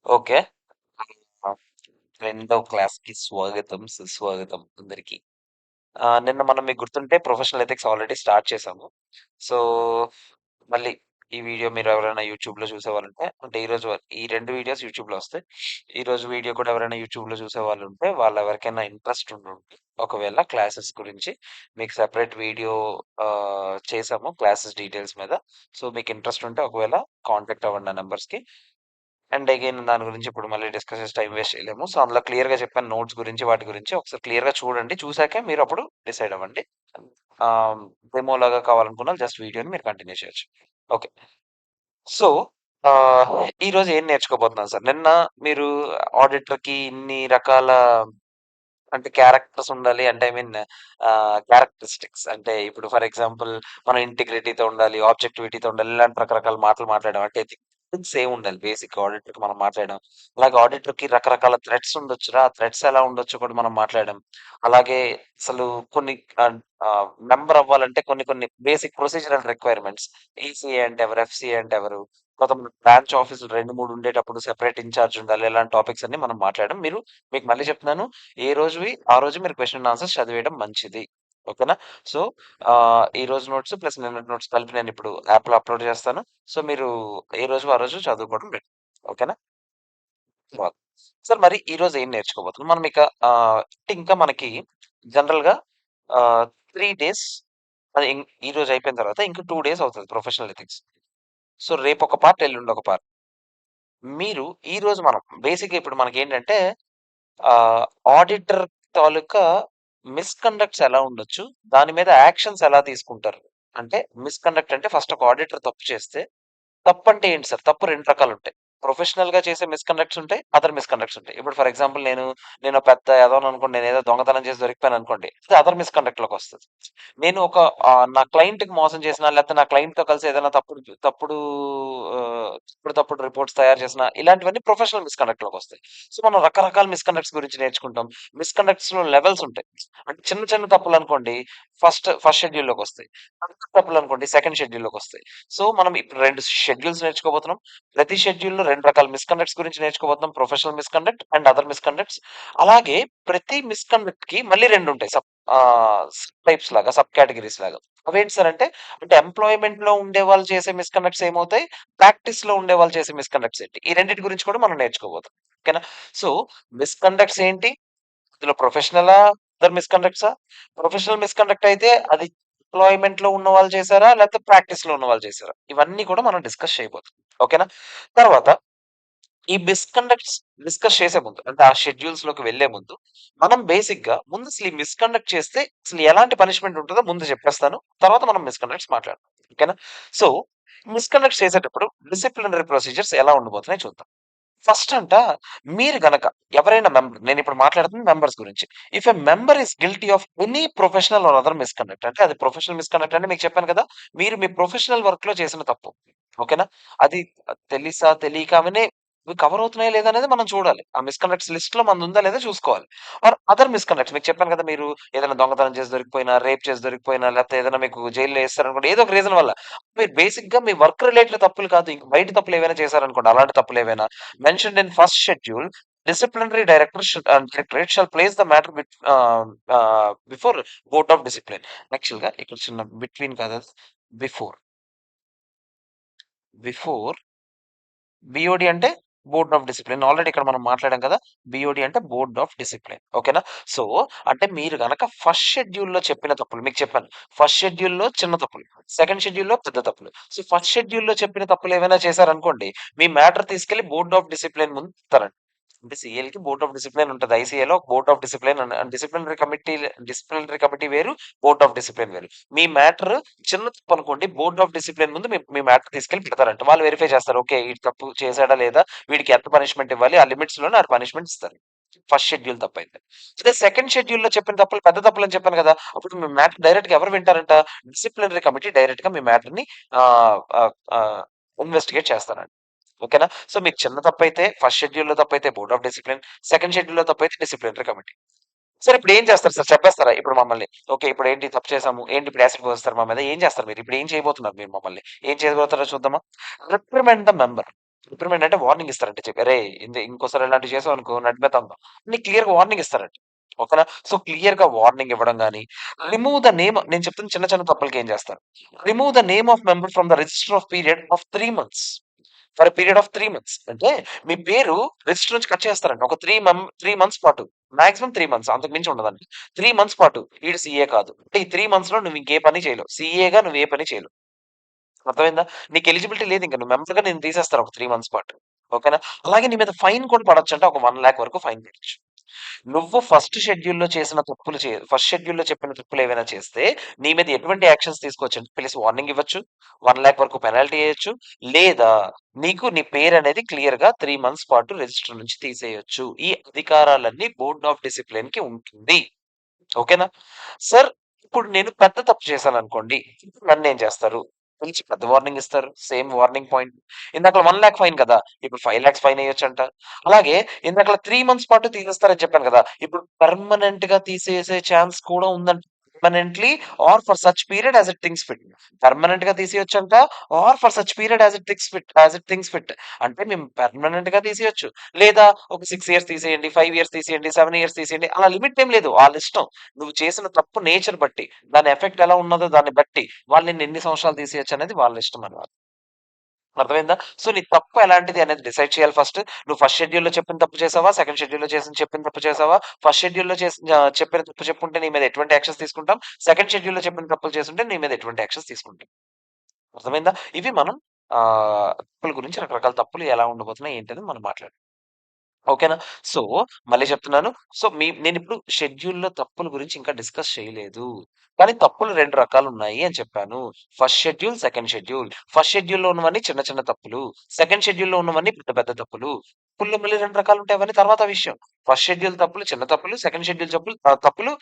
Okay. ఆ! రెండో క్లాస్‌కి స్వాగతం, సుస్వాగతం అందరికి. నిన్న మనం మీకు గుర్తుంటే ప్రొఫెషనల్ ఎథిక్స్ ఆల్రెడీ స్టార్ట్ చేసాము. సో, మళ్ళీ ఈ వీడియో మీరెవరైనా యూట్యూబ్‌లో చూసేవాళ్ళుంటే అంటే ఈరోజు ఈ 2 వీడియోస్ యూట్యూబ్‌లో వస్తాయి. ఈరోజు వీడియో కూడా ఎవరైనా యూట్యూబ్‌లో చూసేవాళ్ళుంటే వాళ్ళెవరికైనా ఇంట్రెస్ట్ ఉండుంటే ఒకవేళ క్లాసెస్ గురించి మీకు సెపరేట్ వీడియో చేసాము క్లాసెస్ డీటెయిల్స్ మీద. సో, మీకు ఇంట్రెస్ట్ ఉంటే ఒకవేళ కాంటాక్ట్ అవ్వండి ఆ నంబర్స్‌కి. అండ్ అగైన్ దాని గురించి ఇప్పుడు మళ్ళీ డిస్కస్ చేసి టైం వేస్ట్ చేయలేము. సో, అందులో క్లియర్‌గా చెప్పాను నోట్స్ గురించి, వాటి గురించి ఒకసారి క్లియర్‌గా చూడండి. చూసాకే మీరప్పుడు డిసైడ్ అవ్వండి. ఆహ్, డెమోలాగా కావాలనుకున్న జస్ట్ వీడియోని మీరు కంటిన్యూ చేయొచ్చు. ఓకే. సో, ఆహ్, ఈరోజు ఏం నేర్చుకోబోతున్నాం సార్. నిన్న మీరు ఆడిటర్‌కి ఇన్ని రకాల అంటే క్యారెక్టర్స్ ఉండాలి. అంటే ఐ మీన్ క్యారెక్టరిస్టిక్స్ అంటే ఇప్పుడు ఫర్ ఎగ్జాంపుల్ మనం ఇంటిగ్రిటీతో ఉండాలి, ఆబ్జెక్టివిటీతో ఉండాలి. ఇలాంటి రకరకాల మాటలు మాట్లాడాం. అంటే ఎథిక్స్ సేమ్ ఉండాలి. బేసిక్ ఆడిటర్‌కి మనం మాట్లాడాం. అలాగే ఆడిటర్‌కి రకరకాల థ్రెట్స్ ఉండొచ్చురా! ఆ థ్రెట్స్ ఎలా ఉండొచ్చో కూడా మనం మాట్లాడాం. అలాగే అసలు కొన్ని మెంబర్ అవ్వాలంటే కొన్ని కొన్ని బేసిక్ ప్రొసీజరల్ రిక్వైర్మెంట్స్. ఈసీఏ అంటే ఎవరు? ఎఫ్‌సీఏ అంటే ఎవరు? కొంతమంది బ్రాంచ్ ఆఫీసులు 2, 3 ఉండేటప్పుడు సెపరేట్ ఇన్‌చార్జ్ ఉండాలి. ఇలాంటి టాపిక్స్ అన్నీ మనం మాట్లాడాం. మీకు మళ్ళీ చెప్తున్నాను. ఏ రోజువి ఆ రోజు మీరు క్వెషన్ అండ్ ఆన్సర్స్ చదివేయడం మంచిది. ఓకేనా? సో, ఈ రోజు నోట్స్ ప్లస్ నిన్నటి నోట్స్ కలిపి నేనిప్పుడు యాప్‌లో అప్‌లోడ్ చేస్తాను. సో, మీరు ఏ రోజువి ఆ రోజు చదువుకోవడం బెటర్. ఓకేనా? బావుంది. సార్ మరి ఈ రోజు ఏం నేర్చుకోబోతున్నాం? మనం ఇక ఇంకా మనకి జనరల్‌గా ఆహ్, 3 డేస్ అది ఈ రోజు అయిపోయిన తర్వాత ఇంక 2 డేస్ అవుతది ప్రొఫెషనల్ ఎథిక్స్. సో, రేపొక పార్ట్, ఎల్లుండి ఒక పార్ట్. మీరు ఈ రోజు మనం బేసిక్‌గా ఇప్పుడు మనకేంటంటే ఆహ్, ఆడిటర్ తాలూకా మిస్‌కండక్ట్స్ ఎలా ఉండొచ్చు? దాని మీద యాక్షన్స్ ఎలా తీసుకుంటారు? అంటే మిస్‌కండక్ట్ అంటే ఫస్ట్ ఒక ఆడిటర్ తప్పు చేస్తే తప్పంటే ఏంటి సార్? తప్పు 2 రకాలుంటాయి. ప్రొఫెషనల్‌గా చేసే మిస్‌కండక్ట్స్ ఉంటాయి. అదర్ మిస్‌కండక్ట్స్ ఉంటాయి. ఇప్పుడు ఫర్ ఎగ్జాంపుల్ నేను పెద్ద ఎదవననుకోండి. నేనేదో దొంగతనం చేసి దొరికిపోయాననుకోండి. అది అదర్ మిస్‌కండక్ట్‌లోకొస్తది. నేను ఒక నా క్లయింట్‌కి మోసం చేసినా, లేకపోతే నా క్లయింట్‌తో కలిసి ఏదైనా తప్పుడు తప్పుడు రిపోర్ట్స్ తయారు చేసినా, ఇలాంటివన్నీ ప్రొఫెషనల్ మిస్‌కండక్ట్‌లోకొస్తాయి. సో, మనం రకరకాల మిస్‌కండక్ట్స్ గురించి నేర్చుకుంటాం. మిస్‌కండక్ట్స్‌లో లెవెల్స్ ఉంటాయి. అంటే చిన్న చిన్న తప్పులనుకోండి ఫస్ట్ షెడ్యూల్‌లోకొస్తాయి. పెద్ద తప్పులనుకోండి సెకండ్ షెడ్యూల్‌లోకొస్తాయి. సో, మనం ఇప్పుడు 2 షెడ్యూల్స్ నేర్చుకోబోతున్నాం. ప్రతి షెడ్యూల్‌లో 2 రకాల మిస్‌కండక్ట్స్ గురించి నేర్చుకోబోతున్నాం. Professional misconduct and other misconducts. అలాగే ప్రతి మిస్‌కండక్ట్‌కి మళ్ళీ 2 ఉంటాయి. సబ్ టైప్స్ లాగా, సబ్ కేటగరీస్ లాగా. అవేంటి సార్ అంటే ఎంప్లాయ్‌మెంట్‌లో ఉండేవాళ్ళు చేసే మిస్‌కండక్ట్స్ ఏమవుతాయి? ప్రాక్టీస్‌లో ఉండేవాళ్ళు చేసే మిస్‌కండక్ట్స్ ఏంటి? ఈ రెండిటి గురించి కూడా మనం నేర్చుకోబోతున్నాం. ఓకేనా? సో, మిస్‌కండక్ట్స్ ఏంటి? ఇందులో ప్రొఫెషనలా? అదర్ మిస్‌కండక్ట్సా? ప్రొఫెషనల్ మిస్‌కండక్ట్ అయితే అది ఎంప్లాయ్‌మెంట్‌లో ఉన్నవాళ్ళు చేసారా? లేకపోతే ప్రాక్టీస్‌లో ఉన్నవాళ్ళు చేసారా? ఇవన్నీ కూడా మనం డిస్కస్ చేయబోతున్నాం. ఓకేనా? తర్వాత ఈ మిస్‌కండక్ట్స్ డిస్కస్ చేసే ముందు అంటే ఆ షెడ్యూల్స్‌లోకి వెళ్ళే ముందు మనం బేసిక్‌గా ముందు అసలు ఈ మిస్‌కండక్ట్ చేస్తే అసలు ఎలాంటి పనిష్మెంట్ ఉంటదో ముందు చెప్పేస్తాను. తర్వాత మనం మిస్‌కండక్ట్స్ మాట్లాడదాం. ఓకేనా? సో, మిస్‌కండక్ట్ చేసేటప్పుడు డిసిప్లినరీ ప్రొసీజర్స్ ఎలా ఉండబోతున్నాయో చూద్దాం. ఫస్ట్ మీరు గనక ఎవరైనా నేనిప్పుడు మాట్లాడుతుంది మెంబర్స్ గురించి. If a member is guilty of any professional are other misconduct అంటే అది ప్రొఫెషనల్ మిస్‌కండక్ట్ అంటే మీకు చెప్పాను కదా! మీరు మీ ప్రొఫెషనల్ వర్క్‌లో చేసిన తప్పు. ఓకేనా? అది తెలిసా తెలియకనే ఇవి కవర్ అవుతున్నాయా లేదా అనేది మనం చూడాలి. ఆ మిస్‌కండక్ట్స్ లిస్ట్‌లో మనదుందా లేదా చూసుకోవాలి. ఆర్ అదర్ మిస్‌కండక్ట్స్ మీకు చెప్పాను కదా! మీరు ఏదైనా దొంగతనం చేసి దొరికిపోయినా, రేప్ చేసి దొరికిపోయినా, లేకపోతే ఏదైనా మీకు జైల్‌లో యేసేసారనుకోండి. ఏదో ఒక రీజన్ వల్ల. మీరు బేసిక్‌గా మీ వర్క్ రిలేటెడ్ తప్పులు కాదు. ఇంక బయట తప్పులేవైనా చేశారనుకోండి. అలాంటి తప్పులేవైనా mentioned in first schedule, disciplinary directorate shall place the matter before board of discipline. యాక్చువల్‌గా ఇక్కడ చిన్న బిట్వీన్ కాదు అది. బిఫోర్. బిఫోర్ బీఓడీ అంటే బోర్డ్ ఆఫ్ డిసిప్లిన్. ఆల్రెడీ ఇక్కడ మనం మాట్లాడాం కదా! బీఓడీ అంటే బోర్డ్ ఆఫ్ డిసిప్లిన్. ఓకేనా? సో, అంటే మీరు గనక ఫస్ట్ షెడ్యూల్‌లో చెప్పిన తప్పులు మీకు చెప్పాను. ఫస్ట్ షెడ్యూల్‌లో చిన్న తప్పులు. సెకండ్ షెడ్యూల్‌లో పెద్ద తప్పులు. సో, ఫస్ట్ షెడ్యూల్‌లో చెప్పిన తప్పులేవైనా చేశారనుకోండి, మీ మ్యాటర్ తీసుకెళ్ళి బోర్డ్ ఆఫ్ డిసిప్లిన్ ముందు ఇస్తారండి. అంటే సీఎల్‌కి బోర్డ్ ఆఫ్ డిసిప్లిన్ ఉంటది. ఐసీఏలో ఒక board of discipline disciplinary committee వేరు, బోర్డ్ ఆఫ్ డిసిప్లిన్ వేరు. మీ మ్యాటర్ చిన్న తప్పనుకోండి బోర్డ్ ఆఫ్ డిసిప్లిన్ ముందు మీ మ్యాటర్ తీసుకెళ్ళి పెడతారంట. వాళ్ళు వెరిఫై చేస్తారు. ఓకే. ఈడు తప్పు చేసాడా లేదా? వీడికి ఎంత పనిష్మెంట్ ఇవ్వాలి? ఆ లిమిట్స్‌లోనే ఆడు పనిష్మెంట్ ఇస్తారు. ఫస్ట్ షెడ్యూల్ తప్పైతే. అదే సెకండ్ షెడ్యూల్‌లో చెప్పిన తప్పులు పెద్ద తప్పులని చెప్పాను గదా! అప్పుడు మీ మ్యాటర్ డైరెక్ట్‌గా ఎవరు వింటారంట? డిసిప్లినరీ కమిటీ డైరెక్ట్‌గా మీ మ్యాటర్‌ని ఆహ్, ఆహ్, ఆహ్, ఇన్వెస్టిగేట్ చేస్తారంట. ఓకేనా? సో, మీకు చిన్న తప్పైతే ఫస్ట్ షెడ్యూల్‌లో తప్పైతే బోర్డ్ ఆఫ్ డిసిప్లిన్, సెకండ్ షెడ్యూల్‌లో తప్పైతే డిసిప్లినరీ కమిటీ. సార్ ఇప్పుడేం చేస్తారు సార్? చెప్పేస్తారా ఇప్పుడు మమ్మల్ని? ఓకే. ఇప్పుడేంటి తప్పు చేసాము. ఏంటి ఇప్పుడు యాసిడ్ పోసేస్తారు మా మీద. ఏం చేస్తారు మీరు? ఇప్పుడు ఏం చేయబోతున్నారు మీరు మమ్మల్ని? ఏం చేయబోతున్నారో చూద్దామా? రిప్రిమెండ్ ద మెంబర్. రిప్రిమెండ్ అంటే వార్నింగ్ ఇస్తారంట. చెప్పి "అరేయ్! ఇంకోసారి ఇలాంటివి చేసావనుకో నడిపేతాం" అని క్లియర్‌గా వార్నింగ్ ఇస్తారంట. ఓకేనా? సో, క్లియర్‌గా వార్నింగ్ ఇవ్వడం గాని, రిమూవ్ ద నేమ్ నేను చెప్తున్న చిన్న చిన్న తప్పులకి ఏం చేస్తారు? Remove the name of member from the register of period of 3 months. For a period of 3 months. అంటే మీ పేరు రిజిస్టర్ నుంచి కట్ చేస్తారంట. ఒక 3 మంత్స్ పాటు. Maximum 3 months. అంతకు మించి ఉండదండి. 3 మంత్స్ పాటు ఈడు సీఏ కాదు. అంటే ఈ 3 మంత్స్‌లో నువ్వు ఇంకే పని చేయలేవు. సీఏగా నువ్వు ఏ పని చేయలేవు. అర్థమైందా? నీకు ఎలిజిబిలిటీ లేదింక. నువ్వు మెంబర్‌గా నిన్ను తీసేస్తారు ఒక 3 మంత్స్ పాటు. ఓకేనా? అలాగే నీ మీద ఫైన్ కూడా పడొచ్చంట. ఒక 1,00,000 వరకు ఫైన్ పడొచ్చు. నువ్వు ఫస్ట్ షెడ్యూల్‌లో చెప్పిన తప్పులేవైనా చేస్తే, నీ మీద ఎటువంటి యాక్షన్స్ తీసుకోవచ్చంటే, పోలీస్ వార్నింగ్ ఇవ్వచ్చు. 1,00,000 వరకు పెనాల్టీ ఎయచ్చు. లేదా నీకు నీ పేరనేది క్లియర్‌గా 3 మంత్స్ పాటు రిజిస్టర్ నుంచి తీసేయొచ్చు. ఈ అధికారాలన్నీ బోర్డ్ ఆఫ్ డిసిప్లిన్‌కి ఉంటుంది. ఓకేనా? సార్, ఇప్పుడు నేను పెద్ద తప్పు చేశాననుకోండి. నన్నేం చేస్తారు? పిలిచి పెద్ద వార్నింగ్ ఇస్తారు. Same warning point. ఇందాకల 1,00,000 ఫైన్ కదా! ఇప్పుడు 5,00,000 ఫైన్ ఎయొచ్చంట. అలాగే ఇందాకల 3 మంత్స్ పాటు తీసేస్తారని చెప్పాను కదా! ఇప్పుడు పర్మనెంట్‌గా తీసేసే ఛాన్స్ కూడా ఉందంట. Permanently or for such period as it thinks fit. పర్మనెంట్‌గా తీసేయొచ్చంట. Or for such period as it thinks fit. అంటే మేము పర్మనెంట్‌గా తీసేయొచ్చు. లేదా ఒక 6 ఇయర్స్ తీసేయండి, 5 ఇయర్స్ తీసేయండి, 7 ఇయర్స్ తీసేయండి. అలా లిమిట్ ఏం లేదు. ఆళ్ళిష్టం. నువ్వు చేసిన తప్పు నేచర్ బట్టి, దాని ఎఫెక్ట్ ఎలా ఉన్నదో దాన్ని బట్టి, వాళ్ళు నిన్ను ఎన్ని సంవత్సరాలు తీసేయొచ్చనేది వాళ్ళ ఇష్టం అన్నమాట. అర్థమైందా? సో, నీ తప్పు ఎలాంటిది అనేది డిసైడ్ చేయాలి ఫస్ట్. నువ్వు ఫస్ట్ షెడ్యూల్‌లో చెప్పిన తప్పు చేసావా? సెకండ్ షెడ్యూల్‌లో చెప్పిన తప్పు చేసావా? ఫస్ట్ షెడ్యూల్‌లో చెప్పిన తప్పు చెప్పుంటే నీ మీద ఎటువంటి యాక్షన్స్ తీసుకుంటాం. సెకండ్ షెడ్యూల్‌లో చెప్పిన తప్పులు చేసుంటే నీ మీద ఎటువంటి యాక్షన్స్ తీసుకుంటాం. అర్థమైందా? ఇవి మనం తప్పుల గురించి రకరకాల తప్పులు ఎలా ఉండబోతున్నాయి ఏంటనేది మనం మాట్లాడుకుందాం. ఓకేనా? సో, మళ్ళీ చెప్తున్నాను. సో, నేనిప్పుడు షెడ్యూల్‌లో తప్పుల గురించి ఇంకా డిస్కస్ చేయలేదు. కానీ తప్పులు 2 రకాలున్నాయి అని చెప్పాను. First schedule, second schedule. First షెడ్యూల్‌లో ఉన్నవన్నీ చిన్న చిన్న తప్పులు. సెకండ్ షెడ్యూల్‌లో ఉన్నవన్నీ పెద్ద పెద్ద తప్పులు. తప్పుల్లో మళ్ళీ 2 రకాలుంటాయి. అవన్నీ తర్వాత విషయం. ఫస్ట్ షెడ్యూల్ తప్పులు చిన్న తప్పులు. సెకండ్ షెడ్యూల్ తప్పులు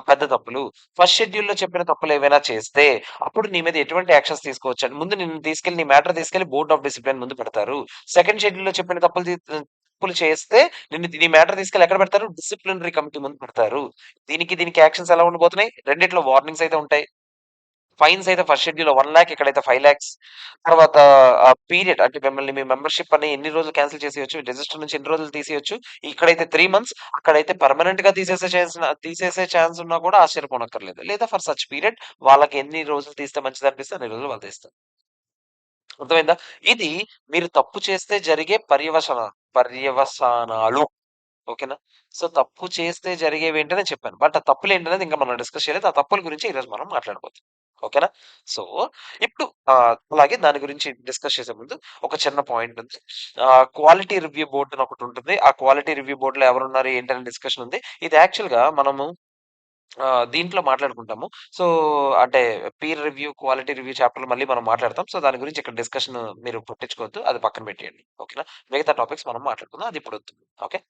పెద్ద తప్పులు. ఫస్ట్ షెడ్యూల్‌లో చెప్పిన తప్పులేవైనా చేస్తే అప్పుడు నీ మీద ఎటువంటి యాక్షన్స్ తీసుకోవచ్చని ముందు నిన్ను తీసుకెళ్ళి నీ మ్యాటర్ తీసుకెళ్ళి బోర్డ్ ఆఫ్ డిసిప్లిన్ ముందు పెడతారు. సెకండ్ షెడ్యూల్‌లో చెప్పిన తప్పులు చేస్తే నీ మ్యాటర్ తీసుకెళ్ళి ఎక్కడ పెడతారు? డిసిప్లినరీ కమిటీ ముందు పెడతారు. దీనికి యాక్షన్స్ ఎలా ఉండబోతున్నాయి? రెండిట్లో వార్నింగ్స్ అయితే ఉంటాయి. ఫైన్స్ అయితే ఫస్ట్ షెడ్యూల్‌లో 1,00,000 ఇక్కడైతే 5,00,000 తర్వాత పీరియడ్ అంటే మీ మెంబర్‌షిప్ అని ఎన్ని రోజులు క్యాన్సెల్ చేసేయొచ్చు. రిజిస్టర్ నుంచి ఎన్ని రోజులు తీసేయొచ్చు. ఇక్కడైతే 3 మంత్స్ అక్కడైతే పర్మనెంట్‌గా తీసేసే ఛాన్స్ ఉన్నా కూడా ఆశ్చర్యపోనక్కర్లేదు. లేదా ఫర్ సచ్ పీరియడ్ వాళ్ళకి ఎన్ని రోజులు తీస్తే మంచిదనిపిస్తే అన్ని రోజులు వాళ్ళు తీస్తారు. అర్థమైందా? ఇది మీరు తప్పు చేస్తే జరిగే పర్యవసానాలు. ఓకేనా? సో, తప్పు చేస్తే జరిగేవేంటని చెప్పాను. బట్ ఆ తప్పులేంటనేది ఇంకా మనం డిస్కస్ చేయలేదు. ఆ తప్పుల గురించి ఈరోజు మనం మాట్లాడబోతున్నాం. ఓకేనా? సో, ఇప్పుడు అలాగే దాని గురించి డిస్కస్ చేసే ముందు ఒక చిన్న పాయింట్ ఉంది. క్వాలిటీ రివ్యూ బోర్డ్ అని ఒకటుంటుంది. ఆ క్వాలిటీ రివ్యూ బోర్డ్‌లో ఎవరున్నారు ఏంటనే డిస్కషన్ ఉంది. ఇది యాక్చువల్‌గా మనము దీంట్లో మాట్లాడుకుంటాము. సో, అంటే పీర్ రివ్యూ, క్వాలిటీ రివ్యూ చాప్టర్‌లో మళ్ళీ మనం మాట్లాడతాం. సో, దాని గురించి ఇక్కడ డిస్కషన్ మీరు పట్టించుకోవద్దు. అది పక్కన పెట్టేయండి. ఓకేనా? మిగతా టాపిక్స్ మనం మాట్లాడుకుందాం. అది ఇప్పుడొద్దు. ఓకే.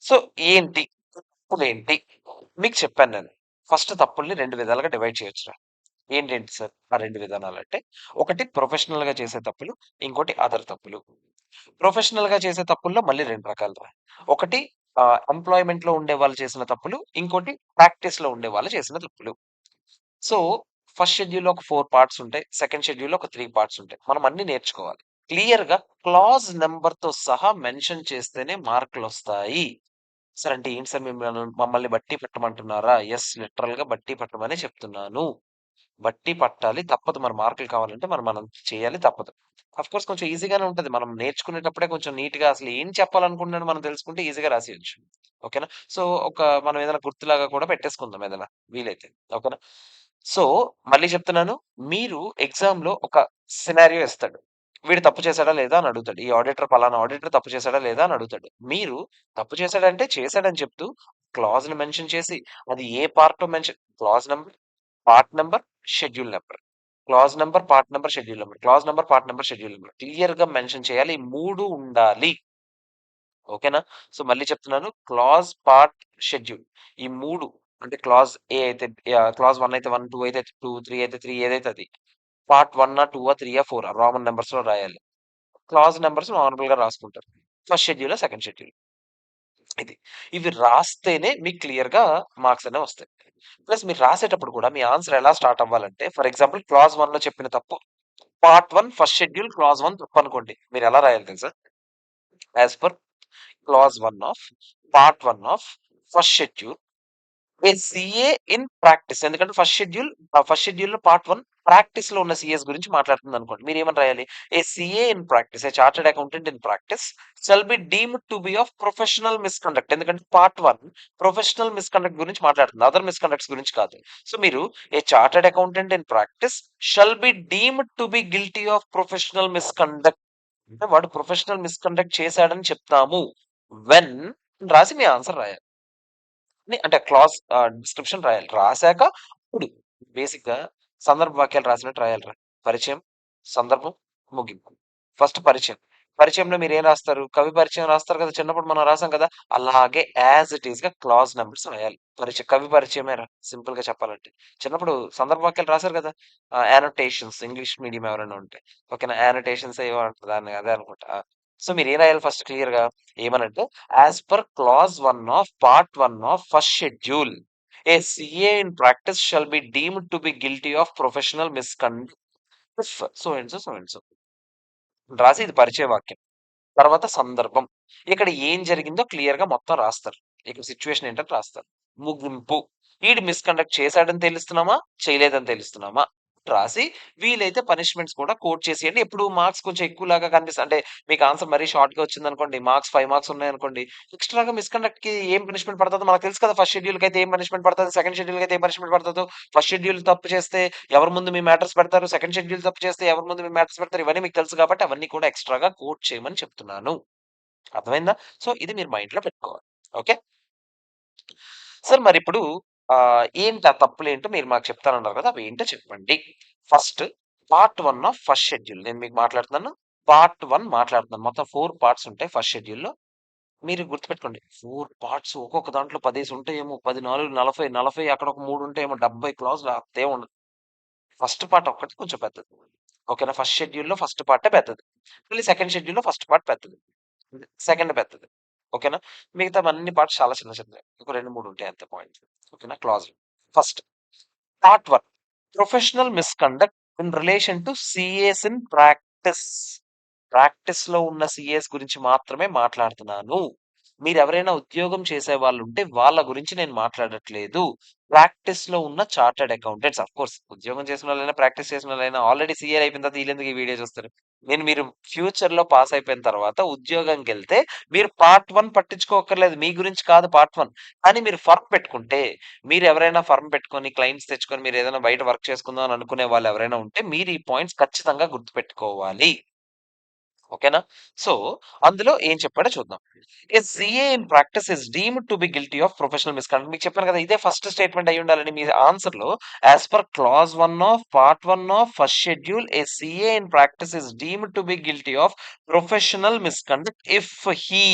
సో, ఏంటి? తప్పులేంటి? మీకు చెప్పాను నేను. ఫస్ట్ తప్పుల్ని 2 విధాలుగా డివైడ్ చేయొచ్చురా. ఏంటేంటి సార్ ఆ 2 విధానాలంటే, ఒకటి ప్రొఫెషనల్‌గా చేసే తప్పులు, ఇంకోటి అదర్ తప్పులు. ప్రొఫెషనల్‌గా చేసే తప్పుల్లో మళ్ళీ 2 రకాలురా. ఒకటి ఎంప్లాయ్‌మెంట్‌లో ఉండేవాళ్ళు చేసిన తప్పులు, ఇంకోటి ప్రాక్టీస్‌లో ఉండేవాళ్ళు చేసిన తప్పులు. సో, ఫస్ట్ షెడ్యూల్‌లో ఒక 4 పార్ట్స్ ఉంటాయి. సెకండ్ షెడ్యూల్‌లో ఒక 3 పార్ట్స్ ఉంటాయి. మనం అన్నీ నేర్చుకోవాలి. క్లియర్‌గా క్లాజ్ నంబర్‌తో సహా మెన్షన్ చేస్తేనే మార్కులొస్తాయి. సార్ అంటే ఏంటి సార్ మమ్మల్ని బట్టి పట్టమంటున్నారా? యెస్. లిటరల్‌గా బట్టి పట్టమనే చెప్తున్నాను. బట్టి పట్టాలి. తప్పదు మరి మార్కులు కావాలంటే మనం చేయాలి తప్పదు. ఆఫ్‌కోర్స్ కొంచెం ఈజీగానే ఉంటది. మనం నేర్చుకునేటప్పుడే కొంచెం నీట్‌గా అసలు ఏం చెప్పాలనుకుంటున్నాడో మనం తెలుసుకుంటే ఈజీగా రాసేయొచ్చు. ఓకేనా? సో, మనం ఏదైనా గుర్తులాగా కూడా పెట్టేసుకుందాం ఏదైనా వీలైతే. ఓకేనా? సో, మళ్ళీ చెప్తున్నాను. మీరు ఎగ్జామ్‌లో ఒక సినారియో ఇస్తాడు. వీడు తప్పు చేశాడా లేదా అని అడుగుతాడు. ఈ ఆడిటర్ పలానా ఆడిటర్ తప్పు చేశాడా లేదా అని అడుగుతాడు. మీరు తప్పు చేశాడంటే చేశాడని చెప్తూ క్లాజ్‌ని మెన్షన్ చేసి అది ఏ పార్టో clause number, part number, schedule number. Clause number, part number, schedule number. Clause number, part number, schedule number. క్లియర్‌గా మెన్షన్ చేయాలి. ఈ 3 ఉండాలి. ఓకేనా? సో, మళ్ళీ చెప్తున్నాను. Clause, part, schedule. ఈ 3 అంటే క్లాజ్ ఏ అయితే క్లాజ్ 1 అయితే 1, 2 అయితే 2, 3 అయితే 3 ఏదైతే అది. పార్ట్ 1 2 3 4 రోమన్ నంబర్స్‌లో రాయాలి. క్లాజ్ నంబర్స్ నార్మల్‌గా రాసుకుంటారు. ఫస్ట్ షెడ్యూలా, సెకండ్ షెడ్యూల్. ఇది. ఇవి రాస్తేనే మీకు క్లియర్‌గా మార్క్స్ అనేవి వస్తాయి. ప్లస్ మీరు రాసేటప్పుడు కూడా మీ ఆన్సర్ ఎలా స్టార్ట్ అవ్వాలంటే ఫర్ ఎగ్జాంపుల్ క్లాజ్ 1లో చెప్పిన తప్పు పార్ట్ 1 ఫస్ట్ షెడ్యూల్ క్లాజ్ 1 తప్పనుకోండి. మీరెలా రాయాలి తెలుసా? As per clause 1 of part 1 of first schedule a CA in practice. ఎందుకంటే ఫస్ట్ షెడ్యూల్‌లో పార్ట్ 1 ప్రాక్టీస్‌లో ఉన్న సీఏస్ గురించి మాట్లాడుతుందనుకోండి. మీరేమని రాయాలి? A CA in practice, a chartered accountant in practice shall be deemed to be of professional misconduct. ఎందుకంటే part 1 professional misconduct గురించి మాట్లాడుతుంది. అదర్ మిస్‌కండక్ట్స్ గురించి కాదు. సో, మీరు a chartered accountant in practice shall be deemed to be guilty of professional misconduct. అంటే వాడు professional misconduct చేశాడని చెప్తాము. వెన్ రాసి మీ ఆన్సర్ రాయాలి. అంటే క్లాస్ డిస్క్రిప్షన్ రాయాలి. రాసాక ఇప్పుడు బేసిక్‌గా సందర్భ వాక్యాలు రాసినట్టు రాయాలిరా. పరిచయం, సందర్భం, ముగింపు. ఫస్ట్ పరిచయం. పరిచయంలో మీరేం రాస్తారు? కవి పరిచయం రాస్తారు కదా! చిన్నప్పుడు మనం రాసాం కదా! అలాగే యాజ్ ఇట్ ఈస్‌గా క్లాజ్ నంబర్స్ రాయాలి. కవి పరిచయమేరా సింపుల్‌గా చెప్పాలంటే. చిన్నప్పుడు సందర్భ వాక్యాలు రాసారు కదా! యానోటేషన్స్ ఇంగ్లీష్ మీడియం ఎవరైనా ఉంటే. ఓకేనా? యానోటేషన్స్ ఏవో అంటారు దాన్ని అదే అనుకుంటా. సో, మీరేం రాయాలి ఫస్ట్ క్లియర్‌గా ఏమనంటే as per clause 1 of part 1 of first schedule a CA in practice shall be deemed to be guilty of professional misconduct if so and so, so and so రాసి ఇది పరిచయ వాక్యం. తర్వాత సందర్భం. ఇక్కడ ఏం జరిగిందో క్లియర్‌గా మొత్తం రాస్తారు. ఇక్కడ సిట్యుయేషన్ ఏంటని రాస్తారు. ముగింపు. ఈడు మిస్‌కండక్ట్ చేశాడని తెలుస్తున్నామా? చేయలేదని తెలుస్తున్నామా? రాసి వీలైతే పనిష్మెంట్స్ కూడా కోట్ చేసేయండి. ఎప్పుడు మార్క్స్ కొంచెం ఎక్కువలాగా అంటే మీకు ఆన్సర్ మరీ షార్ట్‌గా వచ్చిందనుకోండి. మార్క్స్ 5 మార్క్స్ ఉన్నాయనుకోండి. ఎక్స్‌ట్రా‌గా మిస్‌కండక్ట్‌కి ఏం పనిష్మెంట్ పడతదో మనకు తెలుసు కదా! ఫస్ట్ షెడ్యూల్‌కైతే ఏం పనిష్మెంట్ పడతది. సెకండ్ షెడ్యూల్‌కైతే ఏం పనిష్మెంట్ పడతదో. ఫస్ట్ షెడ్యూల్ తప్పు చేస్తే ఎవరి ముందు మీ మ్యాటర్స్ పెడతారు. సెకండ్ షెడ్యూల్ తప్పు చేస్తే ఎవరి ముందు మీ మ్యాటర్స్ పెడతారు. ఇవన్నీ మీకు తెలుసు కాబట్టి అవన్నీ కూడా ఎక్స్‌ట్రా‌గా కోట్ చేయమని చెప్తున్నాను. అర్థమైందా? సో, ఇది మీరు మైండ్‌లో పెట్టుకోవాలి. ఓకే. సార్ మరిప్పుడు ఏంటి ఆ తప్పులేంటో మీరు మాకు చెప్తానన్నారు కదా! అవేంటో చెప్పండి. First part 1 of first schedule. నేను మీకు మాట్లాడుతున్నాను. పార్ట్ 1 మాట్లాడుతున్నాను. మొత్తం 4 పార్ట్స్ ఉంటాయి ఫస్ట్ షెడ్యూల్‌లో. మీరు గుర్తుపెట్టుకోండి. 4 పార్ట్స్ ఒక్కొక్క దాంట్లో 10 ఉంటాయేమో. 10, 4, 40, 40 అక్కడ ఒక 3 ఉంటాయేమో. 70 క్లాజ్‌లు అంతేం ఉండదు. ఫస్ట్ పార్ట్ ఒక్కటి కొంచెం పెద్దది. ఓకేనా? ఫస్ట్ షెడ్యూల్‌లో ఫస్ట్ పార్టే పెద్దది. మళ్ళీ సెకండ్ షెడ్యూల్‌లో ఫస్ట్ పార్ట్ పెద్దది. సెకండ్ పెద్దది. ఓకేనా? మిగతావన్నీ పార్ట్స్ చాలా చిన్న చిన్నవి. ఒక 2, 3 ఉంటాయి అంతే పాయింట్స్. ఓకేనా? క్లాజ్‌లు. First part 1 professional misconduct in relation to CAs in practice. ప్రాక్టీస్‌లో ఉన్న సీఏస్ గురించి మాత్రమే మాట్లాడుతున్నాను. మీరెవరైనా ఉద్యోగం చేసేవాళ్ళుంటే వాళ్ళ గురించి నేను మాట్లాడట్లేదు. ప్రాక్టీస్‌లో ఉన్న చార్టర్డ్ అకౌంటెంట్స్ ఆఫ్‌కోర్స్ ఉద్యోగం చేసినోళ్ళైనా, ప్రాక్టీస్ చేసినోళ్ళైనా ఆల్రెడీ సీఏ అయిపోయిన తర్వాత ఈళ్ళెందుకు ఈ వీడియో చూస్తారు? మీరు ఫ్యూచర్‌లో పాస్ అయిపోయిన తర్వాత ఉద్యోగంకెళ్తే మీరు పార్ట్ 1 పట్టించుకోక్కర్లేదు. మీ గురించి కాదు పార్ట్ 1. కానీ మీరు ఫర్మ్ పెట్టుకుంటే, మీరెవరైనా ఫర్మ్ పెట్టుకొని, క్లయింట్స్ తెచ్చుకొని మీరేదైనా బయట వర్క్ చేసుకుందాం అని అనుకునే వాళ్ళెవరైనా ఉంటే మీరు ఈ పాయింట్స్ ఖచ్చితంగా గుర్తుపెట్టుకోవాలి. ఓకేనా? సో, అందులో ఏం చెప్పాడో చూద్దాం. A CA in practice is deemed to be guilty of professional misconduct. మీకు చెప్పాను కదా! ఇదే ఫస్ట్ స్టేట్‌మెంట్ అయ్యుండాలని మీ ఆన్సర్‌లో as per clause 1 of part 1 of first schedule a CA in practice is deemed to be guilty of professional misconduct if he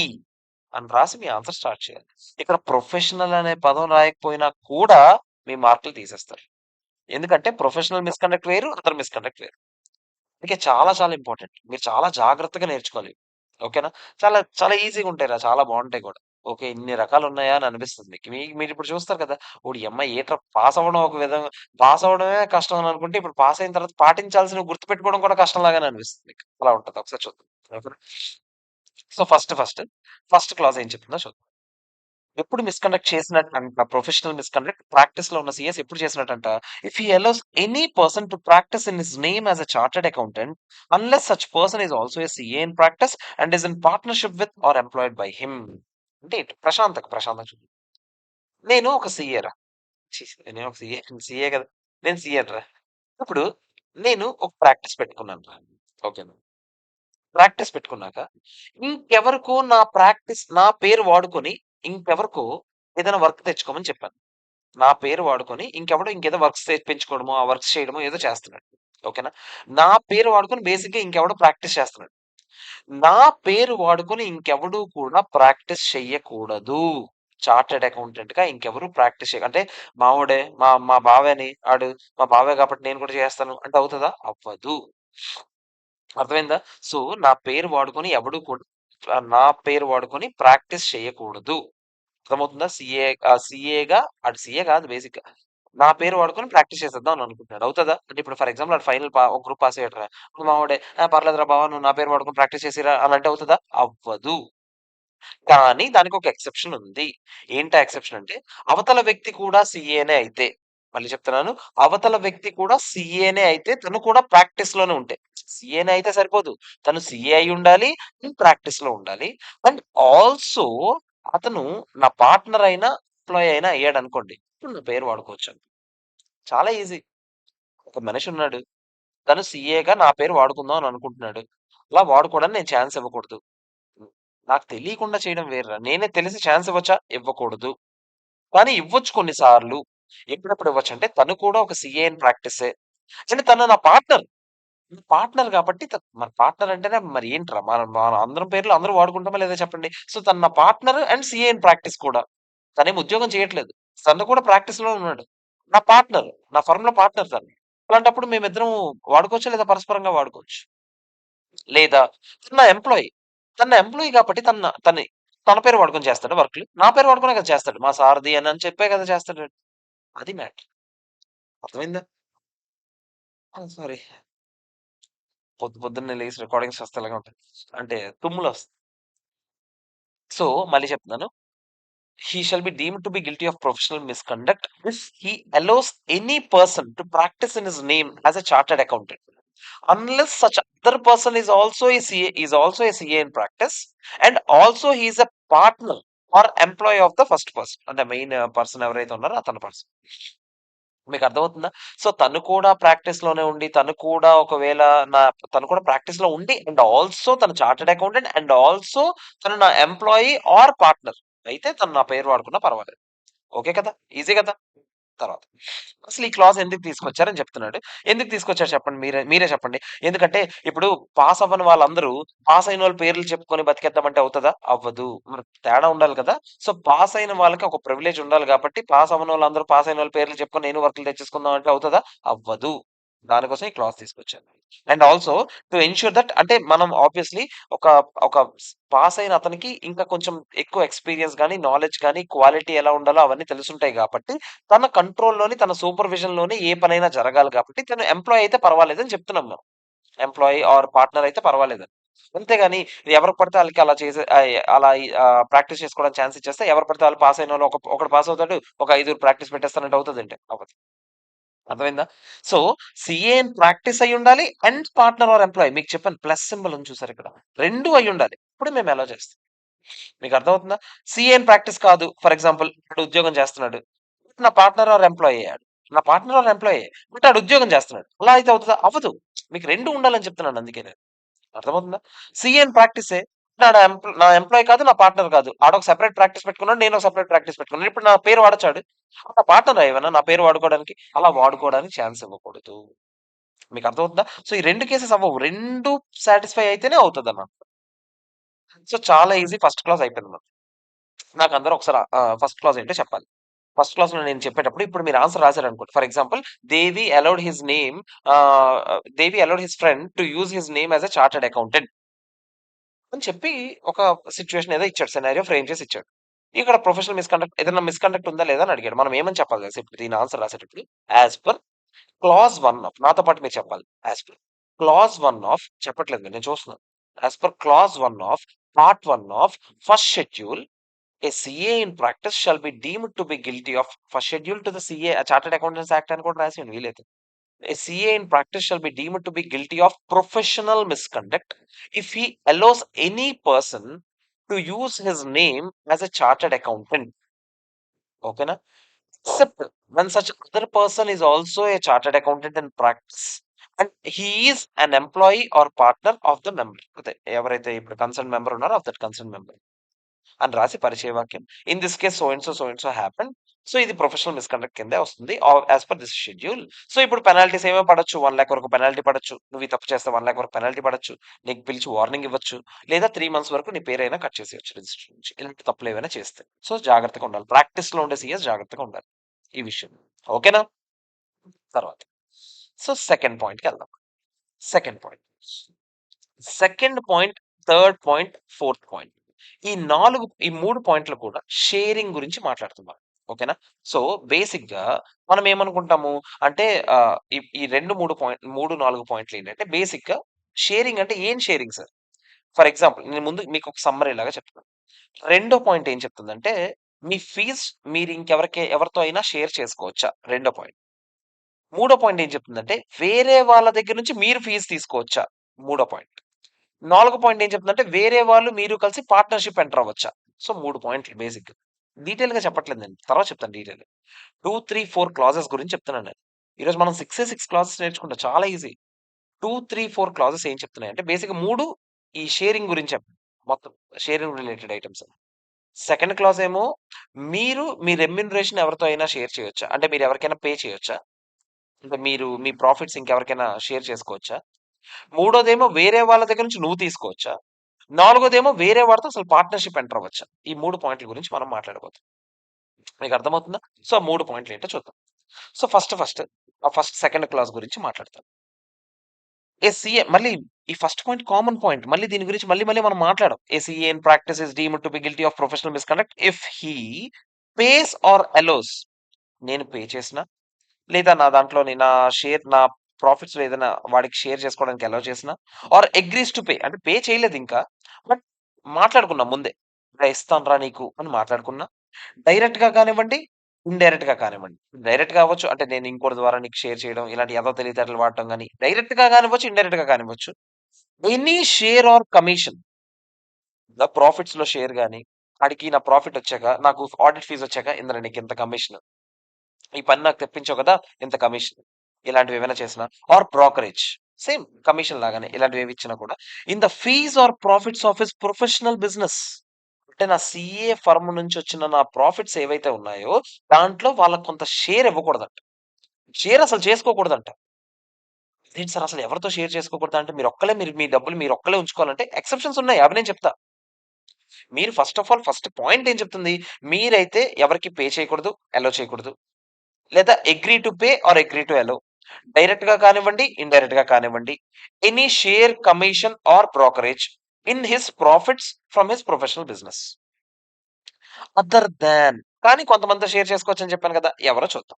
అని రాసి మీ answer start చేయాలి. ఇక్కడ ప్రొఫెషనల్ అనే పదం రాయకపోయినా కూడా మీ మార్కులు తీసేస్తారు. ఎందుకంటే ప్రొఫెషనల్ మిస్‌కండక్ట్ వేరు, అదర్ మిస్‌కండక్ట్ వేరు. అందుకే చాలా చాలా ఇంపార్టెంట్. మీరు చాలా జాగ్రత్తగా నేర్చుకోవాలి. ఓకేనా? చాలా చాలా ఈజీగా ఉంటాయిరా. చాలా బావుంటాయి కూడా. ఓకే. ఇన్ని రకాలున్నాయా అని అనిపిస్తుంది మీకు. మీరిప్పుడు చూస్తారు కదా! ఓడియమ్మ ఏట్రా పాస్ అవ్వడం ఒక విధంగా పాస్ అవ్వడమే కష్టం అని అనుకుంటే, ఇప్పుడు పాస్ అయిన తర్వాత పాటించాల్సినవి గుర్తుపెట్టుకోవడం కూడా కష్టం లాగానే అనిపిస్తుంది మీకు. అలా ఉంటది. ఒకసారి చూద్దాం. ఓకేనా? సో, ఫస్ట్ క్లాజ్ ఏం చెప్తుందో చూద్దాం. ఎప్పుడు మిస్‌కండక్ట్ చేసినట్టంట ప్రొఫెషనల్ మిస్‌కండక్ట్ ప్రాక్టీస్‌లో ఉన్న సీఎస్ ఎప్పుడు చేసినట్టంట, if he allows any person to practice in his name as a chartered accountant unless such person is also a CA in practice and is in partnership with or employed by him. అంటే ఏంటి? ప్రశాంతంగా చూడు. నేను ఒక సీఏరా. ఛీ! నేను ఒక CA కదా! నేను సీఏనిరా. ఇప్పుడు నేను ఒక ప్రాక్టీస్ పెట్టుకున్నానురా. ఓకేనా? ప్రాక్టీస్ పెట్టుకున్నాక నా పేరు వాడుకొని ఇంకెవరికో ఏదైనా వర్క్ తెచ్చుకోమని చెప్పాను. నా పేరు వాడుకొని ఇంకేదో వర్క్స్ తెప్పించుకోవడమో, ఆ వర్క్స్ చేయడమో ఏదో చేస్తున్నాడు. ఓకేనా? నా పేరు వాడుకొని బేసిక్‌గా ఇంకెవడో ప్రాక్టీస్ చేస్తున్నాడు. నా పేరు వాడుకొని ఇంకెవడు కూడా ప్రాక్టీస్ చెయ్యకూడదు. చార్టర్డ్ అకౌంటెంట్‌గా ఇంకెవరు ప్రాక్టీస్ అంటే మావోడే మా బావేని మా బావే కాబట్టి నేను కూడా చేస్తాను అంటే అవుతదా? అవ్వదు. అర్థమైందా? సో, నా పేరు వాడుకొని ప్రాక్టీస్ చేయకూడదు. అర్థమవుతుందా? సీఏగా సీఏ కాదు బేసిక్‌గా. నా పేరు వాడుకొని ప్రాక్టీస్ చేసేద్దాం అని అనుకుంటున్నాడు. అవుతదా? అంటే ఇప్పుడు ఫర్ ఎగ్జాంపుల్ ఆడు ఫైనల్ ఒక గ్రూప్ పాస్ అయ్యాడురా. ఇప్పుడు మావోడే పర్లేదురా బావ నువ్వు నా పేరు వాడుకొని ప్రాక్టీస్ చేసిరా అని అంటే అవుతదా? అవ్వదు. కానీ దానికొక ఎక్సెప్షన్ ఉంది. ఏంటా ఎక్సెప్షన్ అంటే, అవతల వ్యక్తి కూడా సీఏనే అయితే, మళ్ళీ చెప్తున్నాను. అవతల వ్యక్తి కూడా సీఏనే అయితే, తను కూడా ప్రాక్టీస్‌లోనే ఉంటే. సీఏనే అయితే సరిపోదు. తను సీఏ అయ్యుండాలి, ప్రాక్టీస్‌లో ఉండాలి. అండ్ ఆల్సో అతను నా పార్ట్నర్ అయినా, ఎంప్లాయీ అయినా అయ్యాడనుకోండి. ఇప్పుడు నా పేరు వాడుకోవచ్చండి. చాలా ఈజీ. ఒక మనిషున్నాడు. తను సీఏగా నా పేరు వాడుకుందాం అని అనుకుంటున్నాడు. అలా వాడుకోవడానికి నేను ఛాన్స్ ఇవ్వకూడదు. హ్మ్. నాకు తెలియకుండా చేయడం వేరురా. నేనే తెలిసి ఛాన్స్ ఇవ్వచ్చా? ఇవ్వకూడదు. కానీ ఇవ్వచ్చు కొన్ని సార్లు. ఎప్పుడెప్పుడు ఇవ్వచ్చంటే తను కూడా ఒక సీఏ ఇన్ ప్రాక్టీసే. అంటే తను నా పార్ట్నర్. పార్ట్నర్ కాబట్టి మన పార్ట్నర్ అంటేనే మరి ఏంట్రా మన మన అందరం పేర్లు అందరూ వాడుకుంటామా లేదా చెప్పండి. సో తను నా partner and CA in practice కూడా. తనేమి ఉద్యోగం చేయట్లేదు. తను కూడా ప్రాక్టీస్‌లో ఉన్నాడు. నా పార్ట్నర్. నా ఫర్మ్‌లో పార్ట్నర్ తను. అలాంటప్పుడు మేమిద్దరం వాడుకోవచ్చా? లేదా పరస్పరంగా వాడుకోవచ్చు. లేదా తను నా ఎంప్లాయీ. తను నా ఎంప్లాయీ కాబట్టి తన పేరు వాడుకొని చేస్తాడా వర్క్‌లు? నా పేరు వాడుకునే కదా చేస్తాడు. మా సారథి అని చెప్పే కదా చేస్తాడు. అది మ్యాటర్. అర్థమైందా? సారీ. పొద్దున్నే లేసి రికార్డింగ్స్ వస్తే ఇలాగే ఉంటాయి. అంటే తుమ్ములొస్తాయి. సో, మళ్ళీ చెప్తున్నాను. He shall be deemed to be guilty of professional misconduct if he allows any person to practice in his name as a chartered accountant. Unless such other person is also a CA in practice, and also he is a partner or employee of the first person. అంటే main person ఎవరైతే ఉన్నారో అతని person. మీకు అర్థమవుతుందా? So, తను కూడా ప్రాక్టీస్‌లోనే ఉండి, తను కూడా ప్రాక్టీస్‌లో ఉండి అండ్ ఆల్సో తను చార్టర్డ్ అకౌంటెంట్ అండ్ ఆల్సో తను నా ఎంప్లాయీ ఆర్ పార్ట్నర్ అయితే తను నా పేరు వాడుకున్నా పర్వాలేదు. ఓకే కదా! ఈజీ కదా! తర్వాత. అసలు ఈ క్లాజ్ ఎందుకు తీసుకొచ్చారని చెప్తున్నాడు. ఎందుకు తీసుకొచ్చారు చెప్పండి మీరే మీరే చెప్పండి. ఎందుకంటే ఇప్పుడు పాస్ అవ్వని వాళ్ళందరూ పాస్ అయినోళ్ళ పేర్లు చెప్పుకొని బతికేద్దామంటే అవుతదా? అవ్వదు. మరి తేడా ఉండాలి కదా! సో, పాస్ అయిన వాళ్ళకి ఒక ప్రివిలేజ్ ఉండాలి కాబట్టి పాస్ అవ్వనోళ్ళందరూ పాస్ అయినోళ్ళ పేర్లు చెప్పుకొని నేను వర్కులు తెచ్చేసుకుందాం అంటే అవుతదా? అవ్వదు. దానికోసం ఈ క్లాజ్ తీసుకొచ్చాను. And also to ensure that అంటే మనం ఆబ్వియస్‌లీ ఒక ఒక పాస్ అయిన అతనికి ఇంకా కొంచెం ఎక్కువ ఎక్స్‌పీరియన్స్ గాని, నాలెడ్జ్ గాని, క్వాలిటీ ఎలా ఉండాలో అవన్నీ తెలిసుంటాయి గాబట్టి తన కంట్రోల్‌లోని, తన సూపర్విజన్‌లోని ఏ పనైనా జరగాలి కాబట్టి, తను ఎంప్లాయీ అయితే పర్వాలేదని చెప్తున్నాం మేము. ఎంప్లాయీ ఆర్ పార్ట్నర్ అయితే పర్వాలేదని. అంతేగాని ఎవరికి పడితే ఆళ్ళకి అలా చేసే అలా ప్రాక్టీస్ చేసుకోవడానికి ఛాన్స్ ఇచ్చేస్తే ఎవరు పడితే ఆళ్ళు పాస్ అయినోళ్ళు ఒకడు పాస్ అవుతాడు. ఒక ఐదుగురు ప్రాక్టీస్ పెట్టేస్తానంటే అవుతదేంటి? అవ్వదు. అర్థమైందా? సో, సీఏ ఇన్ ప్రాక్టీస్ అయ్యుండాలి అండ్ పార్ట్నర్ ఆర్ ఎంప్లాయీ మీకు చెప్పాను ప్లస్ సింబల్ ఉంది చూసారిక్కడ. 2 అయ్యుండాలి. అప్పుడే మేము అలో చేస్తాం. మీకు అర్థమవుతుందా? సీఏ ఇన్ ప్రాక్టీస్ కాదు. ఫర్ ఎగ్జాంపుల్ వాడు ఉద్యోగం చేస్తున్నాడు. నా పార్ట్నర్ ఆర్ ఎంప్లాయీ అయ్యాడు. నా పార్ట్నర్ ఆర్ ఎంప్లాయీ. బట్ ఆడు ఉద్యోగం చేస్తున్నాడు. అలా అయితే అవుతదా? అవ్వదు. మీకు 2 ఉండాలని చెప్తున్నాను అందుకే నేను. అర్థమవుతుందా? సీఏ ఇన్ ప్రాక్టీసే. నా ఎంప్లాయీ కాదు, నా పార్ట్నర్ కాదు. ఆడొక సెపరేట్ ప్రాక్టీస్ పెట్టుకున్నాడు. నేను ఒక సెపరేట్ ప్రాక్టీస్ పెట్టుకున్నాను. ఇప్పుడు నా పేరు వాడొచ్చాడు. నా పార్ట్నరా ఏమన్నా నా పేరు వాడుకోవడానికి? అలా వాడుకోవడానికి ఛాన్స్ ఇవ్వకూడదు. మీకు అర్థమవుతుందా? సో, ఈ 2 కేసెస్ అవ్వవు. 2 సాటిస్ఫై అయితేనే అవుతదన్నమాట. సో, చాలా ఈజీ ఫస్ట్ క్లాస్ అయిపోయిందన్నమాట. నాకందరూ ఒకసారి ఫస్ట్ క్లాస్ ఏంటో చెప్పాలి. ఫస్ట్ క్లాస్‌లో నేను చెప్పేటప్పుడు ఇప్పుడు మీరు ఆన్సర్ రాసారనుకోండి. For example Devi allowed his name Devi allowed his friend to use his name as a chartered accountant అని చెప్పి ఒక సిట్యుయేషన్ ఏదో ఇచ్చాడు. సినారియో ఫ్రేమ్ చేసి ఇచ్చాడు. ఇక్కడ ప్రొఫెషనల్ ఏదైనా మిస్‌కండక్ట్ ఉందా లేదా అని అడిగాడు. మనం ఏమని చెప్పాలి తెలుసా ఇప్పుడు దీని ఆన్సర్ రాసేటప్పుడు? యాస్ పర్ క్లాజ్ 1 ఆఫ్ నాతో పాటు మీరు చెప్పాలి. యాస్ పర్ క్లాజ్ 1 ఆఫ్ చెప్పట్లేదు మీరు నేను చూస్తున్నాను. As per clause 1 of part 1 of first schedule A CA in practice shall be deemed to be guilty of first schedule to the CA Chartered Accountants Act అని కూడా రాసేయండి వీలైతే. A CA in practice shall be deemed to be guilty of professional misconduct if he allows any person to use his name as a chartered accountant. ఓకేనా? Except when such other person is also a chartered accountant in practice and he is an employee or partner of the member. అదే ఎవరైతే ఇప్పుడు concern member ఉన్నారో of that concern member. అని రాసి పరిచయ వాక్యం. In this case so and so happened. So ఇది professional misconduct కిందే వస్తుంది. As per this schedule. So ఇప్పుడు పెనాల్టీస్ ఏమేమి పడొచ్చు. 1,00,000 వరకు పెనాల్టీ పడొచ్చు. నువ్వు ఈ తప్పు చేస్తే 1,00,000 వరకు పెనాల్టీ పడొచ్చు. నీకు పిలిచి వార్నింగ్ ఇవ్వచ్చు. లేదా 3 మంత్స్ వరకు నీ పేరైనా కట్ చేసేయొచ్చు రిజిస్టర్ నుంచి. ఇలాంటి తప్పులు ఏవైనా చేస్తే. సో జాగ్రత్తగా ఉండాలి. ప్రాక్టీస్‌లో ఉండే సీఎస్ జాగ్రత్తగా ఉండాలి. ఈ విషయం. ఓకేనా? తర్వాత. సో సెకండ్ పాయింట్‌కెళ్దాం. Second point. Second point, third point, fourth point. ఈ 3 పాయింట్లు కూడా షేరింగ్ గురించి మాట్లాడుతున్నాం. ఓకేనా? సో, బేసిక్‌గా మనం ఏమనుకుంటాము అంటే ఈ 2, 3, 4 పాయింట్లేంటంటే బేసిక్‌గా షేరింగ్ అంటే ఏం షేరింగ్ సార్? ఫర్ ఎగ్జాంపుల్ నేను ముందు మీకొక సమ్మరీలాగా చెప్తాను. రెండో పాయింట్ ఏం చెప్తుందంటే, మీ ఫీజ్ మీరు ఎవరితో అయినా షేర్ చేసుకోవచ్చా? రెండో పాయింట్. మూడో పాయింట్ ఏం చెప్తుందంటే, వేరే వాళ్ళ దగ్గర నుంచి మీరు ఫీజ్ తీసుకోవచ్చా? మూడో పాయింట్. నాలుగో పాయింట్ ఏం చెప్తుందంటే, వేరే వాళ్ళు మీరు కలిసి పార్ట్నర్‌షిప్ ఎంటర్ అవ్వచ్చా? సో, 3 పాయింట్లు బేసిక్. డీటెయిల్‌గా చెప్పట్లేదు నేను. తర్వాత చెప్తాను డీటెయిల్. 2, 3, 4 క్లాజెస్ గురించి చెప్తున్నాను నేను. ఈరోజు మనం 6 క్లాజెస్ నేర్చుకుంటాం. చాలా ఈజీ. 2, 3, 4 క్లాజెస్ ఏం చెప్తున్నాయంటే బేసిక్‌గా 3 ఈ షేరింగ్ గురించి మొత్తం sharing related items. Second clause ఏమో మీరు మీ రెమ్యూనరేషన్ ఎవరితో అయినా షేర్ చేయొచ్చా? అంటే మీరు ఎవరికైనా పే చేయొచ్చా? అంటే మీరు మీ ప్రాఫిట్స్ ఇంకెవరికైనా షేర్ చేసుకోవచ్చా? మూడోదేమో వేరే వాళ్ళ దగ్గర నుంచి నువ్వు తీసుకోవచ్చా? నాలుగోదేమో వేరే వాడితో అసలు పార్ట్నర్‌షిప్ ఎంటర్ అవ్వచ్చా? ఈ 3 పాయింట్ల గురించి మనం మాట్లాడబోతున్నాం. మీకు అర్థమవుతుందా? సో, ఆ 3 పాయింట్లు ఏంటో చూద్దాం. సో, సెకండ్ క్లాస్ గురించి మాట్లాడతాను. సీఏ మళ్ళీ ఈ ఫస్ట్ పాయింట్ కామన్ పాయింట్. మళ్ళీ దీని గురించి మళ్ళీ మనం మాట్లాడం. A CA in practice is deemed to be guilty of professional misconduct if he pays or allows నేను పే చేసినా, లేదా నా ప్రాఫిట్స్‌లో ఏదైనా వాడికి షేర్ చేసుకోవడానికి అలౌ చేసినా, ఆర్ అగ్రీస్ టు పే అంటే పే చేయలేదింకా. బట్ మాట్లాడుకున్నాం ముందే. "ఇలా ఇస్తానురా నీకు" అని మాట్లాడుకున్నా. డైరెక్ట్‌గా కానివ్వండి, ఇండైరెక్ట్‌గా కానివ్వండి. డైరెక్ట్‌గా అవ్వచ్చు. అంటే నేను ఇంకోడి ద్వారా నీకు షేర్ చేయడం, ఇలాంటి ఎదవ తెలివితేటలు వాడటం గాని, డైరెక్ట్‌గా కానివ్వచ్చు, ఇండైరెక్ట్‌గా కానివ్వచ్చు. ఎనీ షేర్ ఆర్ కమిషన్ నా ప్రాఫిట్స్‌లో షేర్ గాని, ఆడికి నా ప్రాఫిట్ వచ్చాక, నాకు ఆడిట్ ఫీస్ వచ్చాక, ఇందులో నీకింత కమిషన్. ఈ పని నాకు తెప్పించావు కదా! ఇంత కమిషన్. ఇలాంటివి ఏమైనా చేసినా ఆర్ బ్రోకరేజ్. సేమ్ కమిషన్ లాగానే ఇలాంటివి ఇచ్చినా కూడా in the fees or profits of his professional business. అంటే నా సీఏ ఫర్మ్ నుంచి వచ్చిన నా ప్రాఫిట్స్ ఏవైతే ఉన్నాయో, దాంట్లో వాళ్ళకి కొంత షేర్ ఇవ్వకూడదంట. షేర్ అసలు చేసుకోకూడదంట. అదేంటి సార్ అసలు ఎవరితో షేర్ చేసుకోకూడదా అంటే మీరు మీ డబ్బులు మీరొక్కలే ఉంచుకోవాలంటే ఎక్సెప్షన్స్ ఉన్నాయి. అవి నేను చెప్తా. మీరు ఫస్ట్ పాయింట్ ఏం చెప్తుంది? మీరైతే ఎవరికీ పే చేయకూడదు, అలో చేయకూడదు. లేదా agree to pay or agree to allow. డైరెక్ట్‌గా కానివ్వండి, ఇండైరెక్ట్‌గా కానివ్వండి. Any share, commission or brokerage in his profits from his professional business. Other than కానీ కొంతమందితో షేర్ చేసుకోవచ్చని చెప్పాను కదా! ఎవరో చూద్దాం.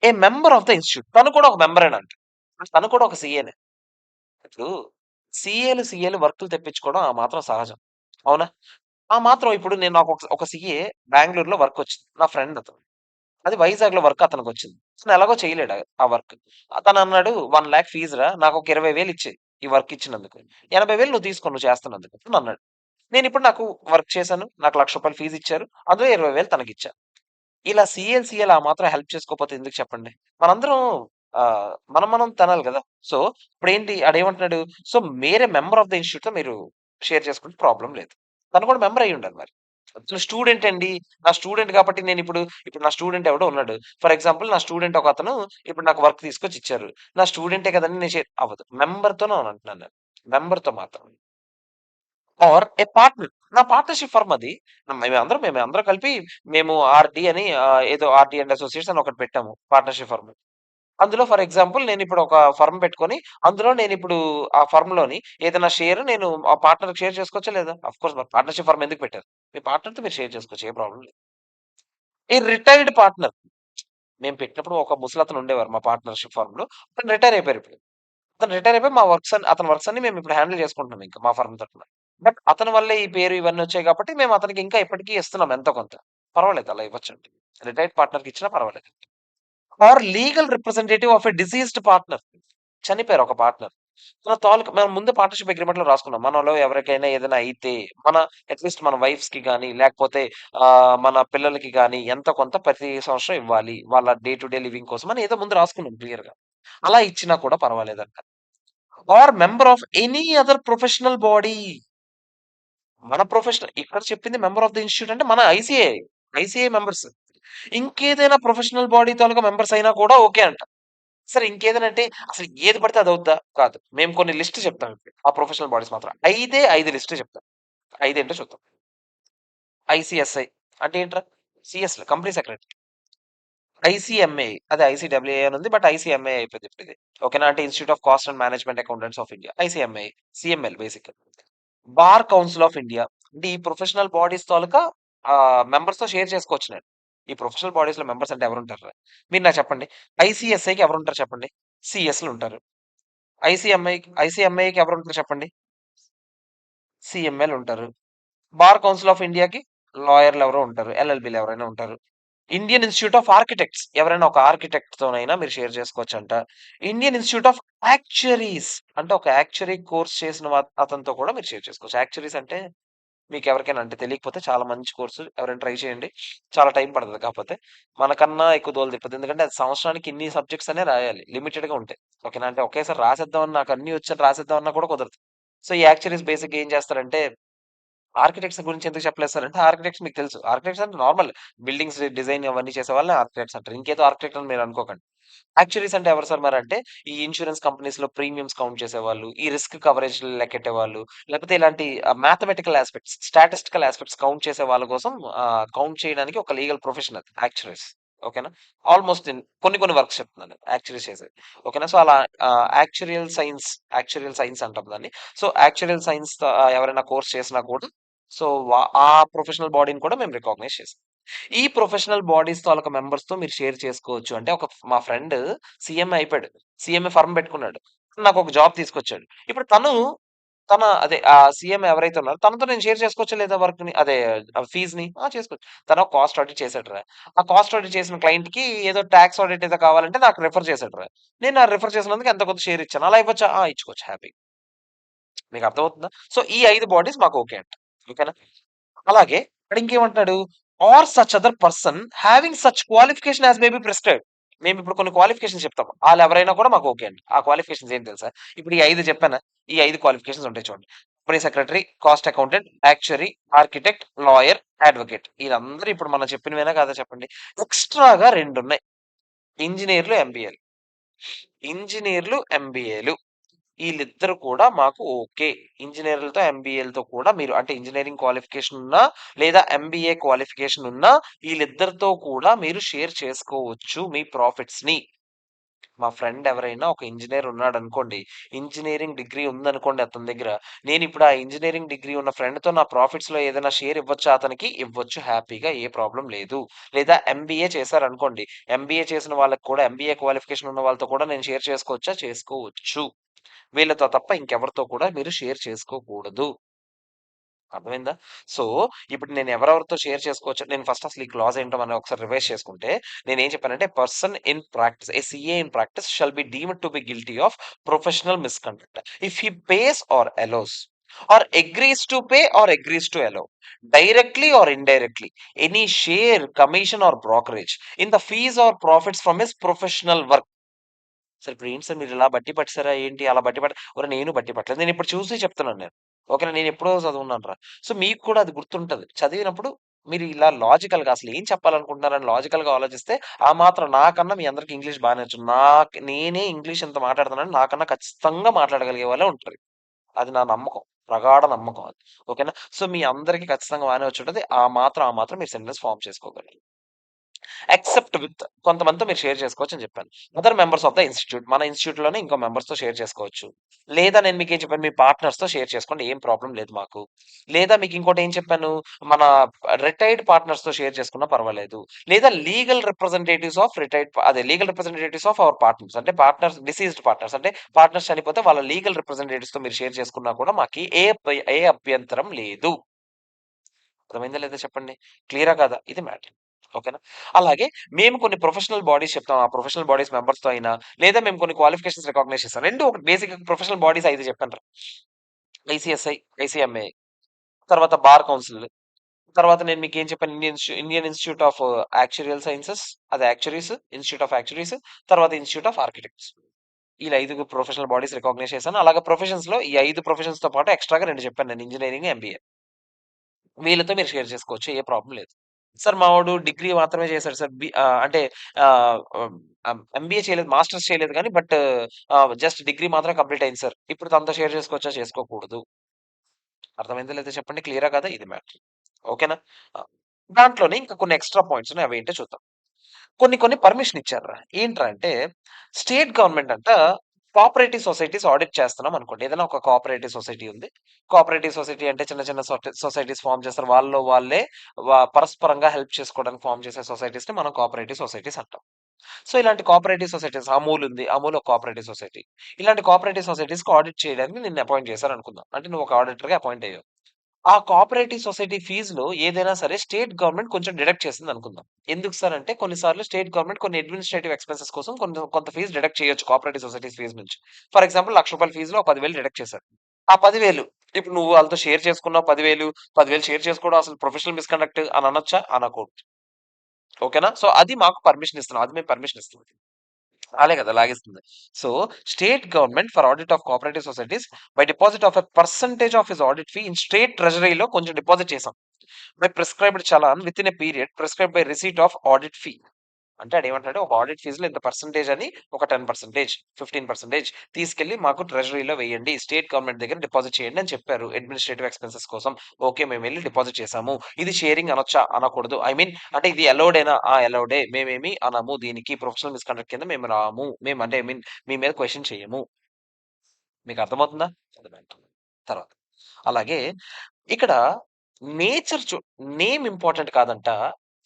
A member of the institute. తను కూడా ఒక మెంబరేనంట. తను కూడా ఒక సీఏనే. ఇప్పుడు సీఏలు వర్కులు తెప్పించుకోవడం ఆ మాత్రం సహజం. అవునా? ఆ మాత్రం ఇప్పుడు నేను ఒక సీఏ బెంగుళూరులో వర్కొచ్చింది. నా ఫ్రెండ్ అతను. అది వైజాగ్‌లో వర్క్ అతనికొచ్చింది. అతను ఎలాగో చేయలేడు ఆ వర్క్. అతనన్నాడు 1,00,000 ఫీజురా నాకొక 20,000 ఇచ్చేయి. ఈ వర్క్ ఇచ్చినందుకు. 80,000 నువ్వు తీసుకో నువ్వు చేస్తున్నందుకు అనన్నాడు. నేనిప్పుడు నాకు వర్క్ చేశాను. నాకు రూ. 1,00,000 ఫీజ్ ఇచ్చారు. అందులో 20,000 తనకిచ్చా. ఇలా సీఎల్ ఆ మాత్రం హెల్ప్ చేసుకోకపోతే ఎందుకు చెప్పండి? మనందరం మనం తినాలి గదా! సో, ఇప్పుడేంటి ఆడేమంటున్నాడు? So, mere member of the ఇన్‌స్టిట్యూట్‌తో మీరు షేర్ చేసుకుంటే ప్రాబ్లమ్ లేదు. తను కూడా మెంబర్ అయ్యుండాలి మరి. అతను స్టూడెంట్ అండి. నా స్టూడెంట్ కాబట్టి ఇప్పుడు నా స్టూడెంట్ ఎవడో ఉన్నాడు. ఫర్ ఎగ్జాంపుల్ నా స్టూడెంట్ ఒకతను ఇప్పుడు నాకు వర్క్ తీసుకొచ్చి ఇచ్చారు. నా స్టూడెంటే కదండీ! నేను అవ్వదు. మెంబర్‌తోనే అంటున్నాను నేను. మెంబర్‌తో మాత్రం. Or a partner. నా పార్ట్నర్‌షిప్ ఫర్మ్ అది. మేమందరం కలిపి మేము ఆర్‌డి అని ఏదో ఆర్‌డి అండ్ అసోసియేట్స్ అని ఒకటి పెట్టాము. Partnership firm. అందులో ఫర్ ఎగ్జాంపుల్ నేనిప్పుడు ఒక ఫర్మ్ పెట్టుకొని, అందులో నేనిప్పుడు ఆ ఫర్మ్‌లోని ఏదైనా షేర్ నేను ఆ పార్ట్నర్‌కి షేర్ చేసుకోవచ్చా లేదా? ఆఫ్‌కోర్స్ మరి పార్ట్నర్‌షిప్ ఫర్మ్ ఎందుకు పెట్టారు? మీ పార్ట్నర్‌తో మీరు షేర్ చేసుకోవచ్చు. ఏ ప్రాబ్లమ్ లేదు. ఏ రిటైర్డ్ పార్ట్నర్. మేము పెట్టినప్పుడు ఒక ముసలతను ఉండేవారు మా పార్ట్నర్‌షిప్ ఫర్మ్‌లో. అతను రిటైర్ అయిపోయారిప్పుడు. అతను రిటైర్ అయిపోయి అతని వర్క్స్ అన్ని మేమిప్పుడు హ్యాండిల్ చేసుకుంటున్నాం ఇంకా మా ఫర్మ్ తరపున. బట్ అతని వల్లే ఈ పేరు ఇవన్నీ వచ్చాయి కాబట్టి మేము అతనికి ఇంకా ఇప్పటికి ఇస్తున్నాం ఎంతో కొంత. పర్వాలేదు అలా ఇవ్వచ్చండి. రిటైర్డ్ పార్ట్నర్‌కి ఇచ్చినా పర్వాలేదు. Or legal representative of a deceased partner. చనిపోయారు ఒక పార్ట్నర్. మన తాలూకా మనం ముందే పార్ట్నర్‌షిప్ అగ్రీమెంట్‌లో రాసుకున్నాం. మనలో ఎవరికైనా ఏదైనా అయితే మన అట్‌లీస్ట్ మన వైఫ్స్‌కి గాని, లేకపోతే మన పిల్లలకి గాని ఎంతో కొంత ప్రతి సంవత్సరం ఇవ్వాలి. వాళ్ళ డే టు డే లివింగ్ కోసం అని ఏదో ముందు రాసుకున్నాం క్లియర్‌గా. అలా ఇచ్చినా కూడా పర్వాలేదంట. Or member of any other professional body. మన ప్రొఫెషనల్ ఇక్కడ చెప్పింది మెంబర్ ఆఫ్ ది ఇన్‌స్టిట్యూట్ అంటే మన ఐసీఐ మెంబర్స్. ఇంకేదైనా ప్రొఫెషనల్ బాడీ తాలూకా మెంబర్స్ అయినా కూడా ఓకే అంట. సరే ఇంకేదైనా అంటే అసలు ఏది పడితే అది అవుద్దా? కాదు. మేము కొన్ని లిస్ట్ చెప్తాం ఇప్పుడు. ఆ ప్రొఫెషనల్ బాడీస్ మాత్రం. 5 లిస్ట్ చెప్తా. 5 ఏంటో చూద్దాం. ఐసీఎస్ఐ అంటే ఏంట్రా? సీఎస్‌లో కంపెనీ సెక్రటరీ. ఐసీఎంఏ అదే ఐసీడబ్ల్యూఏ అని ఉంది. బట్ ఐసీఎంఏ అయిపోయింది ఇప్పుడు ఇది. ఓకేనా? అంటే institute of cost and management accountants of India. ICMA, CML బేసిక్‌గా. Bar council of India. అంటే ఈ ప్రొఫెషనల్ బాడీస్ తాలూకా మెంబర్స్‌తో షేర్ చేసుకోవచ్చు నేను. ఈ ప్రొఫెషనల్ బాడీస్‌లో మెంబర్స్ అంటే ఎవరుంటార్రా? మీరు నాకు చెప్పండి. ఐసీఎస్ఐకి ఎవరుంటారు చెప్పండి? సీఎస్‌లుంటారు. ఐసీఎంఐకి ఎవరుంటారు చెప్పండి? సీఎంఏలుంటారు. బార్ కౌన్సిల్ ఆఫ్ ఇండియాకి లాయర్‌లెవరో ఉంటారు. ఎల్ఎల్‌బీలు ఎవరైనా ఉంటారు. ఇండియన్ ఇన్‌స్టిట్యూట్ ఆఫ్ ఆర్కిటెక్ట్స్ ఎవరైనా ఒక ఆర్కిటెక్ట్‌తోనైనా మీరు షేర్ చేసుకోవచ్చంట. ఇండియన్ ఇన్‌స్టిట్యూట్ ఆఫ్ యాక్చురీస్ అంటే ఒక యాక్చురీ కోర్స్ చేసిన అతనితో కూడా మీరు షేర్ చేసుకోవచ్చు. యాక్చురీస్ అంటే మీకెవరికైనా అంటే తెలియకపోతే చాలా మంచి కోర్సు. ఎవరైనా ట్రై చేయండి. చాలా టైం పడతది కాకపోతే. మనకన్నా ఎక్కువ దూల తిప్పుద్ది. ఎందుకంటే అది సంవత్సరానికి ఇన్ని సబ్జెక్ట్స్ అనే రాయాలి. లిమిటెడ్‌గా ఉంటాయి. ఓకేనా? అంటే ఒకేసారి రాసేద్దామని నాకు అన్నీ వచ్చని రాసేద్దామన్నా కూడా కుదరదు. సో, ఈ యాక్చురీస్ బేసిక్‌గా ఏం చేస్తారంటే ఆర్కిటెక్ట్స్ గురించి ఎందుకు చెప్పలేదు సార్ అంటే ఆర్కిటెక్ట్స్ మీకు తెలుసు. ఆర్కిటెక్ట్స్ అంటే నార్మల్ బిల్డింగ్స్ డిజైన్ అవన్నీ చేసే వాళ్ళని ఆర్కిటెక్ట్స్ అంటారు. ఇంకేదో ఆర్కిటెక్ట్ అని మీరు అనుకోకండి. యాక్చువరీస్ అంటే ఎవరు సార్ మరంటే, ఈ ఇన్స్యూరెన్స్ కంపెనీస్‌లో ప్రీమియమ్స్ కౌంట్ చేసేవాళ్ళు, ఈ రిస్క్ కవరేజ్ లెక్కెట్టేవాళ్ళు, లేకపోతే ఇలాంటి mathematical aspects, statistical aspects count చేసే వాళ్ళ కోసం కౌంట్ చేయడానికి ఒక లీగల్ ప్రొఫెషన్ అది యాక్చువరీస్. ఓకేనా? ఆల్‌మోస్ట్ కొన్ని కొన్ని వర్క్స్ చెప్తున్నాను నేను యాక్చువరీస్ చేసేది. ఓకేనా? సో, అలా యాక్చురియల్ సైన్స్ అంటాం దాన్ని. సో, యాక్చురియల్ సైన్స్ ఎవరైనా కోర్స్ చేసినా కూడా సో, ఆ ప్రొఫెషనల్ బాడీని కూడా మేము రికాగ్నైజ్ చేస్తాం. ఈ ప్రొఫెషనల్ బాడీస్ తాలూకా మెంబర్స్‌తో మీరు షేర్ చేసుకోవచ్చు. అంటే మా ఫ్రెండ్ సీఎంఏ అయిపోయాడు. సీఎంఏ ఫర్మ్ పెట్టుకున్నాడు. నాకొక జాబ్ తీసుకొచ్చాడు. ఇప్పుడు అదే సీఎంఏ ఎవరైతే ఉన్నారో తనతో నేను షేర్ చేసుకోవచ్చా లేదా వర్క్‌ని? అదే ఫీజ్‌ని? చేసుకోవచ్చు. తను ఒక కాస్ట్ ఆడిట్ చేసాడురా. ఆ కాస్ట్ ఆడిట్ చేసిన క్లయింట్‌కి ఏదో టాక్స్ ఆడిట్ ఏదో కావాలంటే నాకు రిఫర్ చేసాడురా. నేను ఆ రిఫర్ చేసినందుకు ఎంతో కొంత షేర్ ఇచ్చాను. అలా ఇవ్వచ్చా? ఇచ్చుకోవచ్చు హ్యాపీగా. మీకు అర్థమవుతుందా? సో, ఈ 5 బాడీస్ మాకు ఓకే అంట. ఓకేనా? అలాగే ఇక్కడ ఇంకేమంటున్నాడు? Or such other person having such qualification as may be prescribed. మేమిప్పుడు కొన్ని క్వాలిఫికేషన్స్ చెప్తాం. ఆళ్ళెవరైనా కూడా మాకు ఓకే అండి. ఆ క్వాలిఫికేషన్స్ ఏంటి తెలుసా? ఇప్పుడు ఈ 5 చెప్పానా? ఈ 5 క్వాలిఫికేషన్స్ ఉంటాయి చూడండి. Company secretary, cost accountant, actuary, architect, lawyer, advocate. ఈళ్ళందరూ ఇప్పుడు మనం చెప్పినవేనా కాదా చెప్పండి? ఎక్స్‌ట్రా‌గా 2 ఉన్నాయి. ఇంజినీర్లు, ఎంబీఏలు. ఇంజినీర్లు, ఎంబీఏలు. ఈళ్ళిద్దరు కూడా మాకు ఓకే. ఇంజినీర్‌లతో, ఎంబీఏలతో కూడా మీరు అంటే ఇంజినీరింగ్ క్వాలిఫికేషన్ ఉన్నా, లేదా ఎంబీఏ క్వాలిఫికేషన్ ఉన్నా, ఈళ్ళిద్దరితో కూడా మీరు షేర్ చేసుకోవచ్చు మీ ప్రాఫిట్స్‌ని. మా ఫ్రెండ్ ఎవరైనా ఒక ఇంజినీర్ ఉన్నాడనుకోండి, ఇంజినీరింగ్ డిగ్రీ ఉందనుకోండి అతని దగ్గర, నేనిప్పుడు ఆ ఇంజినీరింగ్ డిగ్రీ ఉన్న ఫ్రెండ్‌తో నా ప్రాఫిట్స్‌లో ఏదైనా షేర్ ఇవ్వచ్చా అతనికి? ఇవ్వచ్చు హ్యాపీగా ఏ ప్రాబ్లమ్ లేదు. లేదా ఎంబీఏ చేశారనుకోండి, ఎంబీఏ చేసిన వాళ్ళకి కూడా ఎంబీఏ క్వాలిఫికేషన్ ఉన్న వాళ్ళతో కూడా నేను షేర్ చేసుకోవచ్చా? చేసుకోవచ్చు. వీళ్ళతో తప్ప ఇంకెవరితో కూడా మీరు షేర్ చేసుకోకూడదు. అర్థమైందా? సో, ఇప్పుడు నేను ఎవరెవరితో షేర్ చేసుకోవచ్చు నేను ఫస్ట్ అసలు ఈ క్లాజ్ ఏంటో మనం ఒకసారి రివైజ్ చేసుకుంటే, నేనేం చెప్పానంటే person in practice a CA in practice shall be deemed to be guilty of professional misconduct. If he pays or allows or agrees to pay or agrees to allow directly or indirectly any share, commission or brokerage in the fees or profits from his professional work. Sir ఇప్పుడేంటి sir మీరిలా బట్టి పట్టేసారా ఏంటి? అలా బట్టి ఒరేయ్! నేను బట్టి పట్టలేదు. నేనిప్పుడు చూసి చెప్తున్నాను నేను. ఓకేనా? నేనెప్పుడో చదువున్నానురా. సో, మీకు కూడా అది గుర్తుంటది. చదివినప్పుడు మీరు ఇలా లాజికల్‌గా అసలు ఏం చెప్పాలనుకుంటున్నారని లాజికల్‌గా ఆలోచిస్తే, ఆ మాత్రం నాకన్నా మీ అందరికి ఇంగ్లీష్ బానే వచ్చు. నేనే ఇంగ్లీష్ ఇంత మాట్లాడుతున్నాను నాకన్నా ఖచ్చితంగా మాట్లాడగలిగే వాళ్ళే ఉంటారు. అది నా నమ్మకం. ప్రగాఢ నమ్మకం అది. ఓకేనా? సో, మీ అందరికి ఖచ్చితంగా బానే వచ్చుంటది. ఆ మాత్రం మీరు సెంటెన్స్ ఫార్మ్ చేసుకోగలరు. ఎక్సెప్ట్ విత్ కొంతమందితో మీరు షేర్ చేసుకోవచ్చని చెప్పాను. Other members of the institute. మన ఇన్‌స్టిట్యూట్‌లోనే ఇంకో మెంబర్స్‌తో షేర్ చేసుకోవచ్చు. లేదా నేను మీకేం చెప్పాను, మీ పార్ట్నర్స్‌తో షేర్ చేసుకోండి. ఏం ప్రాబ్లమ్ లేదు మాకు. లేదా మీకు ఇంకోటేం చెప్పాను, మన రిటైర్డ్ పార్ట్నర్స్‌తో షేర్ చేసుకున్నా పర్వాలేదు. లేదా legal representatives of our partners. అంటే డిసీజ్డ్ పార్ట్నర్స్. అంటే పార్ట్నర్స్ చనిపోతే వాళ్ళ లీగల్ రిప్రజెంటేటివ్స్‌తో మీరు షేర్ చేసుకున్నా కూడా మాకి ఏ అభ్యంతరం లేదు. అర్థమైందా లేదా చెప్పండి? క్లియరా కాదా? ఇది మ్యాటర్. ఓకేనా? అలాగే మేము కొన్ని ప్రొఫెషనల్ బాడీస్ చెప్తాం. ఆ ప్రొఫెషనల్ బాడీస్ మెంబర్స్‌తో అయినా, లేదా మేము కొన్ని క్వాలిఫికేషన్స్ రికాగ్నైజ్ చేస్తాం. 2 ఒకటి బేసిక్‌గా ప్రొఫెషనల్ బాడీస్ 5 చెప్పానురా. ఐసీఎస్ఐ, ఐసీఎంఏ, తర్వాత బార్ కౌన్సిల్, తర్వాత నేను మీకేం చెప్పాను Indian institute of actuarial sciences అది యాక్చురీస్, ఇన్‌స్టిట్యూట్ ఆఫ్ యాక్చురీస్, తర్వాత ఇన్‌స్టిట్యూట్ ఆఫ్ ఆర్కిటెక్ట్స్. ఈళ్ళ 5 ప్రొఫెషనల్ బాడీస్ రికాగ్నైజ్ చేశాను. అలాగే ప్రొఫెషన్స్‌లో ఈ 5 ప్రొఫెషన్స్‌తో పాటు ఎక్స్‌ట్రాగా 2 చెప్పాను నేను ఇంజినీరింగ్, ఎంబీఏ. వీళ్ళతో మీరు షేర్ చేసుకోవచ్చు. ఏ ప్రాబ్లమ్ లేదు. సార్ మావోడు డిగ్రీ మాత్రమే చేసాడు సార్. అంటే ఆహ్, ఎంబీఏ చేయలేదు. మాస్టర్స్ చేయలేదు గానీ జస్ట్ డిగ్రీ మాత్రమే కంప్లీట్ అయింది సార్. ఇప్పుడు తనతో షేర్ చేసుకోవచ్చా? చేసుకోకూడదు. అర్థమైందా లేదా చెప్పండి? క్లియరా కాదా? ఇది మ్యాటర్. ఓకేనా? ఆ! దాంట్లోనే ఇంకా కొన్ని ఎక్స్‌ట్రా పాయింట్స్ ఉన్నాయి. అవేంటో చూద్దాం. కొన్ని కొన్ని పర్మిషన్ ఇచ్చార్రా. ఏంట్రా అంటే స్టేట్ గవర్నమెంట్ అంట కోఆపరేటివ్ సొసైటీస్ ఆడిట్ చేస్తున్నాం అనుకోండి. ఏదైనా ఒక కోఆపరేటివ్ సొసైటీ ఉంది. కోఆపరేటివ్ సొసైటీ అంటే చిన్న చిన్న సొసైటీస్ ఫార్మ్ చేస్తారు. వాళ్ళలో వాళ్ళే పరస్పరంగా హెల్ప్ చేసుకోవడానికి ఫార్మ్ చేసే సొసైటీస్‌ని మనం కోఆపరేటివ్ సొసైటీస్ అంటాం. సో, ఇలాంటి కోఆపరేటివ్ సొసైటీస్ అమూల్ ఉంది. అమూల్ ఒక కోఆపరేటివ్ సొసైటీ. ఇలాంటి కోఆపరేటివ్ సొసైటీస్‌కి ఆడిట్ చేయడానికి నిన్ను అపాయింట్ చేశారనుకుందాం. అంటే నువ్వు ఒక ఆడిటర్‌గా అపాయింట్ అయ్యావు. ఆ కోఆపరేటివ్ సొసైటీ ఫీస్‌లో ఏదైనా సరే స్టేట్ గవర్నమెంట్ కొంచెం డిడక్ట్ చేసిందనుకుందాం. ఎందుకు సార్ అంటే కొన్ని సార్లు స్టేట్ గవర్నమెంట్ కొన్ని అడ్మినిస్ట్రేటివ్ ఎక్స్‌పెన్సెస్ కోసం కొంత ఫీస్ డిడక్ట్ చేయొచ్చు కోఆపరేటివ్ సొసైటీస్ ఫీస్ నుంచి. ఫర్ ఎగ్జాంపుల్ రూ. 1,00,000 ఫీస్‌లో 10,000 డిడక్ట్ చేశారు. ఆ 10,000 ఇప్పుడు నువ్వు వాళ్ళతో షేర్ చేసుకున్నావు 10,000 షేర్ చేసుకోవడం అసలు ప్రొఫెషనల్ మిస్‌కండక్ట్ అని అనొచ్చా? అనకూడదు. ఓకేనా? సో, అది మాకు పర్మిషన్ ఇస్తున్నాం. అది మేము పర్మిషన్ ఇస్తున్నాం. ఆళ్ళే కదా! లాగేస్తుంది. So, state government for audit of cooperative societies by deposit of a percentage of his audit fee in state ట్రెజరీలో కొంచెం డిపాజిట్ చేసాం. By prescribed challan within a period prescribed by receipt of audit fee. అంటే ఆడేమంటాడు ఒక audit ఫీజ్‌లో ఇంత percentage అని ఒక 10%, 15% తీసుకెళ్ళి మాకు ట్రెజరీలో వేయండి. స్టేట్ గవర్నమెంట్ దగ్గర డిపాజిట్ చేయండి అని చెప్పారు. అడ్మినిస్ట్రేటివ్ ఎక్స్‌పెన్సెస్ కోసం. ఓకే. మేమెళ్లి డిపాజిట్ చేసాము. ఇది షేరింగ్ అనొచ్చా? అనకూడదు. ఐ మీన్ అంటే ఇది అలౌడేనా? ఆ! అలౌడే. మేమేమి అనము దీనికి. ప్రొఫెషనల్ మిస్‌కండక్ట్ కింద మేము రాము. మేము అంటే ఐ మీన్ మీ మీద క్వెషన్ చెయ్యము. మీకు అర్థమవుతుందా? అర్థమైంది. తర్వాత అలాగే ఇక్కడ నేచర్ నేమ్ ఇంపార్టెంట్ కాదంట.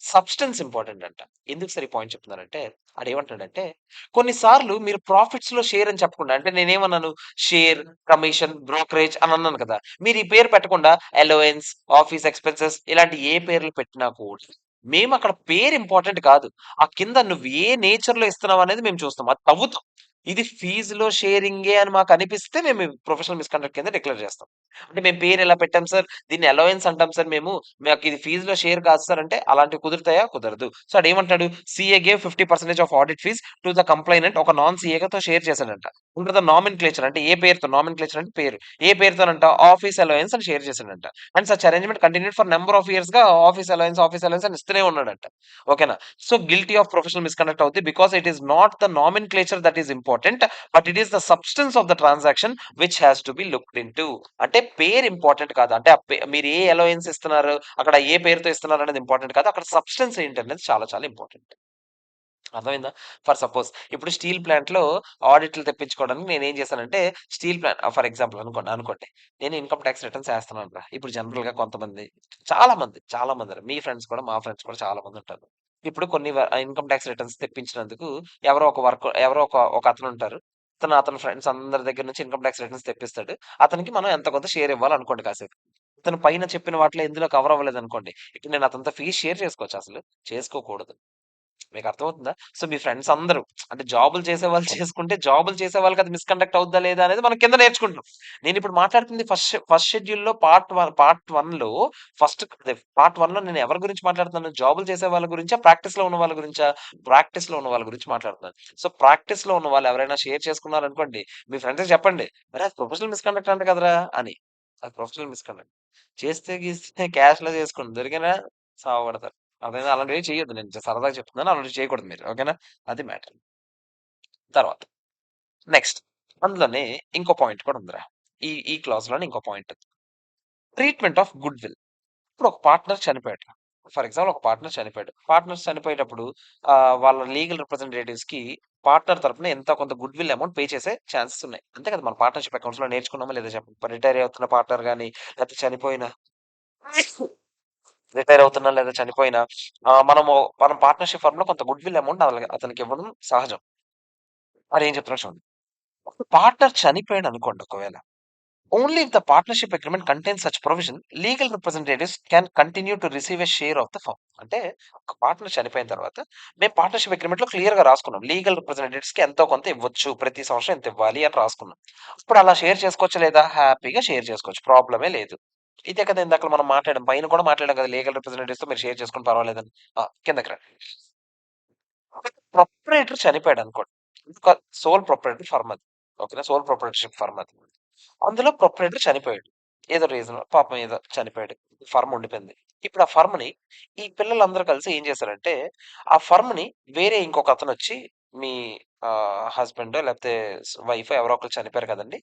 సబ్‌స్టెన్స్ ఇంపార్టెంట్ అంట. ఎందుకు సార్ ఈ పాయింట్ చెప్తున్నానంటే, ఆడేమంటున్నాడంటే, కొన్ని సార్లు మీరు ప్రాఫిట్స్‌లో షేర్ అని చెప్పకుండా అంటే నేనేమన్నాను? షేర్, కమిషన్, బ్రోకరేజ్ అని అన్నాను కదా! మీరు ఈ పేరు పెట్టకుండా అలవెన్స్, ఆఫీస్ ఎక్స్‌పెన్సెస్ ఇలాంటి ఏ పేర్లు పెట్టినా కూడా మేమక్కడ పేరు ఇంపార్టెంట్ కాదు. ఆ కింద నువ్వు ఏ నేచర్‌లో ఇస్తున్నావనేది మేము చూస్తాం. అది తవ్వుతాం. ఇది ఫీజ్‌లో షేరింగే అని మాకనిపిస్తే మేము ప్రొఫెషనల్ మిస్‌కండక్ట్ కింద డిక్లేర్ చేస్తాం. అంటే మేము పేరెలా పెట్టాం సార్, దీన్ని అలవెన్స్ అంటాం సార్ మేము. మాకిది ఫీజ్‌లో షేర్ కాదు సార్ అంటే, అలాంటివి కుదురుతాయా? కుదరదు. సో, ఆడేమంటున్నాడు, CA gave 50% of audit fees to the complainant ఒక నాన్ సీఏతో షేర్ చేశాడంట. అండర్ ద నామెన్‌క్లేచర్ అంటే ఏ పేరుతో నామెన్‌క్లేచర్ అంటే పేరు. ఏ పేరుతోనంట ఆఫీస్ అలవెన్స్ అని షేర్ చేశాడంట. And such arrangement continued for number of ఇయర్స్‌గా ఆఫీస్ అలవెన్స్ అని ఇస్తూనే ఉన్నాడంట. ఓకేనా? So, guilty of professional misconduct అవుద్ది. Because it is not the nomenclature that is important. But it is the substance of the transaction which has to be looked into. అంటే పేరు important కాదు. అంటే మీరు ఏ అలవెన్స్ ఇస్తున్నారు, అక్కడ ఏ పేరుతో ఇస్తున్నారు అనేది ఇంపార్టెంట్ కాదు. అక్కడ సబ్‌స్టెన్స్ ఏంటనేది చాలా చాలా ఇంపార్టెంట్. అర్థమైందా? ఫర్ సపోజ్ ఇప్పుడు స్టీల్ ప్లాంట్‌లో ఆడిట్లు తెప్పించుకోవడానికి నేనేం చేశానంటే స్టీల్ ప్లాంట్ ఫర్ ఎగ్జాంపుల్ అనుకోండి. నేను ఇన్‌కమ్ టాక్స్ రిటర్న్స్ ఏస్తున్నానురా. ఇప్పుడు జనరల్‌గా కొంతమంది చాలా మంది మీ ఫ్రెండ్స్ కూడా మా ఫ్రెండ్స్ కూడా చాలా మందుంటారు. ఇప్పుడు కొన్ని ఇన్‌కమ్ టాక్స్ రిటర్న్స్ తెప్పించినందుకు ఎవరో ఒక అతనుంటారు. అతని ఫ్రెండ్స్ అందరి దగ్గర నుంచి ఇన్‌కమ్ టాక్స్ రిటర్న్స్ తెప్పిస్తాడు. అతనికి మనం ఎంతో కొంత షేర్ ఇవ్వాలనుకోండి కాసేపు. ఇతను పైన చెప్పిన వాటిలో ఎందులో కవర్ అవ్వలేదనుకోండి. ఇప్పుడు నేను అతనితో ఫీస్ షేర్ చేసుకోవచ్చా అసలు? చేసుకోకూడదు. మీకర్థమవుతుందా? సో, మీ ఫ్రెండ్స్ అందరూ అంటే జాబులు చేసేవాళ్ళు చేసుకుంటే, జాబులు చేసేవాళ్ళకి అది మిస్‌కండక్ట్ అవుద్దా లేదా అనేది మనం కింద నేర్చుకుంటున్నాం. నేనిప్పుడు మాట్లాడుతుంది ఫస్ట్ షెడ్యూల్‌లో పార్ట్ 1లో పార్ట్ 1లో నేను ఎవరి గురించి మాట్లాడుతున్నాను? జాబులు చేసే వాళ్ళ గురించా? ప్రాక్టీస్‌లో ఉన్న వాళ్ళ గురించా? ప్రాక్టీస్‌లో ఉన్న వాళ్ళ గురించి మాట్లాడుతున్నాను. సో, ప్రాక్టీస్‌లో ఉన్న వాళ్ళు ఎవరైనా షేర్ చేసుకున్నారనుకోండి, మీ ఫ్రెండ్స్‌కి చెప్పండి. "అరె! అది ప్రొఫెషనల్ మిస్‌కండక్ట్ అంట కదరా!" అని. అది ప్రొఫెషనల్ మిస్‌కండక్ట్. చేస్తే గీస్తే క్యాష్‌లో చేసుకోండి. దొరికినా సావగొడతారు. అర్థమైందా? అలాంటివేమి చేయొద్దు. నేను సరదాగా చెప్తున్నాను. అలాంటివి చేయకూడదు మీరు. ఓకేనా? అది మ్యాటర్. తర్వాత నెక్స్ట్ అందులోనే ఇంకో పాయింట్ కూడా ఉందిరా. ఈ ఈ క్లాజ్‌లోనే ఇంకో point. Treatment of good will. ఇప్పుడు ఒక పార్ట్నర్ చనిపోయాడు. ఫర్ ఎగ్జాంపుల్ ఒక పార్ట్నర్ చనిపోయాడు. పార్ట్నర్స్ చనిపోయేటప్పుడు వాళ్ళ లీగల్ రిప్రజెంటేటివ్స్‌కి పార్ట్నర్ తరపున ఎంతో కొంత గుడ్ విల్ అమౌంట్ పే చేసే ఛాన్సెస్ ఉన్నాయి. అంతే కదా! మన పార్ట్నర్‌షిప్ అకౌంట్స్‌లో నేర్చుకున్నామా లేదా చెప్పండి. రిటైర్ అవుతున్న పార్ట్నర్ గాని, లేకపోతే రిటైర్ అవుతున్నా లేదా చనిపోయినా మనం పార్ట్నర్‌షిప్ ఫర్మ్‌లో కొంత గుడ్ విల్ అమౌంట్ అతనికి ఇవ్వడం సహజం. వాడేం చెప్తున్నాడో చూడండి. పార్ట్నర్ చనిపోయాడనుకోండి ఒకవేళ. Only if the partnership agreement contains such provision legal representatives can continue to receive a share of the firm. అంటే ఒక పార్ట్నర్ చనిపోయిన తర్వాత మేము పార్ట్నర్‌షిప్ అగ్రీమెంట్‌లో క్లియర్‌గా రాసుకున్నాం. లీగల్ రిప్రజెంటేటివ్స్‌కి ఎంతో కొంత ఇవ్వచ్చు. ప్రతి సంవత్సరం ఇంత ఇవ్వాలి అని రాసుకున్నాం. ఇప్పుడు అలా షేర్ చేసుకోవచ్చా లేదా? హ్యాపీగా షేర్ చేసుకోవచ్చు. ప్రాబ్లమే లేదు. ఇదే కదా ఇందాకల మనం మాట్లాడాం. పైన కూడా మాట్లాడాం కదా! లీగల్ రిప్రజెంటేటివ్స్‌తో మీరు షేర్ చేసుకొని పర్వాలేదని. కిందకి రండి. ప్రొప్రైటర్ చనిపోయాడనుకోండి. ఒక సోల్ ప్రొప్రైటర్ ఫర్మ్ అది. ఓకేనా? సోల్ ప్రొప్రైటర్‌షిప్ ఫర్మ్ అది. అందులో ప్రొప్రైటర్ చనిపోయాడు. ఏదో రీజన్ పాపం ఏదో చనిపోయాడు. ఫర్మ్ ఉండిపోయింది. ఇప్పుడు ఆ ఫర్మ్‌ని ఈ పిల్లలందరూ కలిసి ఏం చేశారంటే, ఆ ఫర్మ్‌ని వేరే ఇంకొక అతనొచ్చి మీ హస్బెండో లేకపోతే వైఫో ఎవరో ఒకళ్ళు చనిపోయారు కదండీ!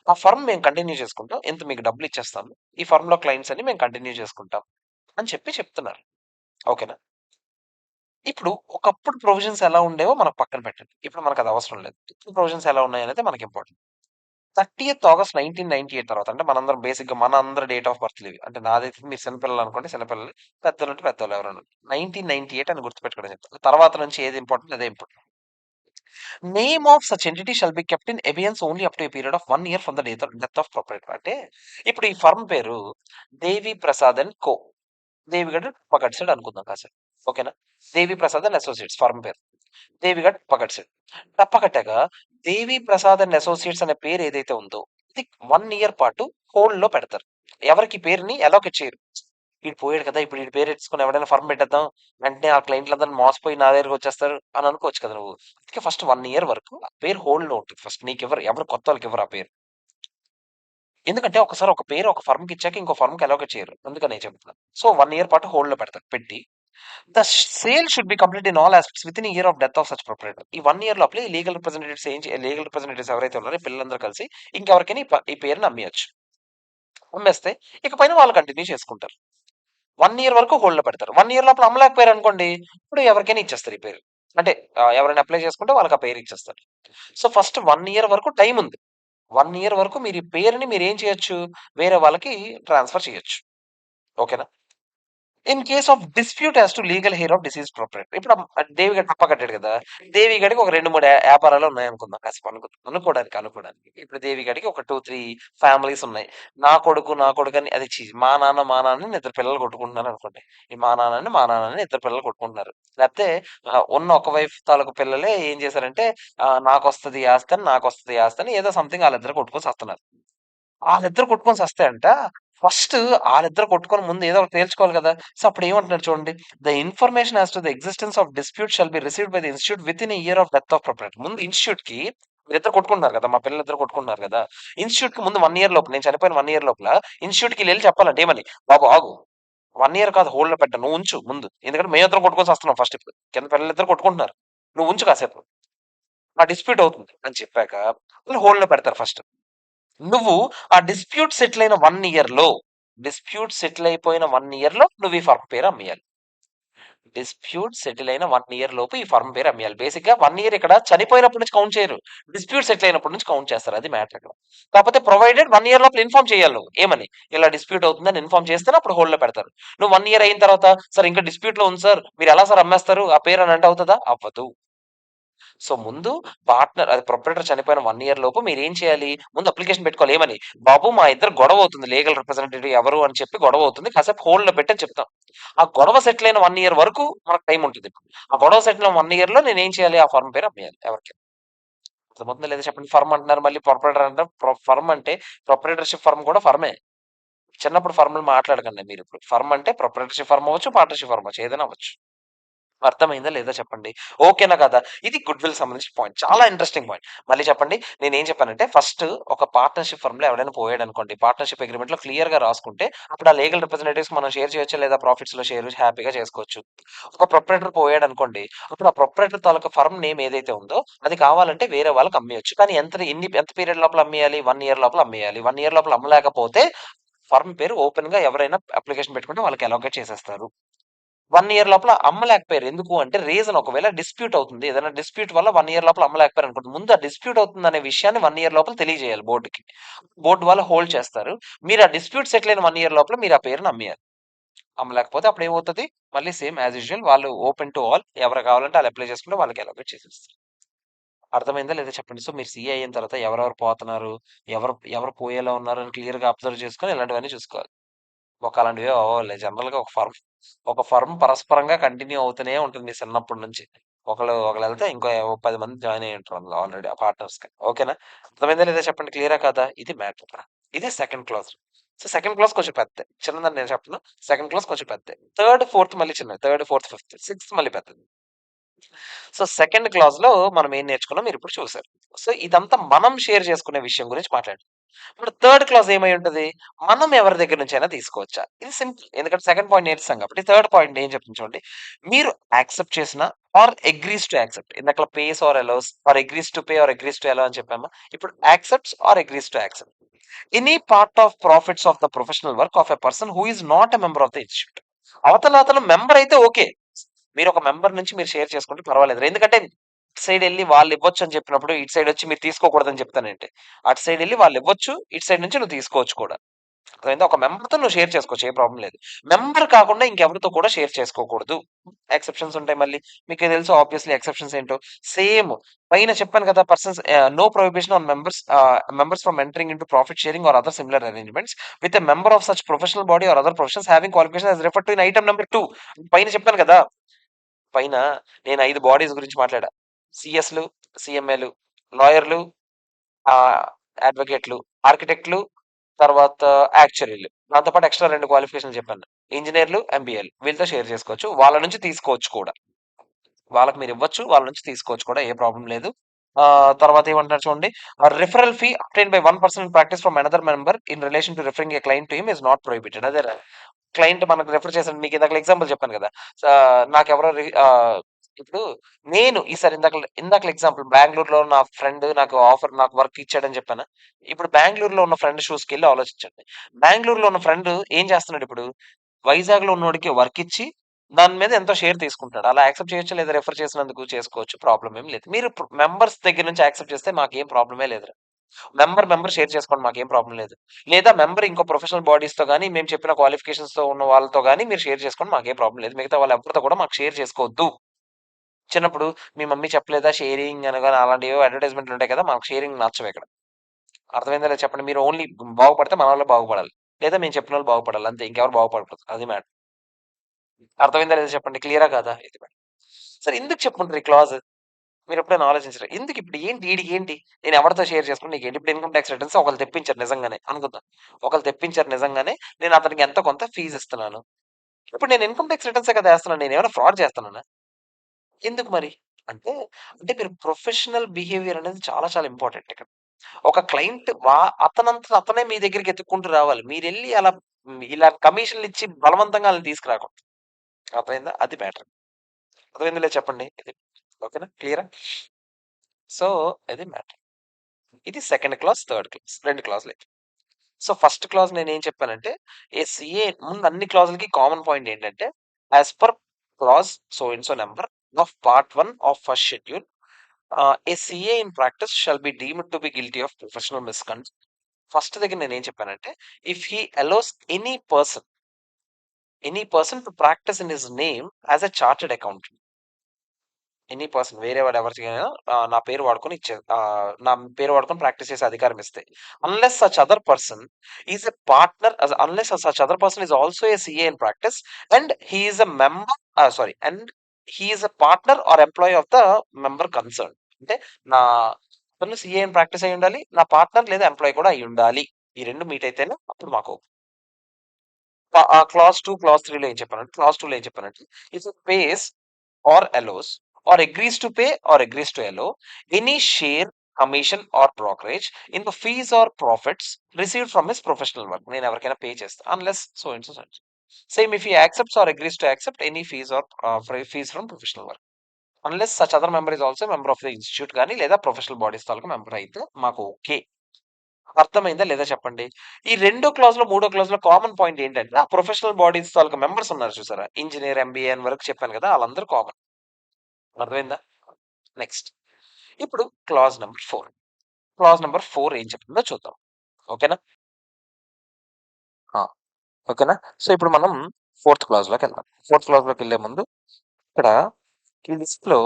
ఆ ఫర్మ్ మేము కంటిన్యూ చేసుకుంటాం. ఇంత మీకు డబ్బులిచ్చేస్తాము. ఈ ఫర్మ్‌లో క్లయింట్స్ అన్ని మేము కంటిన్యూ చేసుకుంటాం అని చెప్తున్నారు. ఓకేనా? ఇప్పుడు ఒకప్పుడు ప్రొవిజన్స్ ఎలా ఉండేవో మనకు పక్కన పెట్టండి. ఇప్పుడు మనకది అవసరం లేదు. ఇప్పుడు ప్రొవిజన్స్ ఎలా ఉన్నాయనేది మనకి ఇంపార్టెంట్. 30థ్ ఆగస్ట్ 1998 తర్వాత అంటే మనందరం బేసిక్‌గా మనందరి డేట్ ఆఫ్ బర్త్‌లు ఇవి. అంటే నాదైతే మీరు చిన్నపిల్లలనుకోండి చిన్నపిల్లలు, పెద్దోళ్ళంటే పెద్దోళ్ళు ఎవరైనా. 1998 అని గుర్తుపెట్టుకోవడం చెప్తా. తర్వాత నుంచి ఏది ఇంపార్టెంట్ అదే important. Name of such entity shall be kept in abeyance only up to a period of 1 year from the death of proprietor. అంటే ఇప్పుడు ఈ ఫర్మ్ పేరు దేవి ప్రసాద్ అండ్ కో. దేవిగఢ్ పకడ్సెడ్ అనుకుందాం కాసేపు. ఓకేనా? దేవి ప్రసాద్ అండ్ అసోసియేట్స్ ఫర్మ్ పేరు. దేవిగఢ్ పకడ్సెడ్. టప్పకట్టగా దేవి ప్రసాద్ అండ్ అసోసియేట్స్ అనే పేరు ఏదైతే ఉందో ఇది 1 ఇయర్ పాటు హోల్డ్‌లో పెడతారు. ఎవరికీ పేరుని అలోకేట్ చేయరు. ఈడు పోయాడు కదా! ఇప్పుడు ఈడి పేరు ఎట్టుకొని ఎవడైనా ఫర్మ్ పెట్టేద్దాం. వెంటనే ఆ క్లయింట్‌లందరూ మోసపోయి నా దగ్గరికొచ్చేస్తారు అని అనుకోవచ్చు కదా నువ్వు. అందుకే ఫస్ట్ 1 ఇయర్ వరకు ఆ పేరు హోల్డ్‌లో ఉంటది. ఫస్ట్ నీకెవ్వరు ఎవరు కొత్తోళ్ళకివ్వరు ఆ పేరు. ఎందుకంటే ఒకసారి ఒక పేరు ఒక ఫర్మ్‌కి ఇచ్చాక ఇంకో ఫర్మ్‌కి అలోకేట్ చేయరు. అందుకనే చెప్తున్నా. సో 1 ఇయర్ పాటు హోల్డ్‌లో పెడతారు. పెట్టి the sale should be complete in all aspects within a year of death of such proprietor. ఈ 1 ఇయర్ లోపలే ఈ లీగల్ రిప్రజెంటేటివ్స్ ఎవరైతే ఉన్నారో ఈ పిల్లలందరూ కలిసి ఇంకెవరికైనా ఈ పేరుని అమ్మేయొచ్చు. అమ్మేస్తే ఇక పైన వాళ్ళు కంటిన్యూ చేసుకుంటారు. 1 ఇయర్ వరకు హోల్డ్‌లో పెడతారు. 1 ఇయర్ లోపల అమ్మలేకపోయారనుకోండి, ఇప్పుడు ఎవరికైనా ఇచ్చేస్తారు ఈ పేరు. అంటే ఎవరైనా అప్లై చేసుకుంటే వాళ్ళకి ఆ పేరు ఇచ్చేస్తారు. సో, ఫస్ట్ 1 ఇయర్ వరకు టైమ్ ఉంది. 1 ఇయర్ వరకు మీరు ఈ పేరుని మీరేం చేయొచ్చు, వేరే వాళ్ళకి ట్రాన్స్‌ఫర్ చేయొచ్చు. ఓకేనా? In case of dispute as to legal heir of deceased proprietor. ఇప్పుడు దేవిగడు పప్ప కట్టాడు కదా! దేవిగడికి ఒక 2, 3 యాపారాలు ఉన్నాయనుకుందాం కాసేపు అనుకోడానికి. ఇప్పుడు దేవిగడికి ఒక 2, 3 ఫ్యామిలీస్ ఉన్నాయి. నా కొడుకని అది మా నాన్నని ఇద్దరు పిల్లలు కొట్టుకుంటున్నారనుకోండి. ఈ మా నాన్నని ఇద్దరు పిల్లలు కొట్టుకుంటున్నారు. లేపోతే ఉన్న ఒక వైఫ్ తాలూకు పిల్లలే ఏం చేశారంటే నాకొస్తది ఆస్తి అని ఏదో సంథింగ్ ఆళ్ళిద్దరు కొట్టుకొని సస్తున్నారు. ఆళ్ళిద్దరు కొట్టుకొని సస్తే ఫస్ట్ ఆళ్ళిద్దరు కొట్టుకొని ముందు ఏదో ఒకటి తేల్చుకోవాలి కదా! సో, అప్పుడేమంటున్నాడు చూడండి. The information as to the existence of dispute shall be received by the institute within a year of death of proprietor. ముందు ఇన్‌స్టిట్యూట్‌కి మీరిద్దరు కొట్టుకుంటున్నారు కదా! మా పిల్లలిద్దరు కొట్టుకుంటున్నారు కదా! ఇన్‌స్టిట్యూట్‌కి ముందు 1 ఇయర్ లోపు నేను చనిపోయిన 1 ఇయర్ లోపల ఇన్‌స్టిట్యూట్‌కి ఈళ్ళెళ్లి చెప్పాలంట ఏమని? బాబు ఆగు. 1 ఇయర్ కాదు హోల్డ్‌లో పెట్టను. నువ్వు ఉంచు ముందు. ఎందుకంటే మేమిద్దరం కొట్టుకొని సస్తున్నాం ఫస్ట్ ఇప్పుడు. కింద పిల్లలిద్దరు కొట్టుకుంటున్నారు. నువ్వు ఉంచు కాసేపు. ఆ డిస్ప్యూట్ అవుతుంది అని చెప్పాక వాళ్ళు హోల్డ్‌లో పెడతారు ఫస్ట్. నువ్వు ఆ డిస్ప్యూట్ సెటిల్ అయిపోయిన 1 ఇయర్‌లో నువ్వు ఈ ఫర్మ్ పేరు అమ్మేయాలి. డిస్ప్యూట్ సెటిల్ అయిన 1 ఇయర్ లోపు ఈ ఫర్మ్ పేరు అమ్మేయాలి. బేసిక్‌గా 1 ఇయర్ ఇక్కడ చనిపోయినప్పటి నుంచి కౌంట్ చేయరు. డిస్ప్యూట్ సెటిల్ అయినప్పటి నుంచి కౌంట్ చేస్తారు. అది మ్యాటర్ ఇక్కడ. కాకపోతే ప్రొవైడెడ్ 1 ఇయర్ లోపల ఇన్ఫార్మ్ చేయాలి నువ్వు. ఏమని? ఇలా డిస్ప్యూట్ అవుతుందని ఇన్ఫార్మ్ చేస్తేనే అప్పుడు హోల్డ్‌లో పెడతారు. నువ్వు 1 ఇయర్ అయిన తర్వాత సార్ ఇంకా డిస్ప్యూట్‌లో ఉంది సార్. మీరు ఎలా సార్ అమ్మేస్తారు? ఆ పేరు అని అంటే అవుతదా? అవ్వదు. సో, ముందు పార్ట్నర్ అది ప్రొప్రైటర్ చనిపోయిన 1 ఇయర్ లోపు మీరేం చేయాలి? ముందు అప్లికేషన్ పెట్టుకోవాలి. ఏమని? బాబు మా ఇద్దరి గొడవ అవుతుంది. లీగల్ రిప్రజెంటేటివ్ ఎవరు అని చెప్పి గొడవ అవుతుంది. కాసేపు హోల్డ్‌లో పెట్టని చెప్తాం. ఆ గొడవ సెటిల్ అయిన 1 ఇయర్ వరకు మనకు టైమ్ ఉంటది. ఆ గొడవ సెటిల్ అయిన 1 ఇయర్‌లో నేనేం చేయాలి? ఆ ఫర్మ్ పేరు అమ్మేయాలి ఎవరికి. అర్థమవుతుందా లేదా చెప్పండి? ఫర్మ్ అంటున్నారు మళ్ళీ ప్రొప్రైటర్ అంటారు. ఫర్మ్ అంటే ప్రొప్రైటర్‌షిప్ ఫర్మ్ కూడా ఫర్మే. చిన్నప్పుడు ఫర్మ్‌లు మాట్లాడకండి మీరిప్పుడు. ఫర్మ్ అంటే ప్రొప్రైటర్‌షిప్ ఫర్మ్ అవ్వచ్చు, పార్ట్నర్‌షిప్ ఫర్మ్ అవ్వచ్చు. ఏదైనా అవ్వచ్చు. అర్థమైందా లేదా చెప్పండి? ఓకేనా కాదా? ఇది గుడ్ విల్ సంబంధించిన పాయింట్. చాలా ఇంట్రెస్టింగ్ పాయింట్. మళ్ళీ చెప్పండి. నేనేం చెప్పానంటే ఫస్ట్ ఒక పార్ట్నర్‌షిప్ ఫర్మ్‌లో ఎవడైనా పోయాడనుకోండి. పార్ట్నర్‌షిప్ అగ్రీమెంట్‌లో క్లియర్‌గా రాసుకుంటే అప్పుడు ఆ లీగల్ రిప్రజెంటేటివ్స్ మనం షేర్ చేయొచ్చా లేదా ప్రాఫిట్స్‌లో షేర్ హ్యాపీగా చేసుకోవచ్చు. ఒక ప్రొప్రైటర్ పోయాడనుకోండి. అప్పుడు ఆ ప్రొప్రైటర్ తాలూకా ఫర్మ్ నేమ్ ఏదైతే ఉందో అది కావాలంటే వేరే వాళ్ళకి అమ్మేయొచ్చు. కానీ ఎంత పీరియడ్ లోపల అమ్మేయాలి? 1 ఇయర్ లోపల అమ్మేయాలి. 1 ఇయర్ లోపల అమ్మలేకపోతే ఫర్మ్ పేరు ఓపెన్‌గా ఎవరైనా అప్లికేషన్ పెట్టుకుంటే వాళ్ళకి అలోకేట్ చేసేస్తారు. 1 ఇయర్ లోపల అమ్మలేకపోయారు. ఎందుకు అంటే రీజన్ ఒకవేళ డిస్ప్యూట్ అవుతుంది. ఏదైనా డిస్ప్యూట్ వల్ల 1 ఇయర్ లోపల అమ్మలేకపోయారనుకోండి. ముందు ఆ డిస్ప్యూట్ అవుతుందనే విషయాన్ని 1 ఇయర్ లోపల తెలియజేయాలి బోర్డ్‌కి. బోర్డ్ వాళ్ళు హోల్డ్ చేస్తారు. మీరు ఆ డిస్ప్యూట్ సెటిల్ అయిన 1 ఇయర్ లోపల మీరు ఆ పేరుని అమ్మేయాలి. అమ్మలేకపోతే అప్పుడేమవుతది? మళ్ళీ సేమ్ యాస్ యూజువల్ వాళ్ళు ఓపెన్ టు ఆల్ ఎవరు కావాలంటే ఆళ్ళు అప్లై చేసుకుంటే వాళ్ళకి అలోకేట్ చేసేస్తారు. అర్థమైందా లేదా చెప్పండి? సో, మీరు సీఏ అయిన తర్వాత ఎవరెవరు పోతున్నారు? ఎవరు ఎవరు పోయేలా ఉన్నారు అని క్లియర్‌గా అబ్జర్వ్ చేసుకొని ఇలాంటివన్నీ చూసుకోవాలి. అలాంటివి అవ్వవులే. జనరల్‌గా ఒక ఫర్మ్ పరస్పరంగా కంటిన్యూ అవుతూనే ఉంటుంది చిన్నప్పటి నుంచి. ఒకళ్ళెళ్తే ఇంకో 10 మంది జాయిన్ అయ్యి ఉంటారు అందులో ఆల్రెడీ ఆ పార్ట్నర్స్‌గా. ఓకేనా? అర్థమైందా లేదా చెప్పండి? క్లియరా కాదా? ఇది మ్యాటర్. ఇది second clause. So, second clause కొంచెం పెద్దే. చిన్నదని నేను చెప్పను. సెకండ్ క్లాజ్ కొంచెం పెద్దే. థర్డ్, ఫోర్త్ మళ్ళీ చిన్నది. థర్డ్, ఫోర్త్, ఫిఫ్త్, సిక్స్త్ మళ్ళీ పెద్దది. సో, సెకండ్ క్లాజ్‌లో మనం ఏం నేర్చుకున్నాం మీరిప్పుడు చూసారు. సో, ఇదంతా మనం షేర్ చేసుకునే విషయం గురించి మాట్లాడాం. ఇప్పుడు థర్డ్ క్లాస్ ఏమై ఉంటది? మనం ఎవరి దగ్గర నుంచైనా తీసుకోవచ్చా? ఇది సింపుల్. ఎందుకంటే సెకండ్ పాయింట్ నేర్చేసాం కాబట్టి థర్డ్ పాయింట్ ఏం చెప్తుంది చూడండి. మీరు యాక్సెప్ట్ చేసిన ఆర్ అగ్రీస్ టు యాక్సెప్ట్. ఇందాకల pays or allows or agrees to pay or agrees to allow అని చెప్పామా? ఇప్పుడు accepts or agrees to accept. Any part of profits of the professional work of a person who is not a member of the institute. అవతల అతను member అయితే okay. మీరు ఒక member నుంచి మీరు షేర్ చేసుకుంటే పర్వాలేదు. ఎందుకంటే ఇటు సైడ్ ఎళ్లి వాళ్ళు ఇవ్వచ్చు అని చెప్పినప్పుడు, ఇటు సైడ్ వచ్చి మీరు తీసుకోకూడదని చెప్తానేంటి. అటు సైడ్ ఎళ్లి వాళ్ళు ఇవ్వచ్చు. ఇటు సైడ్ నుంచి నువ్వు తీసుకోవచ్చు కూడా. అర్థమైందా? ఒక మెంబర్‌తో నువ్వు షేర్ చేసుకోవచ్చు. ఏ ప్రాబ్లమ్ లేదు. మెంబర్ కాకుండా ఇంకెవరితో కూడా షేర్ చేసుకోకూడదు. ఎక్సెప్షన్స్ ఉంటాయి మళ్ళీ. మీకు తెలుసు ఆబ్వియస్‌లీ ఎక్సెప్షన్స్ ఏంటో. సేమ్ పైన చెప్పాను కదా! No prohibition on members from entering into profit sharing or other similar arrangements with a member of such professional body or other professions having qualification as referred to in item number 2. పైన చెప్పాను కదా! పైన నేను 5 bodies గురించి మాట్లాడా. సీఎస్‌లు, సీఎంఏలు, లాయర్‌లు, ఆహ్, అడ్వొకేట్‌లు, ఆర్కిటెక్ట్‌లు, తర్వాత యాక్చువరీలు. దాంతో పాటు ఎక్స్‌ట్రా 2 క్వాలిఫికేషన్‌లు చెప్పాను. ఇంజినీర్‌లు, ఎంబీఏలు వీళ్ళతో షేర్ చేసుకోవచ్చు. వాళ్ళ నుంచి తీసుకోవచ్చు కూడా. వాళ్ళకి మీరివ్వచ్చు. వాళ్ళ నుంచి తీసుకోవచ్చు కూడా. ఏ ప్రాబ్లమ్ లేదు. తర్వాత ఏమంటున్నారు చూడండి. Referral fee obtained by one person in practice from another member in relation to referring a client to him is not prohibited. అదేరా క్లయింట్ మనకు రిఫర్ చేసాడు. మీకు ఇందాకల ఎగ్జాంపుల్ చెప్పాను కదా! నాకెవరో ఇప్పుడు నేను ఈసారి ఇందాకల ఎగ్జాంపుల్ బెంగుళూరులో నా ఫ్రెండ్ నాకు వర్క్ ఇచ్చాడని చెప్పానా? ఇప్పుడు బెంగుళూరులో ఉన్న ఫ్రెండ్ షూస్‌కెళ్ళి ఆలోచించండి. బెంగుళూరులో ఉన్న ఫ్రెండ్ ఏం చేస్తున్నాడు ఇప్పుడు? వైజాగ్‌లో ఉన్నోడికి వర్క్ ఇచ్చి దాని మీద ఎంతో షేర్ తీసుకుంటాడు. అలా యాక్సెప్ట్ చేయొచ్చా లేదా? రిఫర్ చేసినందుకు చేసుకోవచ్చు. ప్రాబ్లమ్ ఏమి లేదు. మీరు మెంబర్స్ దగ్గర నుంచి యాక్సెప్ట్ చేస్తే మాకేం ప్రాబ్లమే లేదురా. మెంబర్ షేర్ చేసుకోండి. మాకేం ప్రాబ్లమ్ లేదు. లేదా మెంబర్ ఇంకో ప్రొఫెషనల్ బాడీస్‌తో గాని, మేము చెప్పిన క్వాలిఫికేషన్స్‌తో ఉన్న వాళ్ళతో గాని మీరు షేర్ చేసుకోండి. మాకేం ప్రాబ్లమ్ లేదు. మిగతా వాళ్ళు ఎవరితో కూడా మాకు షేర్ చేసుకోవద్దు. చిన్నప్పుడు మీ మమ్మీ చెప్పలేదా షేరింగ్ అనగానే అలాంటివేవో అడ్వర్టైజ్‌మెంట్‌లు ఉంటాయి కదా! మాకు షేరింగ్ నచ్చవిక్కడ. అర్థమైందా లేదా చెప్పండి? మీరు ఓన్లీ బాగుపడితే మనోళ్ళే బాగుపడాలి. లేదా మేము చెప్పినోళ్ళు బాగుపడాలి. అంతే. ఇంకెవరు బాగుపడకూడదు. అది మ్యాటర్. అర్థమైందా లేదా చెప్పండి? క్లియరా కాదా? ఇది మ్యాటర్. సరే ఎందుకు చెప్పుకుంటారు ఈ క్లాజ్? మీరెప్పుడైనా ఆలోచించరా? ఎందుకిప్పుడు ఏంటి ఈడికేంటి? నేను ఎవరితో షేర్ చేసుకొని నీకేంటి? ఇప్పుడు ఇన్‌కమ్ టాక్స్ రిటర్న్స్ ఒకళ్ళు తెప్పించారు నిజంగానే అనుకుందాం. ఒకళ్ళు తెప్పించారు నిజంగానే. నేను అతనికి ఎంతో కొంత ఫీజ్ ఇస్తున్నాను. ఇప్పుడు నేను ఇన్‌కమ్ టాక్స్ రిటర్న్సే కదా ఏస్తున్నాను. నేనేమైనా ఫ్రాడ్ చేస్తున్నానా? ఎందుకు మరి? అంటే, అంటే మీరు ప్రొఫెషనల్ బిహేవియర్ అనేది చాలా చాలా ఇంపార్టెంట్ ఇక్కడ. ఒక క్లయింట్ అతనంతట అతనే మీ దగ్గరికి ఎతుక్కుంటూ రావాలి. మీరెళ్లి అలా ఇలా కమిషన్‌లిచ్చి బలవంతంగా ఆళ్ళని తీసుకురాకూడదు. అర్థమైందా? అది మ్యాటర్. అర్థమైందో లేదో చెప్పండి? ఇది. ఓకేనా? క్లియరా? సో, అది మ్యాటర్. ఇది సెకండ్ క్లాస్, థర్డ్ క్లాస్. 2 క్లాసులయి. సో, ఫస్ట్ క్లాజ్ నేనేం చెప్పానంటే, ఏ సీఏ ముందు అన్ని క్లాజులకి కామన్ పాయింట్ ఏంటంటే, as per clause so and so number of part 1 of first schedule a CA in practice shall be deemed to be guilty of professional misconduct. First దగ్గర నేనేం చెప్పానంటే, if he allows any person to practice in his name as a chartered accountant. Any person వేరే వాడు ఎవరికైనా నా పేరు వాడుకొని practice చేసే అధికారం ఇస్తే. Unless such other person is a partner unless such other person is also a CA in practice and he is a member and he is a partner or employee of the member concerned. అంటే నా అతను CA in practice అయ్యుండాలి. నా partner లేదా employee కూడా అయ్యుండాలి. ఈ 2 meet అయితేనే అప్పుడు మాకు క్లాస్ 2, క్లాస్ 3లో ఏం చెప్పానంటే if it pays or allows or agrees to pay or agrees to allow any share, commission or brokerage in the fees or profits received from his professional work. నేను ఎవరికైనా pay చేస్తా unless so and so and so. Same if he accepts or agrees to accept any fees or fees from professional work. Unless such other member is also a member of the institute గాని లేదా professional bodies తాలూకా member అయితే మాకు okay. అర్థమైందా లేదా చెప్పండి? ఈ రెండో క్లాజ్‌లో, మూడో క్లాజ్‌లో కామన్ పాయింట్ ఏంటంటే, ఆ ప్రొఫెషనల్ బాడీస్ తాలూకా మెంబర్స్ ఉన్నారు చూసారా? ఇంజినీర్, ఎంబీఏ అని వరకు చెప్పాను కదా! ఆళ్ళందరూ కామన్. అర్థమైందా? నెక్స్ట్. ఇప్పుడు క్లాజ్ నంబర్ 4. క్లాజ్ నంబర్ 4 ఏం చెప్తుందో చూద్దాం. ఓకేనా? ఆ! ఓకేనా? సో, ఇప్పుడు మనం ఫోర్త్ క్లాజ్‌లోకెళ్దాం. ఫోర్త్ క్లాజ్‌లోకెళ్ళే ముందు ఇక్కడ ఈ లిస్ట్‌లో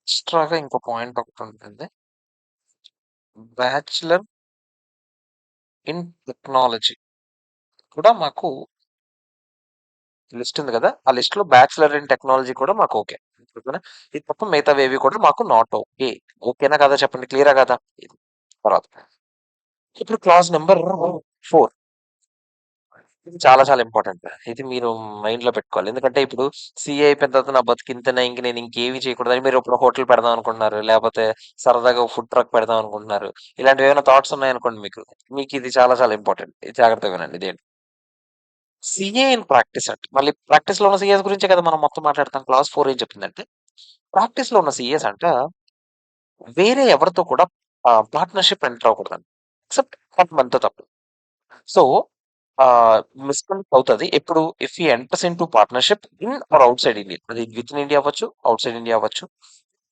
ఎక్స్‌ట్రాగా ఇంకో పాయింట్ ఒకటుంటుంది. బ్యాచిలర్ ఇన్ టెక్నాలజీ కూడా మాకు లిస్ట్ ఉంది గదా! ఆ లిస్ట్‌లో బ్యాచిలర్ ఇన్ టెక్నాలజీ కూడా మాకు ఓకే. ఓకేనా? ఇది తప్ప మిగతావేవి కూడా మాకు నాట్ ఓకే. ఓకేనా కాదా చెప్పండి? క్లియరా కాదా? ఇది. తర్వాత ఇప్పుడు క్లాజ్ నంబర్ 4 ఇది చాలా చాలా ఇంపార్టెంట్. ఇది మీరు మైండ్‌లో పెట్టుకోవాలి. ఎందుకంటే ఇప్పుడు సీఏ అయిపోయిన తర్వాత నా బతుకింతనే ఇంక నేను ఇంకేమి చేయకూడదని మీరు ఇప్పుడు హోటల్ పెడదాం అనుకుంటున్నారు. లేపోతే సరదాగా ఫుడ్ ట్రక్ పెడదాం అనుకుంటున్నారు. ఇలాంటివేమైనా థాట్స్ ఉన్నాయనుకోండి మీకు. మీకిది చాలా చాలా ఇంపార్టెంట్. ఇది జాగ్రత్తగా వినండి ఇదేంటి. సీఏ ఇన్ ప్రాక్టీస్ అంట. మళ్ళీ ప్రాక్టీస్‌లో ఉన్న సీఏస్ గురించే కదా మనం మొత్తం మాట్లాడుతాం. క్లాస్ 4 ఏం చెప్తుందంటే, ప్రాక్టీస్‌లో ఉన్న సీఏస్ అంట వేరే ఎవరితో కూడా పార్ట్నర్‌షిప్ ఎంటర్ అవ్వకూడదంట. ఎక్సెప్ట్ కొంతమందితో తప్ప. సో, మిస్‌కనెక్ట్ అవుతది. ఎప్పుడు if he enters into partnership in or outside India. అది వితిన్ ఇండియా అవ్వచ్చు, ఔట్‌సైడ్ ఇండియా అవ్వచ్చు.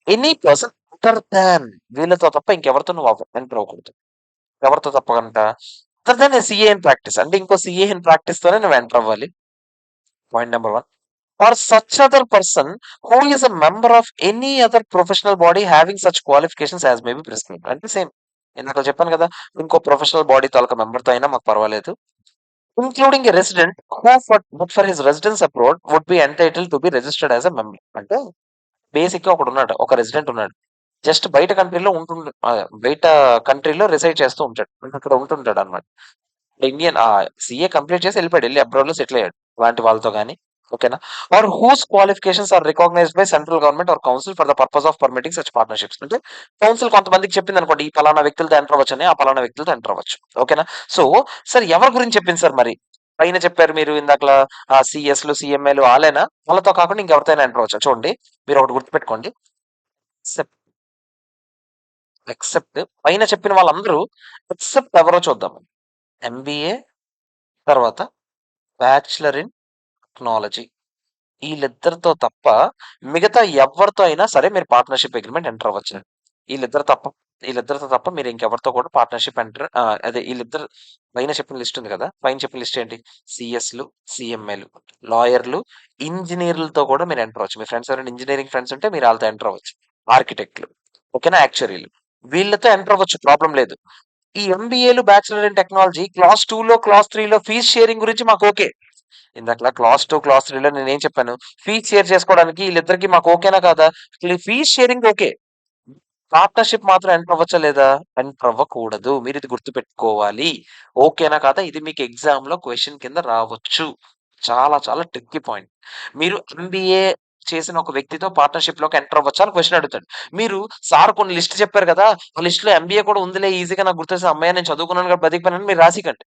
ఎనీ పర్సన్ అదర్ థాన్ వీళ్ళతో తప్ప ఇంకెవరితో నువ్వు ఎంటర్ అవ్వకూడదు. ఎవరితో తప్పకంట? Other than CA in practice. అంటే ఇంకో సీఏ ఇన్ ప్రాక్టీస్‌తోనే నువ్వు ఎంటర్ అవ్వాలి. Point number 1. Or such other person who is a member of any other professional body having such qualifications as may be prescribed. అంటే same. ఇందాక చెప్పాను కదా! ఇంకో ప్రొఫెషనల్ బాడీ తాలూకా మెంబర్‌తో అయినా మాకు పర్వాలేదు. Including a resident who but for his residence abroad would be entitled to be registered as a member. అంటే బేసిక్‌గా ఒకడున్నాడు. ఒక రెసిడెంట్ ఉన్నాడు. జస్ట్ బయట కంట్రీలో బయట కంట్రీలో రిసైడ్ చేస్తూ ఉంటాడు. అంటే అక్కడ ఉంటుంటాడన్నమాట. ఇండియన్ సీఏ కంప్లీట్ చేసి వెళ్ళిపోయాడు. వెళ్ళి అబ్రాడ్‌లో సెటిల్ అయ్యాడు. అలాంటి వాళ్ళతో గాని ఓకేనా? Or whose qualifications are recognised by central government or council for the purpose of permitting such partnerships. అంటే కౌన్సిల్ కొంతమందికి చెప్పిందనుకోండి. ఈ పలానా వ్యక్తులతో ఎంటర్ అవ్వచ్చని, ఆ పలానా వ్యక్తులతో ఎంటర్ అవ్వచ్చు. ఓకేనా? సో, సార్ ఎవరి గురించి చెప్పింది సార్ మరి? పైన చెప్పారు మీరు ఇందాకల సీఎస్‌లు, సీఎంఏలు ఆళ్ళేనా? వాళ్ళతో కాకుండా ఇంకెవరితో అయినా ఎంటర్ అవ్వచ్చా? చూడండి. మీరొకటి గుర్తుపెట్టుకోండి. ఎక్సెప్ట్ ఎక్సెప్ట్ పైన చెప్పిన వాళ్ళందరూ ఎక్సెప్ట్ ఎవరో చూద్దాం. ఎంబీఏ తర్వాత బ్యాచిలర్ ఇన్ టెక్నాలజీ. ఈళ్ళిద్దరితో తప్ప మిగతా ఎవ్వరితో అయినా సరే మీరు పార్ట్నర్‌షిప్ అగ్రీమెంట్ ఎంటర్ అవ్వచ్చునండి. ఈళ్ళిద్దరు తప్ప ఈళ్ళిద్దరితో తప్ప మీరు ఇంకెవరితో కూడా పార్ట్నర్‌షిప్ అదే ఈళ్ళిద్దరు పైన చెప్పిన లిస్ట్ ఉంది కదా! పైన చెప్పిన లిస్ట్ ఏంటి? సీఎస్‌లు, సీఎంఏలు, లాయర్‌లు, ఇంజినీర్‌లతో కూడా మీరు ఎంటర్ అవ్వచ్చు. మీ ఫ్రెండ్స్ ఎవరైనా ఇంజినీరింగ్ ఫ్రెండ్స్ ఉంటే మీరు ఆళ్ళతో ఎంటర్ అవ్వచ్చు. ఆర్కిటెక్ట్‌లు, ఓకేనా? యాక్చువరీలు. వీళ్ళతో ఎంటర్ అవ్వచ్చు ప్రాబ్లమ్ లేదు. ఈ ఎంబీఏలు, బ్యాచిలర్ ఇన్ టెక్నాలజీ క్లాస్ 2లో, క్లాస్ 3లో ఫీస్ షేరింగ్ గురించి మాకు ఓకే. ఇందాకలా క్లాస్ 2, క్లాస్ 3లో నేనేం చెప్పాను? ఫీస్ షేర్ చేసుకోవడానికి ఈళ్ళిద్దరికి మాకు ఓకేనా కాదా? Fees sharing okay. పార్ట్నర్‌షిప్ మాత్రం ఎంటర్ అవ్వచ్చా లేదా? ఎంటర్ అవ్వకూడదు. మీరిది గుర్తుపెట్టుకోవాలి. ఓకేనా కాదా? ఇది మీకు ఎగ్జామ్‌లో క్వెషన్ కింద రావచ్చు. చాలా చాలా ట్రిక్కీ పాయింట్. మీరు ఎంబీఏ చేసిన ఒక వ్యక్తితో పార్ట్నర్‌షిప్‌లోకి ఎంటర్ అవ్వచ్చా అని క్వెషన్ అడుగుతాడు. మీరు సార్ కొన్ని లిస్ట్ చెప్పారు కదా! ఆ లిస్ట్‌లో ఎంబీఏ కూడా ఉందిలే ఈజీగా నాకు గుర్తొచ్చింది. హమ్మయ్య! నేను చదువుకున్నాను కాబట్టి బతికిపోయానని మీరు రాసికండి.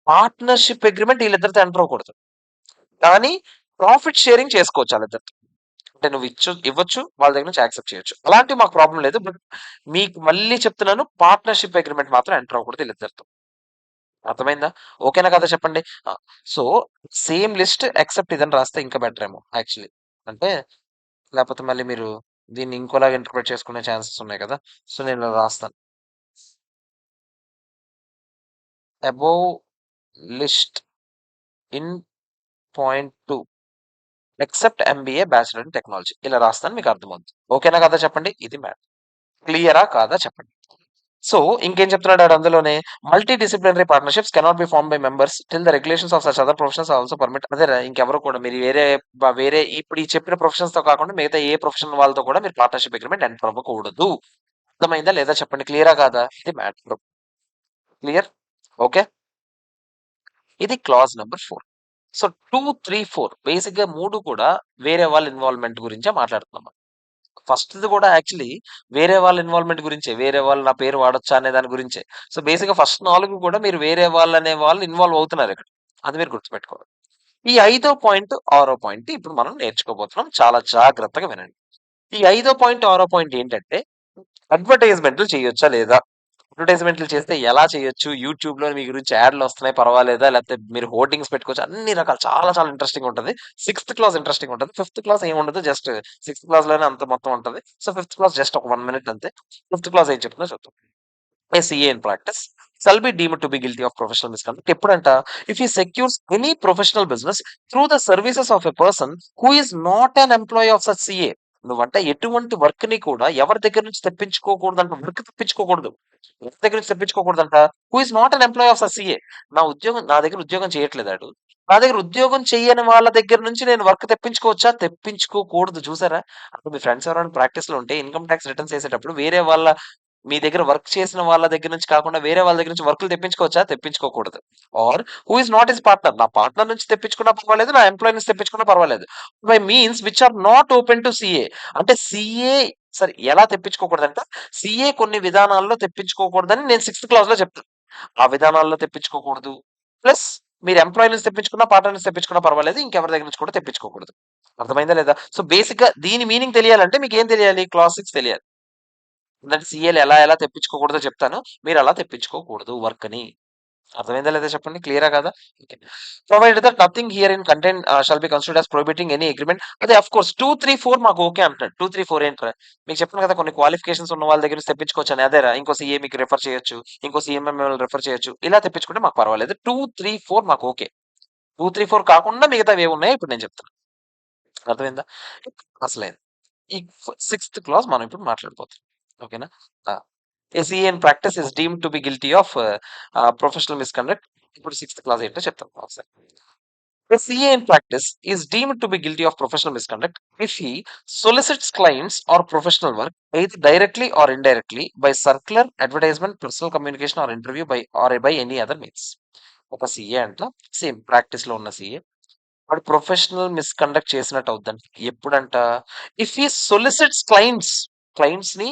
పార్ట్నర్‌షిప్ అగ్రీమెంట్ ఈళ్ళిద్దరితో ఎంటర్ అవ్వకూడదు. కానీ ప్రాఫిట్ షేరింగ్ చేసుకోవచ్చు ఆళ్ళిద్దరితో. అంటే నువ్వు ఇవ్వచ్చు. వాళ్ళ దగ్గర నుంచి యాక్సెప్ట్ చేయొచ్చు. అలాంటివి మాకు ప్రాబ్లమ్ లేదు. బట్ మీకు మళ్ళీ చెప్తున్నాను పార్ట్నర్‌షిప్ అగ్రీమెంట్ మాత్రం ఎంటర్ అవ్వకూడదు ఈళ్ళిద్దరితో. అర్థమైందా? ఓకేనా కదా చెప్పండి. సో, సేమ్ లిస్ట్ ఎక్సెప్ట్ ఇదని రాస్తే ఇంకా బెటర్ ఏమో యాక్చువల్లీ. అంటే లేపోతే మళ్ళీ మీరు దీన్ని ఇంకోలాగా ఇంటర్‌ప్రిట్ చేసుకునే ఛాన్సెస్ ఉన్నాయి కదా! సో, నేను ఇలా రాస్తాను. Above list in point 2 except MBA, bachelor in technology ఇలా రాస్తాను మీకు అర్థమవుద్ది. ఓకేనా కదా చెప్పండి. ఇది మ్యాటర్. క్లియరా కాదా చెప్పండి. సో, ఇంకేం చెప్తున్నాడు ఆడు అందులోనే multi disciplinary partnerships cannot be formed by members till the regulations of such other professions also permit. అదేరా ఇంకెవరు కూడా మీరు వేరే ఇప్పుడు ఈ చెప్పిన ప్రొఫెషన్స్‌తో కాకుండా మిగతా ఏ ప్రొఫెషన్ వాళ్ళతో కూడా మీరు పార్ట్నర్‌షిప్ అగ్రీమెంట్ ఎంటర్ అవ్వకూడదు. అర్థమైందా లేదా చెప్పండి. క్లియరా కాదా? ఇది మ్యాటర్. క్లియర్? ఓకే. ఇది క్లాజ్ నంబర్ 4. సో, 2, 3, 4 బేసిక్‌గా 3 కూడా వేరే వాళ్ళ ఇన్వాల్వ్‌మెంట్ గురించే మాట్లాడుతున్నాం. ఫస్ట్‌ది కూడా యాక్చువల్లీ వేరే వాళ్ళ ఇన్వాల్వ్‌మెంట్ గురించే. వేరే వాళ్ళు నా పేరు వాడొచ్చా అనే దాని గురించే. సో, బేసిక్‌గా ఫస్ట్ 4 కూడా మీరు వేరే వాళ్ళనే వాళ్ళు ఇన్వాల్వ్ అవుతున్నారిక్కడ. అది మీరు గుర్తుపెట్టుకోవాలి. ఈ ఐదో పాయింట్, ఆరో పాయింట్ ఇప్పుడు మనం నేర్చుకోబోతున్నాం. చాలా జాగ్రత్తగా వినండి. ఈ ఐదో పాయింట్, ఆరో పాయింట్ ఏంటంటే అడ్వర్టైజ్‌మెంట్‌లు చేయొచ్చా లేదా? అడ్వర్టైజ్‌మెంట్‌లు చేస్తే ఎలా చేయొచ్చు? యూట్యూబ్‌లో మీ గురించి యాడ్‌లొస్తున్నాయి పర్వాలేదా? లేకపోతే మీరు హోర్డింగ్స్ పెట్టుకోవచ్చా? అన్ని రకాలు చాలా చాలా ఇంట్రెస్టింగ్ ఉంటది. సిక్స్త్ క్లాస్ ఇంట్రెస్టింగ్ ఉంటది. ఫిఫ్త్ క్లాస్ ఏముండదు. జస్ట్ సిక్స్త్ క్లాస్‌లోనే అంత మొత్తం ఉంటది. సో, ఫిఫ్త్ క్లాస్ జస్ట్ ఒక 1 మినిట్ అంతే. ఫిఫ్త్ క్లాస్ ఏం చెప్తుందో చూద్దాం. A CA in practice shall be deemed to be guilty of professional misconduct ఎప్పుడంట? If he secures any professional business through the services of a person who is not an employee of such CA. నువ్వంటే ఎటువంటి వర్క్‌ని కూడా ఎవరి దగ్గర నుంచి తెప్పించుకోకూడదంట. Work తెప్పించుకోకూడదు. ఎవరి దగ్గర నుంచి తెప్పించుకోకూడదంట. Who is not an employee of such CA. నా దగ్గర ఉద్యోగం చేయట్లేదాడు. నా దగ్గర ఉద్యోగం చెయ్యని వాళ్ళ దగ్గర నుంచి నేను వర్క్ తెప్పించుకోవచ్చా? తెప్పించుకోకూడదు. చూసారా? అప్పుడు మీ ఫ్రెండ్స్ ఎవరైనా ప్రాక్టీస్‌లో ఉంటే ఇన్‌కమ్ టాక్స్ రిటర్న్స్ ఏసేటప్పుడు వేరే వాళ్ళ మీ దగ్గర వర్క్ చేసిన వాళ్ళ దగ్గర నుంచి కాకుండా వేరే వాళ్ళ దగ్గర నుంచి వర్కులు తెప్పించుకోవచ్చా? తెప్పించుకోకూడదు. Or who is not his partner. నా పార్ట్నర్ నుంచి తెప్పించుకున్నా పర్వాలేదు. నా ఎంప్లాయీ నుంచి తెప్పించుకున్నా పర్వాలేదు. By means which are not open to CA. అంటే సీఏ సరే ఎలా తెప్పించుకోకూడదంటే, సీఏ కొన్ని విధానాల్లో తెప్పించుకోకూడదని నేను సిక్స్త్ క్లాస్‌లో చెప్తాను. ఆ విధానాల్లో తెప్పించుకోకూడదు. ప్లస్ మీరు ఎంప్లాయీ నుంచి తెప్పించుకున్నా, పార్ట్నర్ నుంచి తెప్పించుకున్నా పర్వాలేదు. ఇంకెవరి దగ్గర నుంచి కూడా తెప్పించుకోకూడదు. అర్థమైందా లేదా? సో, బేసిక్‌గా దీని మీనింగ్ తెలియాలంటే మీకేం తెలియాలి? క్లాస్ 6 తెలియాలి. అంటే సీఏలు ఎలా ఎలా తెప్పించుకోకూడదో చెప్తాను. మీరలా తెప్పించుకోకూడదు వర్క్‌ని. అర్థమైందా లేదా చెప్పండి? క్లియరా కాదా? Okay. Provided that nothing herein contained shall be considered as prohibiting any agreement. అదే ఆఫ్ కోర్స్ 2, 3, 4 మాకు ఓకే అంటున్నాడు. 2, 3, 4 ఏంట్రా? మీకు చెప్పాను కదా కొన్ని క్వాలిఫికేషన్స్ ఉన్న వాళ్ళ దగ్గర నుంచి తెప్పించుకోవచ్చని. అదేరా ఇంకో సీఏ మీకు రిఫర్ చేయొచ్చు. ఇంకో సీఎంఎం రిఫర్ చేయొచ్చు. ఇలా తెప్పించుకుంటే మాకు పర్వాలేదు. 2, 3, 4 మాకు ఓకే. 2, 3, 4 కాకుండా మిగతావి ఏమున్నాయో ఇప్పుడు నేను చెప్తాను. అర్థమైందా? అసలైంది. ఈ సిక్స్త్ క్లాజ్ మనం ఇప్పుడు మాట్లాడిపోతాం. ఓకేనా? ఆ! A CA in practice is deemed to be guilty of professional misconduct. ఇప్పుడు సిక్స్త్ క్లాజ్ ఏంటో చెప్తాను ఒకసారి. A CA in practice is deemed to be guilty of professional misconduct if he solicits clients or professional work either directly or indirectly by circular, advertisement, personal communication, or interview by any other means. ఒక CA అంట same practice లో ఉన్న CA వాడు professional misconduct చేసినట్టు అవుద్దంట. ఎప్పుడంట? If ఈ సొలిసిట్స్ clients ని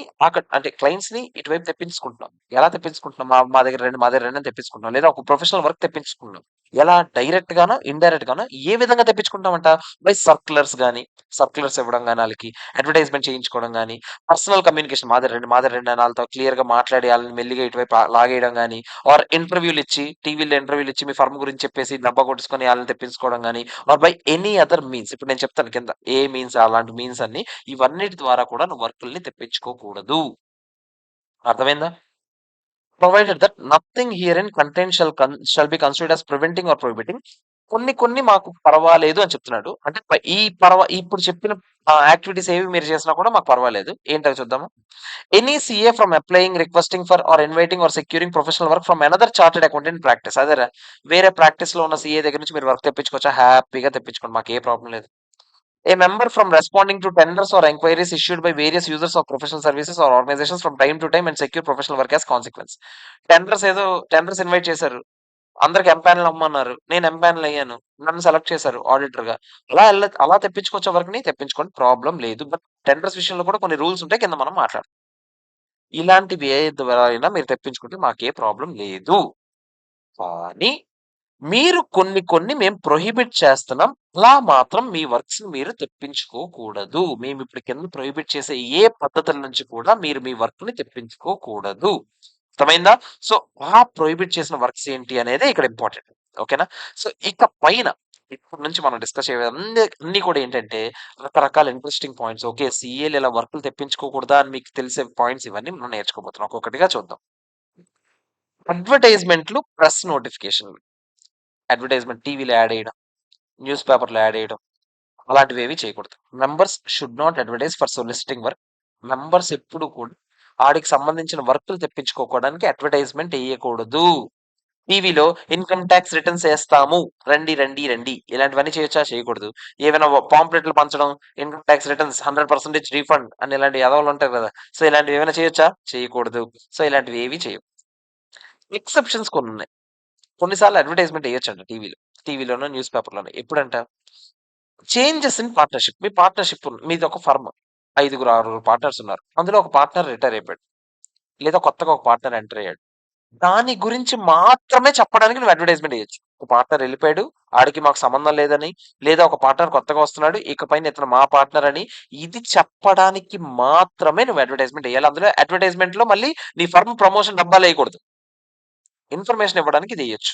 అంటే clients ని ఇటువైపు తెప్పించుకుంటున్నాం. ఎలా తెప్పించుకుంటున్నాం? మా దగ్గర రండి, మా దగ్గర రండి అని తెప్పించుకుంటున్నాం. లేదా ఒక ప్రొఫెషనల్ వర్క్ తెప్పించుకుంటున్నాం. ఎలా? డైరెక్ట్ గానో, ఇండైరెక్ట్ గానో ఏ విధంగా తెప్పించుకుంటామంట? బై సర్క్యులర్స్ ఇవ్వడం గాని ఆళ్ళకి, అడ్వర్టైజ్మెంట్ చేయించుకోవడం గాని, పర్సనల్ కమ్యూనికేషన్ మా దగ్గర రండి అని ఆళ్ళతో క్లియర్ గా మాట్లాడి ఆళ్ళని మెల్లిగా ఇటువైపు లాగేయడం గాని, ఆర్ ఇంటర్వ్యూలు ఇచ్చి టీవీలో ఇంటర్వ్యూలు ఇచ్చి మీ ఫర్మ్ గురించి చెప్పేసి డబ్బా కొట్టేసుకొని ఆళ్ళని తెప్పించుకోవడం గాని, or by any other means. ఇప్పుడు నేను చెప్తాను కింద ఏ మీన్స్ అలాంటి మీన్స్ అన్ని ఇవన్నిటి ద్వారా కూడా నువ్వు వర్కుల్ని తెప్పించుకోకూడదు. అర్థమైందా? Provided that nothing herein contained shall be considered as preventing or prohibiting. కొన్ని మాకు పర్వాలేదు అని చెప్తున్నాడు. అంటే ఇప్పుడు చెప్పిన యాక్టివిటీస్ ఏవి మీరు చేసినా కూడా మాకు పర్వాలేదు. ఏంటో చూద్దాము. Any CA from applying, requesting for or inviting or securing professional work from another chartered accountant practice. అదేరా వేరే ప్రాక్టీస్ లో ఉన్న సీఏ దగ్గర నుంచి మీరు వర్క్ తెప్పించుకోవచ్చా? హ్యాపీగా తెప్పించుకోండి. మాకు ఏ ప్రాబ్లం లేదు. A member from responding to tenders or enquiries issued by various users of professional services or organizations from time to time and secure professional work as consequence. Tenders ఏదో tenders invite చేశారు. అందరికి empanel అమ్మన్నారు. నేను empanel అయ్యాను. నన్ను select చేశారు auditor గా. అలా తెప్పించుకోవచ్చు work ని తెప్పించుకోండి. ప్రాబ్లం లేదు. బట్ టెండర్స్ విషయంలో కూడా కొన్ని రూల్స్ ఉంటాయి. కింద మనం మాట్లాడదాం. ఇలాంటివి ఏ ద్వారా మీరు తెప్పించుకుంటే మాకే ప్రాబ్లం లేదు. కానీ మీరు కొన్ని మేము ప్రొహిబిట్ చేస్తున్నాం. అలా మాత్రం మీ వర్క్స్ మీరు తెప్పించుకోకూడదు. మేమిప్పుడు కింద ప్రొహిబిట్ చేసే ఏ పద్ధతుల నుంచి కూడా మీరు మీ వర్క్‌ని తెప్పించుకోకూడదు. అర్థమైందా? సో, ఆ ప్రొహిబిట్ చేసిన వర్క్స్ ఏంటి అనేదే ఇక్కడ ఇంపార్టెంట్. ఓకేనా? సో, ఇక పైన ఇప్పటి నుంచి మనం డిస్కస్ చేసేవి అన్నీ కూడా ఏంటంటే రకరకాల ఇంట్రెస్టింగ్ పాయింట్స్. ఓకే. సీఏలు ఇలా వర్కులు తెప్పించుకోకూడదా అని మీకు తెలిసే పాయింట్స్ ఇవన్నీ మనం నేర్చుకోబోతున్నాం. ఒక్కొక్కటిగా చూద్దాం. అడ్వర్టైజ్‌మెంట్‌లు, ప్రెస్ నోటిఫికేషన్‌లు. అడ్వర్టైజ్‌మెంట్ టీవీలో యాడ్ ఎయడం. న్యూస్ పేపర్‌లో యాడ్ ఎయడం. అలాంటివేవి చేయకూడదు. Members should not advertise for soliciting work. Members ఎప్పుడు కూడా ఆడికి సంబంధించిన వర్కులు తెప్పించుకోవడానికి అడ్వర్టైజ్‌మెంట్ ఎయకూడదు. టీవీలో ఇన్‌కమ్ టాక్స్ రిటర్న్స్ ఏస్తాము. రండి, రండి, రండి. ఇలాంటివన్నీ చేయొచ్చా? చేయకూడదు. ఏవైనా పాంప్లెట్‌లు పంచడం, ఇన్‌కమ్ టాక్స్ రిటర్న్స్ 100% రీఫండ్ అని ఇలాంటి ఎదవలుంటారు కదా! సో, ఇలాంటివి ఏమైనా చేయొచ్చా? చేయకూడదు. సో, ఇలాంటివి ఏవి చేయము. ఎక్సెప్షన్స్ కొన్నున్నాయి. కొన్ని సార్లు అడ్వర్టైజ్‌మెంట్ ఎయొచ్చంట టీవీలో. టీవీలోనో, న్యూస్ పేపర్‌లోనో. ఎప్పుడంట? Changes in partnership. మీ పార్ట్నర్‌షిప్ మీదొక ఫర్మ్. ఐదుగురు, ఆరుగురు పార్ట్నర్స్ ఉన్నారు. అందులో ఒక పార్ట్నర్ రిటైర్ అయిపోయాడు. లేదా కొత్తగా ఒక పార్ట్నర్ ఎంటర్ అయ్యాడు. దాని గురించి మాత్రమే చెప్పడానికి నువ్వు అడ్వర్టైజ్‌మెంట్ ఎయొచ్చు. ఒక పార్ట్నర్ ఎళ్ళిపోయాడు. ఆడికి మాకు సంబంధం లేదని, లేదా ఒక పార్ట్నర్ కొత్తగా వస్తున్నాడు. ఇకపైన ఇతను మా పార్ట్నర్ అని ఇది చెప్పడానికి మాత్రమే నువ్వు అడ్వర్టైజ్‌మెంట్ ఎయ్యాలి. అందులో అడ్వర్టైజ్‌మెంట్‌లో మళ్ళీ నీ ఫర్మ్ ప్రమోషన్ డబ్బాలేయకూడదు. ఇన్ఫర్మేషన్ ఇవ్వడానికి ఇది ఎయొచ్చు.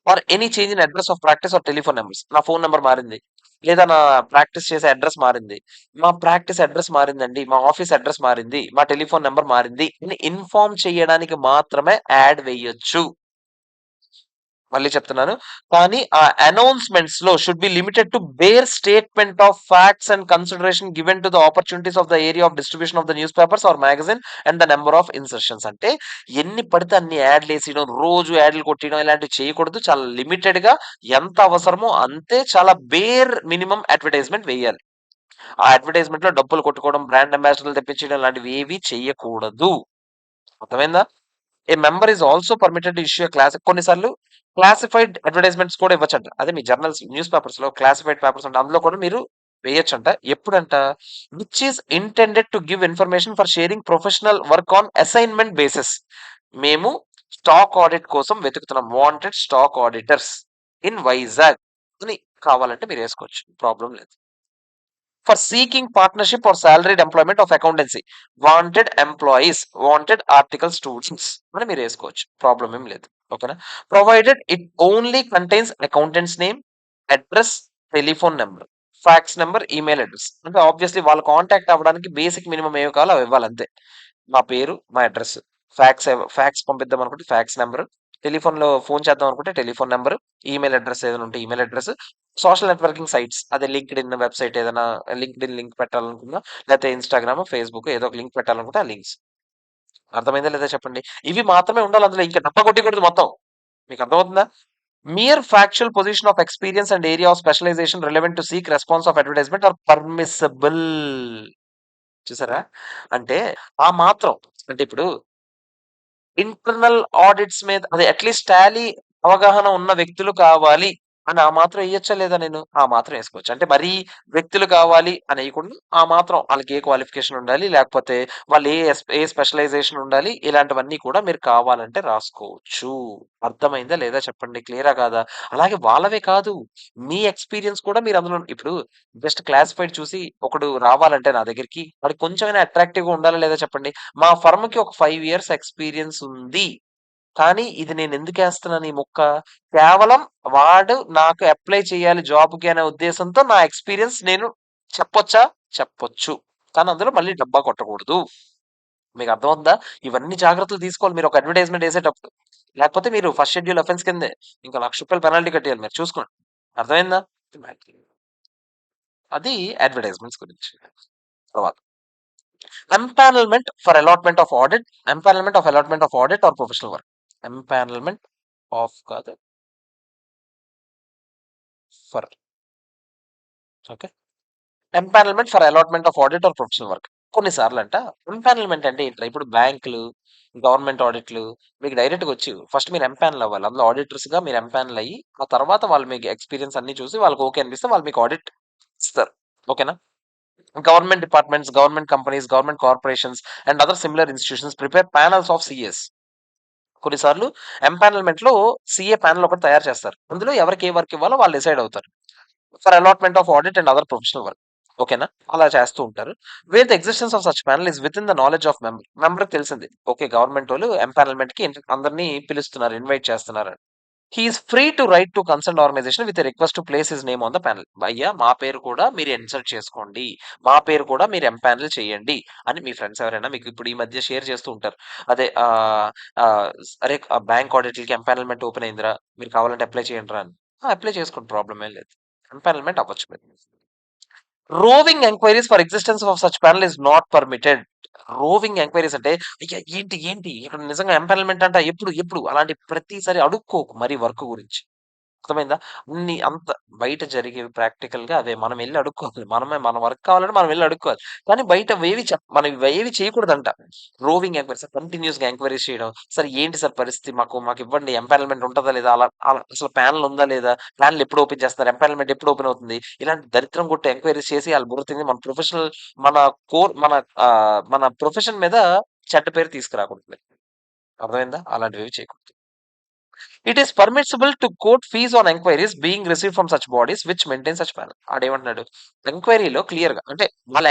Or any change in address of practice or telephone numbers. నా ఫోన్ నంబర్ మారింది. లేదా నా ప్రాక్టీస్ చేసే అడ్రెస్ మారింది. మా ప్రాక్టీస్ అడ్రెస్ మారిందండి. మా ఆఫీస్ అడ్రెస్ మారింది. మా టెలిఫోన్ నంబర్ మారింది అని ఇన్ఫార్మ్ చేయడానికి మాత్రమే యాడ్ వేయొచ్చు. మళ్ళీ చెప్తున్నాను. కానీ ఆ అనౌన్స్‌మెంట్స్ లో should be limited to bare statement of facts and consideration given to the opportunities of the area of distribution of the newspapers or magazine and the number of insertions. అంటే ఎన్ని పడితే అన్ని యాడ్‌లేసేయడం, రోజు యాడ్‌లు కొట్టేయడం ఇలాంటివి చేయకూడదు. చాలా లిమిటెడ్‌గా ఎంత అవసరమో అంతే చాలా బేర్ మినిమమ్ అడ్వర్టైజ్‌మెంట్ వేయాలి. ఆ అడ్వర్టైజ్‌మెంట్‌లో డబ్బులు కొట్టుకోవడం, బ్రాండ్ అంబాసిడర్‌లు తెప్పించడం లాంటివి ఏవి చేయకూడదు. అర్థమైందా? A member is also permitted to issue కొన్నిసార్లు క్లాసిఫైడ్ అడ్వర్టైజ్మెంట్స్ కూడా ఇవ్వచ్చంట. అదే మీ జర్నల్స్, న్యూస్ పేపర్స్ లో క్లాసిఫైడ్ పేపర్స్ ఉంటాయి. అందులో కూడా మీరు వేయొచ్చంట. ఎప్పుడంట? Which is intended to give information for sharing professional work on assignment basis. మేము స్టాక్ ఆడిట్ కోసం వెతుకుతున్నాం. Wanted stock auditors in Vizag అని కావాలంటే మీరు వేసుకోవచ్చు. ప్రాబ్లం లేదు. For seeking partnership or salaried employment of accountancy. Wanted employees, wanted article students అని మీరు వేసుకోవచ్చు. ప్రాబ్లం ఏం లేదు. ఓకేనా? Provided it only contains accountant's name, address, telephone number, fax number, email address. అంటే ఆబ్వియస్‌లీ వాళ్ళు కాంటాక్ట్ అవ్వడానికి బేసిక్ మినిమమ్ ఏవి కావాలో అవి ఇవ్వాలి అంతే. మా పేరు, మా అడ్రెస్. ఫ్యాక్స్ పంపిద్దాం అనుకుంటే ఫ్యాక్స్ నంబర్, టెలిఫోన్‌లో ఫోన్ చేద్దాం అనుకుంటే టెలిఫోన్ నంబర్, ఈమెయిల్ అడ్రెస్ ఏదైనా ఉంటే email address, social networking sites అదే లింక్డ్ఇన్ వెబ్‌సైట్ ఏదైనా లింక్డ్ఇన్ లింక్ పెట్టాలనుకున్నా, లేకపోతే ఇన్‌స్టాగ్రామ్, ఫేస్‌బుక్ ఏదో ఒక లింక్ పెట్టాలనుకుంటే ఆ లింక్స్. అర్థమైందా లేదా చెప్పండి? ఇవి మాత్రమే ఉండాలి అందులో. ఇంకా డబ్బా కొట్టకూడదు మొత్తం. మీకు అర్థమవుతుందా? Mere factual position of experience and area of specialization relevant to seek response of advertisement are permissible. చూసారా? అంటే ఆ మాత్రం అంటే ఇప్పుడు ఇంటర్నల్ ఆడిట్స్ మీద అదే అట్‌లీస్ట్ టాలీ అవగాహన ఉన్న వ్యక్తులు కావాలి అని ఆ మాత్రం ఎయచ్చా లేదా నేను? ఆ మాత్రం ఎసుకోవచ్చు. అంటే మరీ వ్యక్తులు కావాలి అని ఎయకుండా ఆ మాత్రం ఆళ్ళకి ఏ క్వాలిఫికేషన్ ఉండాలి, లేకపోతే వాళ్ళు ఏ స్పెషలైజేషన్ ఉండాలి, ఇలాంటివన్నీ కూడా మీరు కావాలంటే రాసుకోవచ్చు. అర్థమైందా లేదా చెప్పండి? క్లియరా కాదా? అలాగే వాళ్ళవే కాదు. మీ ఎక్స్‌పీరియన్స్ కూడా మీరు అందులో ఇప్పుడు జస్ట్ క్లాసిఫైడ్ చూసి ఒకడు రావాలంటే నా దగ్గరికి వాడికి కొంచెమైనా అట్రాక్టివ్‌గా ఉండాలా లేదా చెప్పండి? మా ఫర్మ్‌కి ఒక 5 ఇయర్స్ ఎక్స్‌పీరియన్స్ ఉంది. కానీ ఇది నేనెందుకేస్తున్నాను ఈ ముక్క? కేవలం వాడు నాకు అప్లై చేయాలి జాబ్‌కి అనే ఉద్దేశంతో నా ఎక్స్‌పీరియన్స్ నేను చెప్పొచ్చా? చెప్పొచ్చు. కానీ అందులో మళ్ళీ డబ్బా కొట్టకూడదు. మీకు అర్థమవుతుందా? ఇవన్నీ జాగ్రత్తలు తీసుకోవాలి మీరు ఒక అడ్వర్టైజ్‌మెంట్ ఎసేటప్పుడు. లేకపోతే మీరు ఫస్ట్ షెడ్యూల్ అఫెన్స్ కిందే. ఇంకో రూ. 1,00,000 పెనాల్టీ కట్టేయాలి మీరు చూసుకోండి. అర్థమైందా? అది అడ్వర్టైజ్‌మెంట్స్ గురించి. తర్వాత empanelment of allotment of audit or professional work. Empanelment of కాదు for. Okay. Empanelment for allotment of audit or professional work. కొన్ని సార్లంట ఎంపానల్‌మెంట్ అంటే ఏంట్రా? ఇప్పుడు బ్యాంకులు, గవర్నమెంట్ ఆడిట్‌లు మీకు డైరెక్ట్‌గా వచ్చి ఫస్ట్ మీరు ఎంపానల్ అవ్వాలి. అందులో ఆడిటర్స్‌గా మీరు ఎంపానల్ అయ్యి, ఆ తర్వాత వాళ్ళు మీకు ఎక్స్‌పీరియన్స్ అన్నీ చూసి వాళ్ళకి ఓకే అనిపిస్తే వాళ్ళు మీకు ఆడిట్ ఇస్తారు. ఓకేనా? Government departments, government companies, government corporations and other similar institutions prepare panels of CAs. కొన్ని సార్లు ఎంపానల్‌మెంట్‌లో సీఏ పానెల్ ఒకటి తయారు చేస్తారు. అందులో ఎవరికి ఏ వర్క్ ఇవ్వాలో వాళ్ళు డిసైడ్ అవుతారు. For allotment of audit and other professional work. ఓకేనా? అలా చేస్తూ ఉంటారు. Where the existence of such panel is within the knowledge of member. మెంబర్‌కి తెలిసింది. ఓకే. గవర్నమెంటోళ్ళు ఎంపానల్‌మెంట్‌కి అందరిని పిలుస్తున్నారు, ఇన్వైట్ చేస్తున్నారని. He is free to write to concerned organisation with a request to place his name on the panel. అయ్యా! మా పేరు కూడా మీరు ఇన్సర్ట్ చేసుకోండి. మా పేరు కూడా మీరు ఎంపానల్ చేయండి అని మీ ఫ్రెండ్స్ ఎవరైనా మీకు ఇప్పుడు ఈ మధ్య షేర్ చేస్తూ ఉంటారు. అదే అరే! బ్యాంక్ ఆడిట్‌లకి ఎంపానల్‌మెంట్ ఓపెన్ అయిందిరా. మీరు కావాలంటే అప్లై చేయండిరా అని. ఆ! అప్లై చేసుకోండి ప్రాబ్లమ్ ఏం లేదు. ఎంపానల్‌మెంట్ అవ్వచ్చు మీరు. Roving enquiries for existence of such panel is not permitted. Roving enquiries అంటే అయ్యా! ఏంటి? ఇక్కడ నిజంగా ఎంపానల్‌మెంట్ అంట ఎప్పుడు? ఎప్పుడు? అలాంటి ప్రతిసారి అడుక్కోకు మరి వర్క్ గురించి. అర్థమైందా? అంత బయట జరిగేవి ప్రాక్టికల్‌గా అవే. మనం ఎళ్లి అడుక్కోవాలి. మన వర్క్ కావాలంటే మనం వెళ్లి అడుక్కోవాలి. కానీ బయటవేవి మనం ఇవేవి చేయకూడదంట. రోవింగ్ ఎంక్వైరీస్ కంటిన్యూయస్‌గా ఎంక్వైరీస్ చేయడం. సార్ ఏంటి సార్ పరిస్థితి? మాకివ్వండి. ఎంపానల్‌మెంట్ ఉంటదా లేదా? అలా అలా అసలు ప్యానెల్ ఉందా లేదా? ప్యానెల్ ఎప్పుడు ఓపెన్ చేస్తున్నారు? ఎంపానల్‌మెంట్ ఎప్పుడు ఓపెన్ అవుతుంది? ఇలాంటి దరిద్రం కొట్టే ఎంక్వైరీస్ చేసి ఆళ్ళ బుర్ర తిని మన మన ప్రొఫెషన్ మీద చెడ్డ పేరు తీసుకురాకూడదు మీరు. అర్థమైందా? అలాంటివేవి చేయకూడదు. It is permissible to quote fees on enquiries being received from such bodies which maintain such panel. ఆడేమంటున్నాడు? ఎంక్వైరీలో క్లియర్‌గా అంటే వాళ్ళ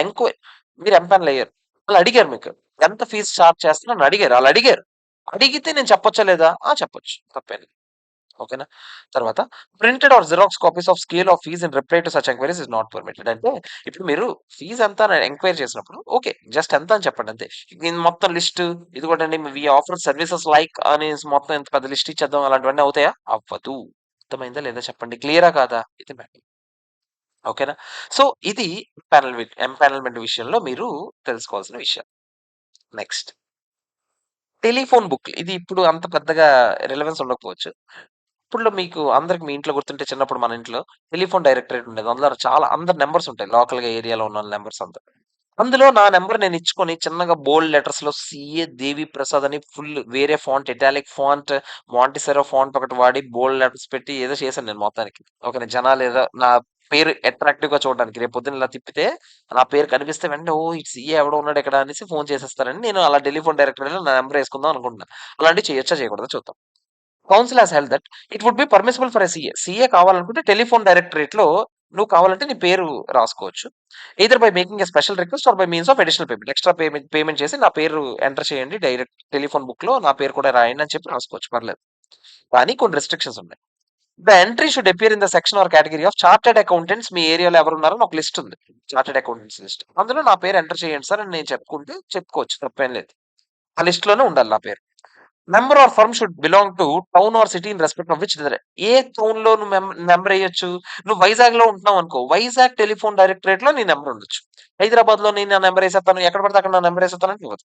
మీరు ఎంపానల్ అయ్యారు. వాళ్ళు అడిగారు మీకు. ఎంత ఫీస్ చార్జ్ చేస్తున్నారు అని అడిగారు. ఆళ్ళడిగారు. అడిగితే నేను చెప్పొచ్చా లేదా? ఆ! చెప్పొచ్చు. తప్పేం లేదు. ఓకేనా? తర్వాత printed or xerox copies of scale of fees in reply to such enquiries is not permitted. అంటే ఇప్పుడు మీరు ఫీస్ ఎంత అని ఎంక్వైరీ చేసినప్పుడు ఓకే. జస్ట్ ఎంత అని చెప్పండి అంతే. ఇది మొత్తం లిస్ట్ ఇదిగోండి వి ఆఫర్ సర్వీసెస్ లైక్ అని మొత్తం ఇంత పెద్ద లిస్ట్ ఇచ్చేద్దాం అలాంటివన్నీ అవుతాయా? అవ్వదు. అర్థమైందా లేదా చెప్పండి. క్లియరా కాదా? ఇది మ్యాటర్. ఓకేనా? సో, ఇది ఎంపానల్‌మెంట్ విషయంలో మీరు తెలుసుకోవాల్సిన విషయం. Next telephone book. ఇది ఇప్పుడు అంత పెద్దగా రిలవెన్స్ ఉండకపోవచ్చు. ఇప్పట్లో మీకు అందరికి మీ ఇంట్లో గుర్తుంటే చిన్నప్పుడు మన ఇంట్లో టెలిఫోన్ డైరెక్టరేట్ ఉండేది. అందులో అందరి నంబర్స్ ఉంటాయి. లోకల్‌గా ఏరియాలో ఉన్న నంబర్స్ అంతా. అందులో నా నంబర్ నేను ఇచ్చుకొని చిన్నగా బోల్డ్ లెటర్స్‌లో సీఏ దేవి ప్రసాద్ అని ఫుల్ వేరే ఫాంట్ ఇటాలిక్ ఫాంట్, మాంటిసెరో ఫాంట్ ఒకటి వాడి బోల్డ్ లెటర్స్ పెట్టి ఏదో చేశాను నేను మొత్తానికి. ఓకేనా. జనాలు ఏదో నా పేరు అట్రాక్టివ్‌గా చూడడానికి. రేపు పొద్దున్న ఇలా తిప్పితే నా పేరు కనిపిస్తే వెంటనే ఓహ్! ఈ సీఏ ఎవడో ఉన్నాడు ఇక్కడ అనేసి ఫోన్ చేసేస్తారని నేను అలా టెలిఫోన్ డైరెక్టరీలో నా నంబర్ యేసుకుందాం అనుకుంటున్నా. అలాంటివి చేయొచ్చా? చేయకూడదా? చూద్దాం. Council has held that it would be permissible for a CA. CA కావాలనుకుంటే టెలిఫోన్ డైరెక్టరేట్‌లో నువ్వు కావాలంటే నీ పేరు రాసుకోవచ్చు. Either by making a special request or by means of additional payment. Extra payment చేసి నా పేరు ఎంటర్ చేయండి. డైరెక్ట్ టెలిఫోన్ బుక్‌లో నా పేరు కూడా రాయండి అని చెప్పి రాసుకోవచ్చు. పర్లేదు. కానీ కొన్ని రెస్ట్రిక్షన్స్ ఉన్నాయి. The entry should appear in the section or category of chartered accountants. మీ ఏరియాలో ఎవరు ఉన్నారని ఒక లిస్ట్ ఉంది, చార్టెడ్ అకౌంటెంట్స్ లిస్ట్. అందులో నా పేరు ఎంటర్ చేయండి సార్ అని నేను చెప్పుకుంటే చెప్పుకోవచ్చు, తప్పేం లేదు. ఆ లిస్ట్ లోనే ఉండాలి నా పేరు. Member or firm should belong to town or city in respect of which. ఏ టౌన్ లో నువ్వు నెంబర్ వేయొచ్చు? నువ్వు వైజాగ్ లో ఉంటున్నావు అనుకో, వైజాగ్ టెలిఫోన్ డైరెక్టరేట్ లో నీ నెంబర్ ఉండొచ్చు. హైదరాబాద్ లో నేను నా నెంబర్ వేసేస్తాను, ఎక్కడ పడితే అక్కడ నా నెంబర్ వేసేస్తాను అంటే ఇవ్వదు.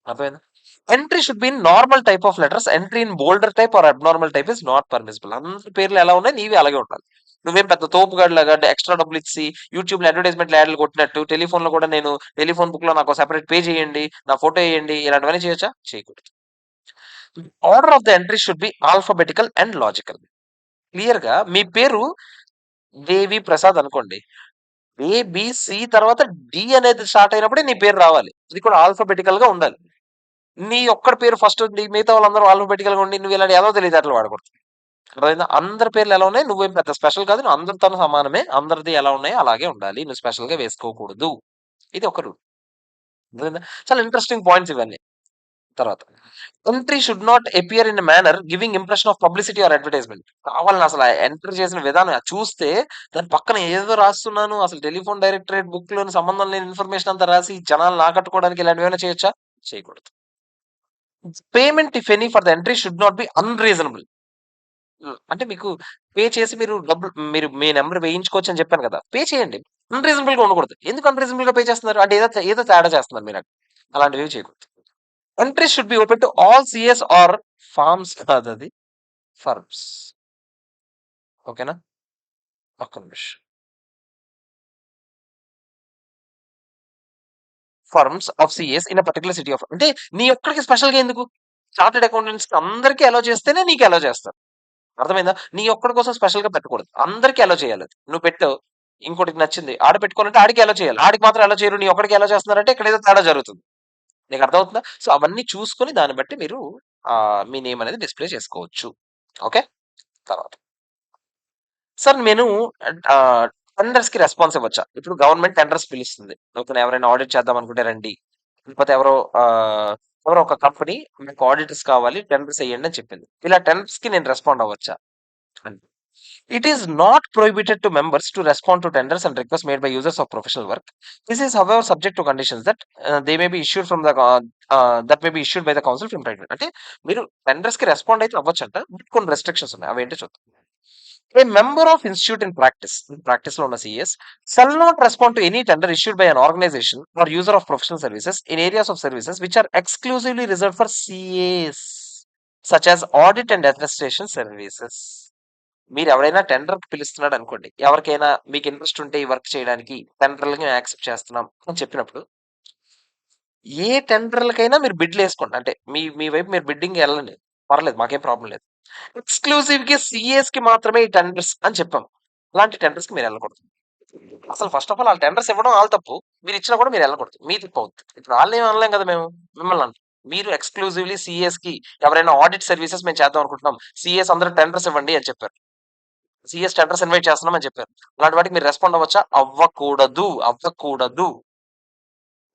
అర్థమైందా? Entry should be in normal type of letters. Entry in bolder type or abnormal type is not permissible. అందరి పేర్లు ఎలా ఉన్నాయి నీవి అలాగే ఉండాలి. నువ్వేం పెద్ద తోపుగాడు లాగా ఎక్స్ట్రా డబ్బులు ఇచ్చి యూట్యూబ్ లో అడ్వర్టైజ్మెంట్ యాడ్లు కొట్టినట్టు టెలిఫోన్ లో కూడా నేను టెలిఫోన్ బుక్ లో నాకు సెపరేట్ పే చేయండి, నా ఫోటో వేయండి, ఇలాంటివన్నీ చేయొచ్చా? చేయకూడదు. Order of the entry should B alphabetical and logical. Clear గా మీ పేరు దేవి ప్రసాద్ అనుకోండి, ఏబిసి తర్వాత డి అనేది స్టార్ట్ అయినప్పుడే నీ పేరు రావాలి. ఇది కూడా ఆల్ఫాబెటికల్ గా ఉండాలి. నీ ఒక్కడి పేరు ఫస్ట్ ఉంది, మిగతా వాళ్ళందరూ ఆల్ఫాబెటికల్ గా ఉండి నువ్వు ఇలాంటి ఏదో తెలియదు అట్లా వాడకూడదు. అర్థమైందా? అందరి పేర్లు ఎలా ఉన్నాయి, నువ్వేం పెద్ద స్పెషల్ కాదు, నువ్వు అందరితో సమానమే, అందరిది ఎలా ఉన్నాయో అలాగే ఉండాలి, నువ్వు స్పెషల్ గా వేసుకోకూడదు. ఇది ఒక రూల్. అర్థమైందా? చాలా ఇంట్రెస్టింగ్ పాయింట్స్ ఇవన్నీ. తర్వాత entry should not appear in manner giving impression of publicity are advertisement. కావాలని అసలు ఎంటర్ చేసిన విధానం చూస్తే దాని పక్కన ఏదో రాస్తున్నాను, అసలు టెలిఫోన్ డైరెక్టరేట్ బుక్ లోని సంబంధం లేని ఇన్ఫర్మేషన్ అంతా రాసి జనాలు నాకట్టుకోవడానికి ఇలాంటివి ఏమైనా చేయొచ్చా? చేయకూడదు. Payment if any for the entry should not B unreasonable. అంటే మీకు పే చేసి మీరు డబ్బులు మీరు మీ నంబర్ వేయించుకోవచ్చు అని చెప్పాను కదా! పే చేయండి. అన్‌రీజనబుల్‌గా ఉండకూడదు. ఎందుకు అన్‌రీజనబుల్‌గా పే చేస్తున్నారు? అంటే ఏదో ఏదో తేడా చేస్తున్నారు మీరు అక్కడ. అలాంటివి చేయకూడదు. Entry should be open to all CS or forms కాదది. ఫర్మ్స్. ఓకేనా? ఒక్క నిమిషం. Firms of CS in a particular city of, అంటే నీ ఒక్కడికి స్పెషల్‌గా ఎందుకు? చార్టర్డ్ అకౌంటెంట్స్‌కి అందరికి అలో చేస్తేనే నీకు అలో చేస్తారు. అర్థమైందా? నీ ఒక్కడి కోసం స్పెషల్‌గా పెట్టకూడదు. అందరికి అలో చేయాలి అది. నువ్వు పెట్టావు. ఇంకోటికి నచ్చింది. ఆడు పెట్టుకోవాలంటే ఆడికి అలో చేయాలి. ఆడికి మాత్రం అలో చేయరు. నీ ఒక్కడికి అలో చేస్తున్నారంటే ఇక్కడ ఏదో తేడా జరుగుతుంది. నీకు అర్థమవుతుందా? సో, అవన్నీ చూసుకొని దాన్ని బట్టి మీరు మీ నేమ్ అనేది డిస్‌ప్లే చేసుకోవచ్చు. ఓకే. తర్వాత సార్ నేను ఆహ్, టెండర్స్‌కి రెస్పాన్స్ ఇవ్వచ్చా? ఇప్పుడు గవర్నమెంట్ టెండర్స్ పిలుస్తుంది. ఓకేనా? ఎవరైనా ఆడిట్ చేద్దాం అనుకుంటే రండి. లేకపోతే ఎవరో ఒక కంపెనీ మీకు ఆడిటర్స్ కావాలి, టెండర్స్ ఎయ్యండి అని చెప్పింది. ఇలా టెండర్స్‌కి నేను రెస్పాండ్ అవ్వచ్చా? అని. It is not prohibited to members to respond to tenders and requests made by users of professional work. This is, however, subject to conditions that they may be issued from the that may be issued by the council from time to time. అంటే మీరు tenders కి respond అయితే అవ్వచ్చంట, but కొన్ని restrictions ఉన్నాయి. అవేంటో చూద్దాం. A member of institute in practice లో ఉన్న CES shall not respond to any tender issued by an organization or user of professional services in areas of services which are exclusively reserved for CAs, such as audit and administration services. మీరు ఎవరైనా టెండర్‌కి పిలుస్తున్నాడు అనుకోండి. ఎవరికైనా మీకు interest ఉంటే ఈ work చేయడానికి టెండర్‌లని accept చేస్తున్నాం అని చెప్పినప్పుడు, ఏ టెండర్‌లకైనా మీరు బిడ్‌లేసుకోండి. అంటే మీ మీ వైపు మీరు బిడ్డింగ్ ఎళ్ళండి. పర్లేదు, మాకేం ప్రాబ్లమ్ లేదు. ఎక్స్‌క్లూజివ్‌గా సీఎస్‌కి మాత్రమే ఈ టెండర్స్ అని చెప్పాం. అలాంటి టెండర్స్‌కి మీరెళ్ళకూడదు. అసలు ఫస్ట్ ఆఫ్ ఆల్ ఆళ్ళు టెండర్స్ ఇవ్వడం ఆళ్ళ తప్పు. మీరిచ్చినా కూడా మీరెళ్ళకూడదు. మీ తప్పు అవుద్ది. ఇప్పుడు ఆళ్ళనేమి అనలేం కదా మేము. మిమ్మల్ని అంటాం. మీరు ఎక్స్‌క్లూజివ్‌లీ సీఎస్‌కి ఎవరైనా ఆడిట్ సర్వీసెస్ మేము చేద్దాం అనుకుంటున్నాం. సీఎస్ అందరూ టెండర్స్ ఇవ్వండి అని చెప్పారు. సీఎస్ టెండర్స్ ఇన్వైట్ చేస్తున్నాం అని చెప్పారు. అలాంటి వాటికి మీరు రెస్పాండ్ అవ్వచ్చా? అవ్వకూడదు. అవ్వకూడదు.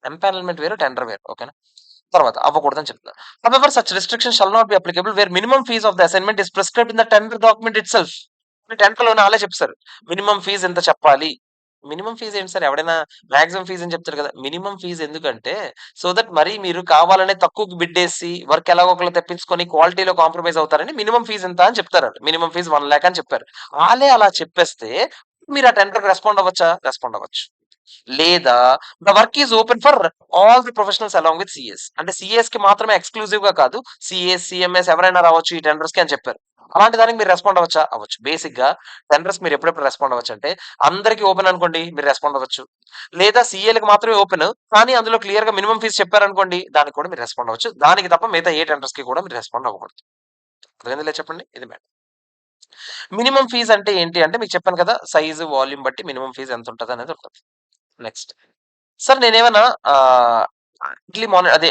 ఎంపానల్‌మెంట్ వేరు, టెండర్ వేరు. ఓకేనా? తర్వాత అవ్వకూడదని చెప్తున్నా. However such restriction shall not be applicable where minimum fees of the assignment is prescribed in the tender document itself. టెండర్‌లోనే ఆళ్ళే చెప్పేసారు. మినిమమ్ ఫీస్ ఇంత చెప్పాలి. మినిమమ్ ఫీస్ ఏంటి సార్? ఎవడైనా మాక్సిమం ఫీస్ అని చెప్తారు కదా! మినిమమ్ ఫీస్ ఎందుకంటే, సో దట్ మరీ మీరు కావాలనే తక్కువకి బిడ్డేసి వర్క్ ఎలాగో ఒకలా తెప్పించుకొని క్వాలిటీలో కాంప్రమైజ్ అవుతారని మినిమమ్ ఫీస్ ఇంత అని చెప్తారాళ్ళు. మినిమమ్ ఫీస్ 1,00,000 అని చెప్పారు. ఆళ్ళే అలా చెప్పేస్తే మీరు ఆ టెండర్‌కి రెస్పాండ్ అవ్వచ్చా? రెస్పాండ్ అవ్వచ్చు. లేదా the work is open for all the professionals along with CS. అంటే సీఎస్‌కి మాత్రమే ఎక్స్‌క్లూజివ్‌గా కాదు. సీఎస్, సీఎంఎస్ ఎవరైనా రావచ్చు ఈ టెండర్స్‌కి అని చెప్పారు. అలాంటి దానికి మీరు రెస్పాండ్ అవ్వచ్చా? అవ్వచ్చు. బేసిక్‌గా టెండర్స్ మీరు ఎప్పుడెప్పుడు రెస్పాండ్ అవ్వచ్చంటే, అందరికి ఓపెన్ అనుకోండి మీరు రెస్పాండ్ అవ్వచ్చు. లేదా సీఏలకి మాత్రమే ఓపెన్. కానీ అందులో క్లియర్‌గా మినిమమ్ ఫీస్ చెప్పారనుకోండి, దానికి కూడా మీరు రెస్పాండ్ అవ్వచ్చు. దానికి తప్ప మిగతా ఏ టెండర్స్‌కి కూడా మీరు రెస్పాండ్ అవ్వకూడదు. అర్థమైందిలే చెప్పండి. ఇది మ్యాటర్. మినిమమ్ ఫీస్ అంటే ఏంటి అంటే మీకు చెప్పాను కదా! సైజ్, వాల్యూమ్ బట్టి మినిమమ్ ఫీస్ ఎంత ఉంటదనేది ఉంటది. నెక్స్ట్. సార్ నేనేమన్నా ఆహ్, మంత్లీ అదే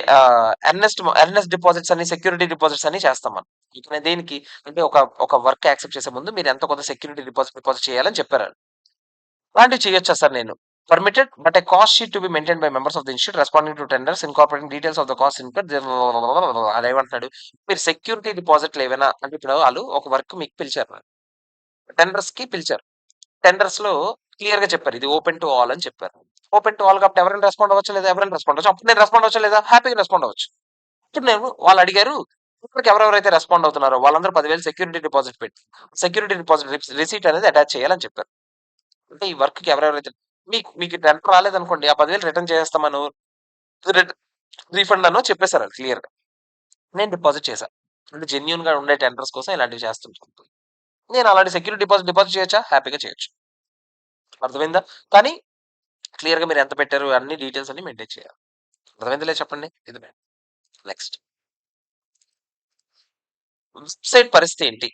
ఎర్నెస్ట్ డిపాజిట్స్ అని, సెక్యూరిటీ డిపాజిట్స్ అని చేస్తాం మనం. ఇక్కడ దేనికి? అంటే ఒక వర్క్ యాక్సెప్ట్ చేసే ముందు మీరు ఎంతో కొంత సెక్యూరిటీ డిపాజిట్ చేయాలని చెప్పారాళ్ళు. అలాంటివి చేయొచ్చా సార్ నేను? permitted, but a cost sheet to be maintained by members of the institute responding to tenders incorporating details of the cost incurred. అదేమంటున్నాడు, మీరు సెక్యూరిటీ డిపాజిట్లు ఏవైనా అంటే ఇప్పుడు వాళ్ళు ఒక వర్క్ మీకు పిలిచారు, టెండర్స్ కి పిలిచారు, టెండర్స్ లో క్లియర్ గా చెప్పారు ఇది ఓపెన్ టు ఆల్ అని చెప్పారు. ఓపెన్ టు ఆల్ కాబట్టి ఎవరైనా రెస్పాండ్ అవ్వచ్చు లేదా, ఎవరైనా రెస్పాండ్ అవ్వచ్చు. అప్పుడు నేను రెస్పాండ్ అవ్వచ్చు లేదా, హ్యాపీగా రెస్పాండ్ అవ్వచ్చు. ఇప్పుడు నేను వాళ్ళు అడిగారు, ఇప్పటికి ఎవరెవరైతే రెస్పాండ్ అవుతున్నారో వాళ్ళందరూ 10,000 సెక్యూరిటీ డిపాజిట్ పెట్టి సెక్యూరిటీ డిపాజిట్ రిసీట్ అనేది అటాచ్ చేయాలని చెప్పారు. అంటే ఈ వర్క్ కి ఎవరెవరైతే మీకు మీకు టెండర్ రాలేదనుకోండి, ఆ 10,000 రిటర్న్ చేస్తామను, రీఫండ్ అనో చెప్పేశారు క్లియర్ గా. నేను డిపాజిట్ చేశాను. అంటే జెన్యున్ గా ఉండే టెండర్స్ కోసం ఇలాంటివి చేస్తుంటాను. నేను అలాంటి సెక్యూరిటీ డిపాజిట్ చేయొచ్చా? హ్యాపీగా చేయొచ్చు. అర్థమైందా? కానీ క్లియర్ గా మీరు ఎంత పెట్టారు అన్ని డీటెయిల్స్ అన్ని మెయింటైన్ చేయాలి. అర్థమైందిలే చెప్పండి. ఇది నెక్స్ట్ వెబ్సైట్ పరిస్థితి ఏంటి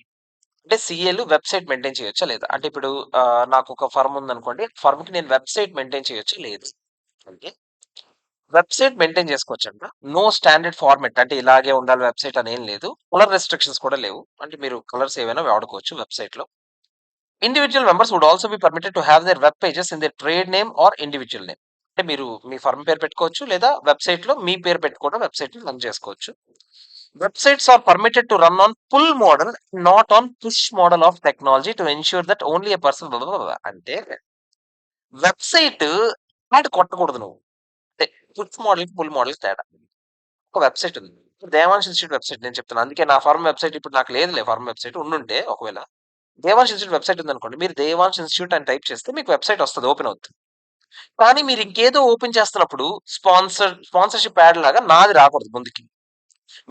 అంటే, సీఏలు వెబ్సైట్ మెయింటైన్ చేయొచ్చా లేదా? అంటే ఇప్పుడు నాకు ఒక ఫర్మ్ ఉందనుకోండి, ఫర్మ్ కి నేను వెబ్సైట్ మెయింటైన్ చేయొచ్చా లేదు అంటే, వెబ్సైట్ మెయింటైన్ చేసుకోవచ్చంట. నో స్టాండర్డ్ ఫార్మాట్ అంటే ఇలాగే ఉండాలి వెబ్సైట్ అని ఏం లేదు. కలర్ రెస్ట్రిక్షన్స్ కూడా లేవు. అంటే మీరు కలర్స్ ఏవైనా వాడుకోవచ్చు వెబ్సైట్ లో. Individual members would also be permitted to have their web pages in their trade name or individual name. అంటే మీరు మీ ఫర్మ్ పేరు పెట్టుకోవచ్చు లేదా వెబ్సైట్ లో మీ పేరు పెట్టుకోవడం వెబ్సైట్ ని రన్ చేసుకోవచ్చు. Websites are permitted to run on pull model, not on push model of technology to ensure that only a person అంటే వెబ్సైట్ యాడ్ కొట్టకూడదు నువ్వు. అంటే పుష్ మోడల్ పుల్ మోడల్ తేడా. ఒక వెబ్సైట్ ఉంది, దేవాంశ్ ఇన్స్టిట్యూట్ వెబ్సైట్ నేను చెప్తాను. అందుకే నా ఫార్మ్ వెబ్సైట్ ఇప్పుడు నాకు లేదులే, ఫార్మ్ వెబ్సైట్ ఉండుంటే ఒకవేళ దేవాంశ్ ఇన్స్టిట్యూట్ వెబ్సైట్ ఉందనుకోండి, మీరు దేవాంశ్ ఇన్స్టిట్యూట్ అని టైప్ చేస్తే మీకు వెబ్సైట్ వస్తుంది, ఓపెన్ అవుతుంది. కానీ మీరు ఇంకేదో ఓపెన్ చేస్తున్నప్పుడు స్పాన్సర్షిప్ యాడ్ లాగా నాది రాకూడదు ముందుకి.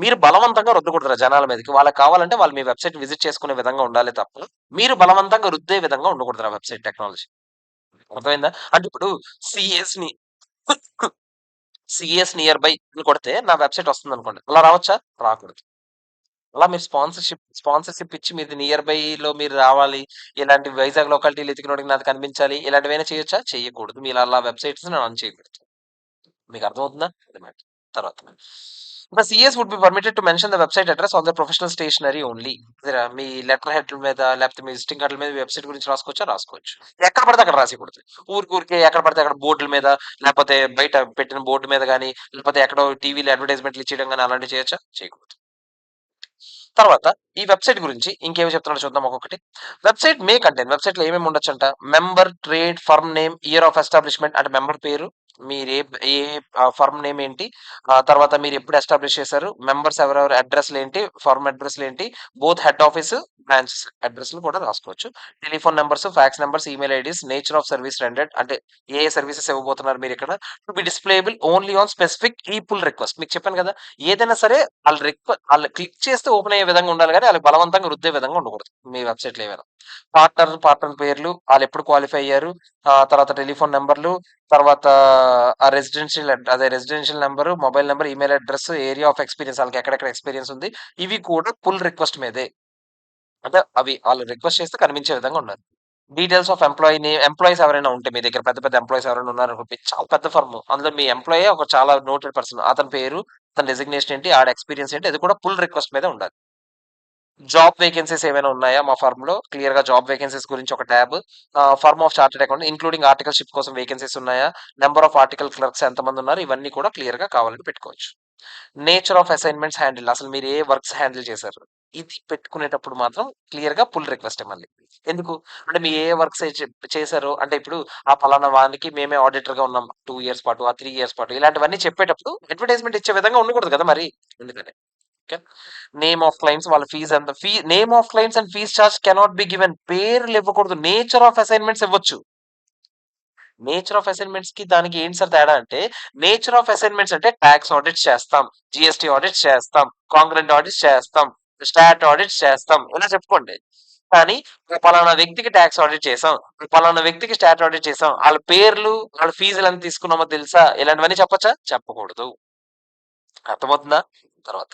మీరు బలవంతంగా రుద్దకూడదు జనాల మీదకి. వాళ్ళకి కావాలంటే వాళ్ళు మీ వెబ్సైట్ విజిట్ చేసుకునే విధంగా ఉండాలి తప్ప మీరు బలవంతంగా రుద్దే విధంగా ఉండకూడదు వెబ్సైట్ టెక్నాలజీ. అర్థమైందా? అంటే ఇప్పుడు సిఎస్ ని సిఎస్ నియర్ బై అని కొడితే నా వెబ్సైట్ వస్తుంది అనుకోండి, అలా రావచ్చా? రాకూడదు. అలా మీరు స్పాన్సర్షిప్ ఇచ్చి మీది నియర్ బై లో మీరు రావాలి, ఇలాంటి వైజాగ్ లొకాలిటీలు ఎతికినోడికి నాకు కనిపించాలి, ఇలాంటివైనా చేయొచ్చా? చేయకూడదు. మీరు అలా వెబ్సైట్స్ రన్ చేయకూడదు. మీకు అర్థమవుతుందా? తర్వాత The CS would be permitted to mention the website address on the professional stationery only. Me letter head మీద లేకపోతే మీ విజిటింగ్ కార్డుల మీద వెబ్సైట్ గురించి రాసుకోవచ్చా? రాసుకోవచ్చు. ఎక్కడ పడితే అక్కడ రాసేయకూడదు. ఊరికే ఎక్కడ పడితే అక్కడ బోర్డుల మీద, లేకపోతే బయట పెట్టిన బోర్డు మీద గానీ, లేకపోతే ఎక్కడో టీవీలో అడ్వర్టైజ్మెంట్లు ఇచ్చేయడం గానీ అలాంటివి చేయొచ్చా? చేయకూడదు. తర్వాత ఈ వెబ్సైట్ గురించి ఇంకేమి చెప్తున్నాడో చూద్దాం ఒక్కొక్కటి. వెబ్సైట్ మే కంటెంట్, వెబ్సైట్ లో ఏమేమి ఉండొచ్చంట? Member, trade, firm name, year of establishment అంటే మెంబర్ పేరు, మీరు ఏ ఫర్మ్ నేమ్ ఏంటి, తర్వాత మీరు ఎప్పుడు ఎస్టాబ్లిష్ చేశారు, మెంబర్స్ ఎవరెవరు, అడ్రస్లు ఏంటి, ఫర్మ్ అడ్రస్లు ఏంటి, బోత్ హెడ్ ఆఫీస్ బ్రాంచ్ అడ్రస్లు కూడా రాసుకోవచ్చు. Telephone numbers, fax numbers, email IDs, nature of service rendered అంటే ఏ సర్వీసెస్ ఇవ్వబోతున్నారు మీరు ఇక్కడ, to be displayable only on specific ఈ పుల్ రిక్వెస్ట్. మీకు చెప్పాను కదా, ఏదైనా సరే వాళ్ళు క్లిక్ చేస్తే ఓపెన్ అయ్యే విధంగా ఉండాలి కానీ వాళ్ళు బలవంతంగా రుద్దే విధంగా ఉండకూడదు మీ వెబ్సైట్లో ఏమైనా. పార్ట్నర్ పేర్లు, వాళ్ళు ఎప్పుడు క్వాలిఫై అయ్యారు, తర్వాత టెలిఫోన్ నెంబర్లు, తర్వాత ఆ residential number, mobile number, email address, area of experience, వాళ్ళకి ఎక్కడెక్కడ ఎక్స్పీరియన్స్ ఉంది, ఇవి కూడా పుల్ రిక్వెస్ట్ మీదే. అంటే అవి వాళ్ళు రిక్వెస్ట్ చేస్తే కనిపించే విధంగా ఉండాలి. డీటెయిల్స్ ఆఫ్ ఎంప్లాయీస్ ఎవరైనా ఉంటే మీ దగ్గర పెద్ద పెద్ద ఎంప్లాయీస్ ఎవరైనా ఉన్నారనుకోండి, చాలా పెద్ద ఫర్మ్, అందులో మీ ఎంప్లాయీ ఒక చాలా నోటెడ్ పర్సన్, అతని పేరు, అతని డెసిగ్నేషన్ ఏంటి, ఆడ ఎక్స్పీరియన్స్ ఏంటి, అది కూడా పుల్ రిక్వెస్ట్ మీద ఉండాలి. జాబ్ వేకెన్సీస్ ఏమైనా ఉన్నాయా మా ఫర్మ్ లో, క్లియర్ గా జాబ్ వేకెన్సీస్ గురించి ఒక tab, firm of chartered account including articleship కోసం వేకెన్సీస్ ఉన్నాయా, నెంబర్ ఆఫ్ ఆర్టికల్ క్లర్క్స్ ఎంతమంది ఉన్నారు, ఇవన్నీ కూడా క్లియర్ గా కావాలని పెట్టుకోవచ్చు. నేచర్ ఆఫ్ అసైన్మెంట్స్ హ్యాండిల్, అసలు మీరు ఏ వర్క్స్ హ్యాండిల్ చేశారు, ఇది పెట్టుకునేటప్పుడు మాత్రం క్లియర్ గా పుల్ రిక్వెస్ట్ మళ్ళీ. ఎందుకు అంటే మీ ఏ వర్క్స్ చేశారో, అంటే ఇప్పుడు ఆ పలానా వానికి మేమే ఆడిటర్ గా ఉన్నాం 2 years పాటు, ఆ 3 years పాటు, ఇలాంటివన్నీ చెప్పేటప్పుడు అడ్వర్టైజ్మెంట్ ఇచ్చే విధంగా ఉండకూడదు కదా మరి. ఎందుకని నేమ్ ఆఫ్ క్లయింట్స్, వాళ్ళ ఫీజ్ ఎంత, name of clients and fees charge cannot be given, పేర్లు ఇవ్వకూడదు. నేచర్ ఆఫ్ అసైన్మెంట్స్ ఇవ్వచ్చు. నేచర్ ఆఫ్ అసైన్మెంట్స్ కి దానికి ఏంటి సార్ తేడా అంటే, నేచర్ ఆఫ్ అసైన్మెంట్స్ అంటే ట్యాక్స్ ఆడిట్స్ చేస్తాం, జిఎస్టీ ఆడిట్స్ చేస్తాం, కాంగ్రెంట్ ఆడిట్స్ చేస్తాం, స్టాట్ ఆడిట్స్ చేస్తాం, ఇలా చెప్పుకోండి. కానీ పలానా వ్యక్తికి ట్యాక్స్ ఆడిట్ చేసాం, పలానా వ్యక్తికి స్టాట్ ఆడిట్ చేసాం, వాళ్ళ పేర్లు, వాళ్ళ ఫీజులు ఎంత తీసుకున్నామో తెలుసా, ఇలాంటివన్నీ చెప్పచ్చా? చెప్పకూడదు. అర్థమవుతుందా? తర్వాత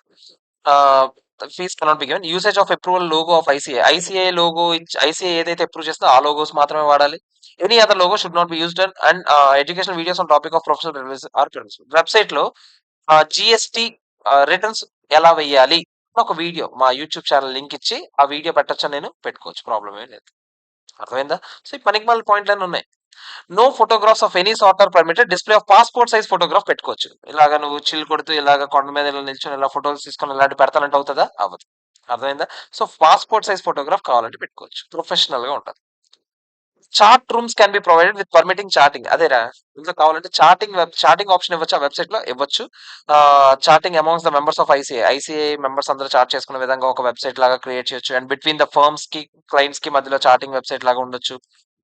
fees cannot be given. Usage of approval logo of ICI logo ICI ఏదైతే అప్రూవ్ చేస్తుందో ఆ లోగోస్ మాత్రమే వాడాలి. Any other logo should not be used. And education videos on topic of professional reviews or website లో GST returns ఎలా వెయ్యాలి ఒక video మా యూట్యూబ్ ఛానల్ లింక్ ఇచ్చి ఆ వీడియో పెట్టచ్చని నేను పెట్టుకోవచ్చు, ప్రాబ్లం ఏం లేదు. అర్థమైందా? సో ఈ పనికి మళ్ళీ పాయింట్లు అన్నీ ఉన్నాయి. No photographs of any sort or permitted. Display of passport size photograph పెట్టుకోవచ్చు. ఇలాగ నువ్వు చిల్ కొడుతూ ఇలాగ కొండ మీద ఇలా నిల్చొని ఇలా ఫోటోస్ తీసుకొని ఇలాంటివి పెడతానంటే అవుతదా? అవ్వదు. అర్థమైందా? సో, పాస్‌పోర్ట్ సైజ్ ఫోటోగ్రాఫ్ కావాలంటే పెట్టుకోవచ్చు. ప్రొఫెషనల్‌గా ఉంటది. Chat rooms can be provided with permitting chatting. అదేరా ఇంకా కావాలంటే చాటింగ్ ఆప్షన్ ఇవ్వచ్చు. ఆ వెబ్‌సైట్ లో ఇవ్వచ్చు. Chatting amongst the members of ICI members అందరూ చాట్ చేసుకునే విధంగా ఒక వెబ్‌సైట్ లాగా క్రియేట్ చేయొచ్చు. అండ్ బిట్వీన్ ద ఫర్మ్స్ కి, క్లయింట్స్ కి మధ్యలో చాటింగ్ వెబ్‌సైట్ లాగా ఉండొచ్చు.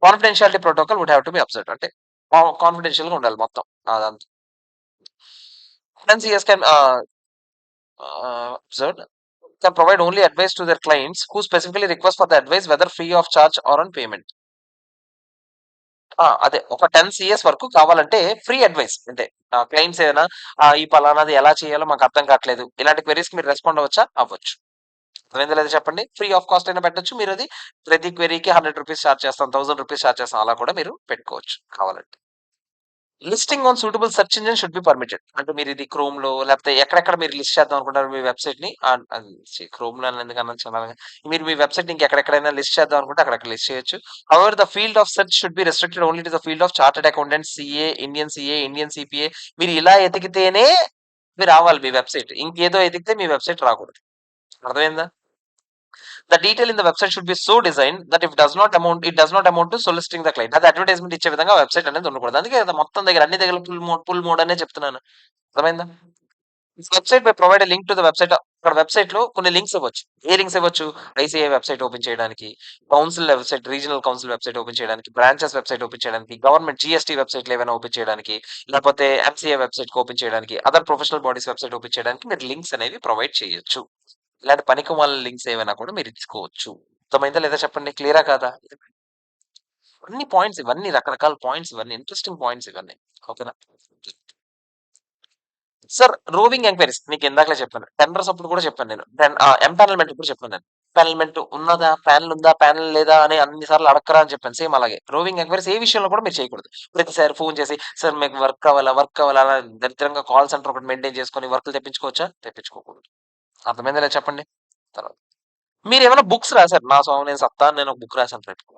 Confidentiality protocol would have to be observed. అంటే కాన్ఫిడెన్షియల్ గా ఉండాలి మొత్తం అదంతా. NCS can observed can provide only advice to their clients who specifically request for the advice whether free of charge or on payment. అదే ఒక 10 CS వరకు కావాలంటే free advice అంటే క్లయింట్స్ ఏదైనా ఈ పలానాది ఎలా చేయాలో మాకు అర్థం కావట్లేదు ఇలాంటి క్వెరీస్ మీరు రెస్పాండ్ అవ్వచ్చా అవ్వచ్చు. అర్థమైందో లేదో చెప్పండి. ఫ్రీ ఆఫ్ కాస్ట్ అయినా పెట్టొచ్చు. మీరు అది ప్రతి క్వెరీకి ₹100 చార్జ్ చేస్తాం, ₹1000 చార్జ్ చేస్తాం అలా కూడా మీరు పెట్టుకోవచ్చు కావాలంటే. Listing on suitable search engine should be permitted. అంటే మీరు ఇది క్రోమ్ లో లేకపోతే ఎక్కడెక్కడ మీరు లిస్ట్ చేద్దాం అనుకుంటారు మీ వెబ్సైట్ ని క్రోమ్ లో ఎందుకన్నా చాలా మీరు మీ వెబ్సైట్ ఇంకెక్కడెక్కడైనా లిస్ట్ చేద్దాం అనుకుంటే అక్కడ లిస్ట్ చేయొచ్చు. However the field of search should be restricted only to the field of chartered accountant, CA, Indian CPA. మీరు ఇలా ఎతికితేనే మీరు రావాలి మీ వెబ్సైట్. ఇంకేదో ఎతికితే మీ వెబ్సైట్ రాకూడదు. అర్థమైందా? The detail in the website should be so design that it does not amount to soliciting the client. అది advertisement ఇచ్చే విధంగా వెబ్సైట్ అనేది ఉండకూడదు. అందుకే కదా మొత్తం దగ్గర అన్ని దగ్గర పుల్ మోడ్ అనే చెప్తున్నాను. అర్థమైందా? Website by provide link to the website. అక్కడ వెబ్సైట్ లో కొన్ని లింక్స్ ఇవ్వచ్చు. ఏ లింక్స్ ఇవ్వచ్చు? ఐసీఐ వెబ్సైట్ ఓపెన్ చేయడానికి, council website, regional council website open చేయడానికి, బ్రాంచెస్ వెబ్సైట్ ఓపెన్ చేయడానికి, గవర్నమెంట్ జీఎస్టీ వెబ్సైట్లు ఏమైనా ఓపెన్ చేయడానికి, లేకపోతే ఎంసీఏ వెబ్సైట్ ఓపెన్ చేయడానికి, other professional bodies website open చేయడానికి మీరు లింక్స్ అనేవి ప్రొవైడ్ చేయొచ్చు. ఇలాంటి పనికిమాలిన లింక్స్ ఏమైనా కూడా మీరు ఇచ్చుకోవచ్చు. అర్థమైందా లేదా చెప్పండి? క్లియరా కాదా? అన్ని పాయింట్స్ ఇవన్నీ రకరకాల పాయింట్స్ ఇవన్నీ ఇంట్రెస్టింగ్ పాయింట్స్ ఇవన్నీ. ఓకేనా? సార్ రోవింగ్ ఎంక్వైరీస్ మీకు ఇందాకలే చెప్పాను. టెండర్స్ అప్పుడు కూడా చెప్పాను నేను. ఎంపానల్‌మెంట్ అప్పుడు చెప్పాను నేను. ఎంపానల్‌మెంట్ ఉన్నదా? ప్యానెల్ ఉందా? ప్యానెల్ లేదా? అని అన్ని సార్లు అడక్కరా అని చెప్పాను. సేమ్ అలాగే. రోవింగ్ ఎంక్వైరీస్ ఏ విషయంలో కూడా మీరు చేయకూడదు. ప్రతిసారి ఫోన్ చేసి సార్ మీకు వర్క్ కావాలా అలా దరిద్రంగా కాల్ సెంటర్ ఒకటి మెయింటైన్ చేసుకొని వర్క్‌లు తెప్పించుకోవచ్చా? తెప్పించుకోకూడదు. అర్థమైందా లేదా చెప్పండి? తర్వాత మీరేమైనా బుక్స్ రాసారు. నా స్వామి నేను సత్తా అని నేను ఒక బుక్ రాసాను పెట్టుకో.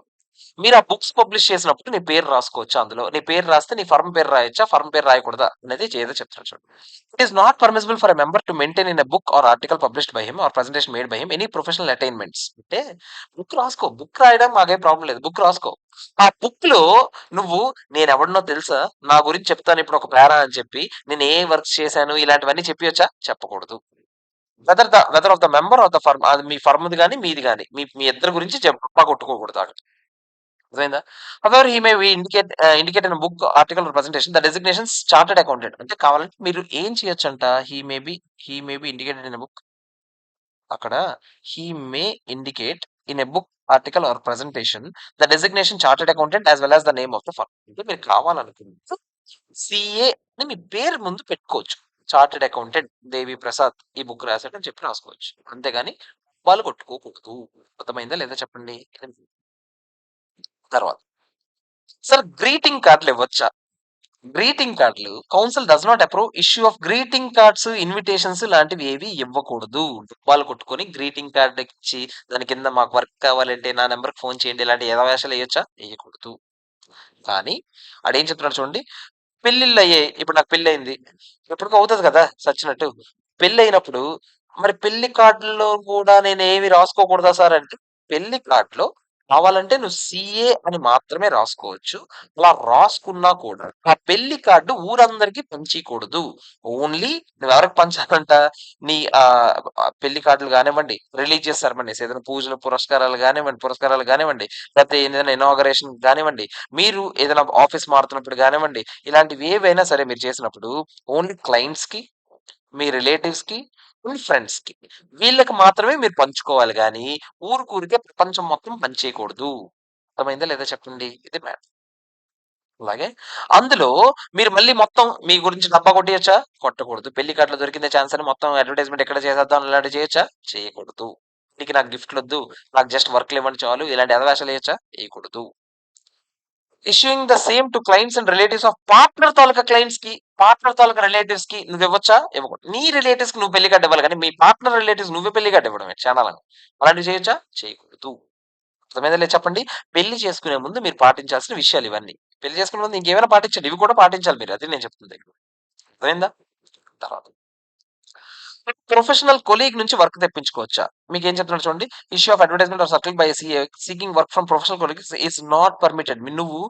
మీరు ఆ బుక్స్ పబ్లిష్ చేసినప్పుడు నీ పేరు రాసుకోవచ్చా అందులో? నీ పేరు రాస్తే నీ ఫర్మ్ పేరు రాయొచ్చా? ఫర్మ్ పేరు రాయకూడదా? అనేది ఏదో చెప్తాను చూడండి. It is not permissible for a member to maintain in a book or article published by him or presentation made by him any professional అటైన్మెంట్స్. అంటే బుక్ రాసుకో. బుక్ రాయడం మాకేం ప్రాబ్లం లేదు. బుక్ రాసుకో. ఆ బుక్ లో నువ్వు నేనెవడినో తెలుసా? నా గురించి చెప్తాను ఇప్పుడు ఒక పేరా అని చెప్పి నేను ఏ వర్క్స్ చేశాను ఇలాంటివన్నీ చెప్పియొచ్చా? చెప్పకూడదు. Whether of the member of the firm అది మీ ఫర్మ్‌ది గాని, మీది గాని. మీ మీ ఇద్దరి గురించి చెప్పా కొట్టుకోకూడదు అక్కడ. అర్థమైందా? However he may indicate in book article or presentation the designations chartered accountant. అంటే కావాలంటే మీరు ఏం చేయొచ్చంట he may be indicated in a book. అక్కడ he may indicate in a book article or presentation the designation chartered accountant as well as the name of the firm. అంటే మీరు కావాలనుకుంటే CA అని మీ పేరు ముందు పెట్టుకోవచ్చు. చార్టర్డ్ అకౌంటెంట్ దేవి ప్రసాద్ ఈ book రాసాడని చెప్పి రాసుకోవచ్చు. అంతేగాని వాళ్ళు కొట్టుకోకూడదు. అర్థమైందా లేదా చెప్పండి? తర్వాత సార్ గ్రీటింగ్ కార్డులు ఇవ్వచ్చా? గ్రీటింగ్ కార్డులు council does not approve issue of greeting cards, invitations లాంటివి ఏవి ఇవ్వకూడదు. వాళ్ళు కొట్టుకొని గ్రీటింగ్ కార్డ్ ఇచ్చి దాని కింద మాకు వర్క్ కావాలంటే నా నెంబర్కి ఫోన్ చేయండి ఇలాంటి ఎదవేషాలు వేయొచ్చా? వేయకూడదు. కానీ ఆడేం చెప్తున్నాడు చూడండి. పెళ్ళిళ్ళయ్యాయి. ఇప్పుడు నాకు పెళ్లయింది. ఎప్పటికో అవుతది కదా! సచ్చినట్టు. పెళ్లయినప్పుడు మరి పెళ్లి కార్డుల్లో కూడా నేనేమి రాసుకోకూడదా సార్ అంటే, పెళ్లి కార్డ్‌లో కావాలంటే నువ్వు సీఏ అని మాత్రమే రాసుకోవచ్చు. అలా రాసుకున్నా కూడా ఆ పెళ్లి కార్డ్ ఊరందరికి పంచియకూడదు. ఓన్లీ నువ్వెవరికి పంచాలంట నీ పెళ్లి కార్డులు గానివ్వండి, రిలీజియస్ సెరమనీస్ ఏదైనా పూజలు, పురస్కారాలు గానివ్వండి, లేకపోతే ఏదైనా ఇనాగరేషన్ గానివ్వండి, మీరు ఏదైనా ఆఫీస్ మారుతున్నప్పుడు గానివ్వండి, ఇలాంటివి ఏవైనా సరే మీరు చేసినప్పుడు ఓన్లీ క్లయింట్స్‌కి, మీ రిలేటివ్స్‌కి, మీ ఫ్రెండ్స్‌కి వీళ్ళకి మాత్రమే మీరు పంచుకోవాలి గానీ, ఊరికే ప్రపంచం మొత్తం పంచేయకూడదు. అర్థమైందా లేదా చెప్పండి? ఇది మ్యాటర్. అలాగే అందులో మీరు మళ్ళీ మొత్తం మీ గురించి డబ్బా కొట్టేయొచ్చా? కొట్టకూడదు. పెళ్లి కార్డ్‌లో దొరికిందే ఛాన్స్ అని మొత్తం అడ్వర్టైజ్‌మెంట్ ఎక్కడ చేసేద్దాం ఇలాంటివి చేయొచ్చా? చేయకూడదు. నీకు నాకు గిఫ్ట్‌లొద్దు. నాకు జస్ట్ వర్క్‌లివ్వండి చాలు. ఇలాంటి ఎదవేషాలేయొచ్చా? ఎయకూడదు. Issuing the same to clients and relatives of partner తాలూకా క్లయింట్స్‌కి, పార్ట్నర్ తాలూకా రిలేటివ్స్‌కి నువ్వివ్వచ్చా? ఇవ్వకూడదు. నీ రిలేటివ్స్‌కి నువ్వు పెళ్లి కార్డ్ ఇవ్వాలి గానీ, మీ పార్ట్నర్ రిలేటివ్స్ నువ్వే పెళ్లి కార్డ్ ఇవ్వడమే చాండాలంగా. అలాంటివి చేయొచ్చా? చేయకూడదు. అర్థమైందా లేదా చెప్పండి? పెళ్లి చేసుకునే ముందు మీరు పాటించాల్సిన విషయాలివన్నీ. పెళ్లి చేసుకునే ముందు ఇంకేమైనా పాటించండి. ఇవి కూడా పాటించాలి మీరు. అది నేను చెప్తుంది. అర్థమైందా? తర్వాత ప్రొఫెషనల్ కొలీగ్ నుంచి వర్క్ తెప్పించుకోవచ్చా? మీకేం చెప్తున్నాడు చూడండి. Issue of advertisement or circle by CA seeking work from professional colleagues is not permitted. నువ్వు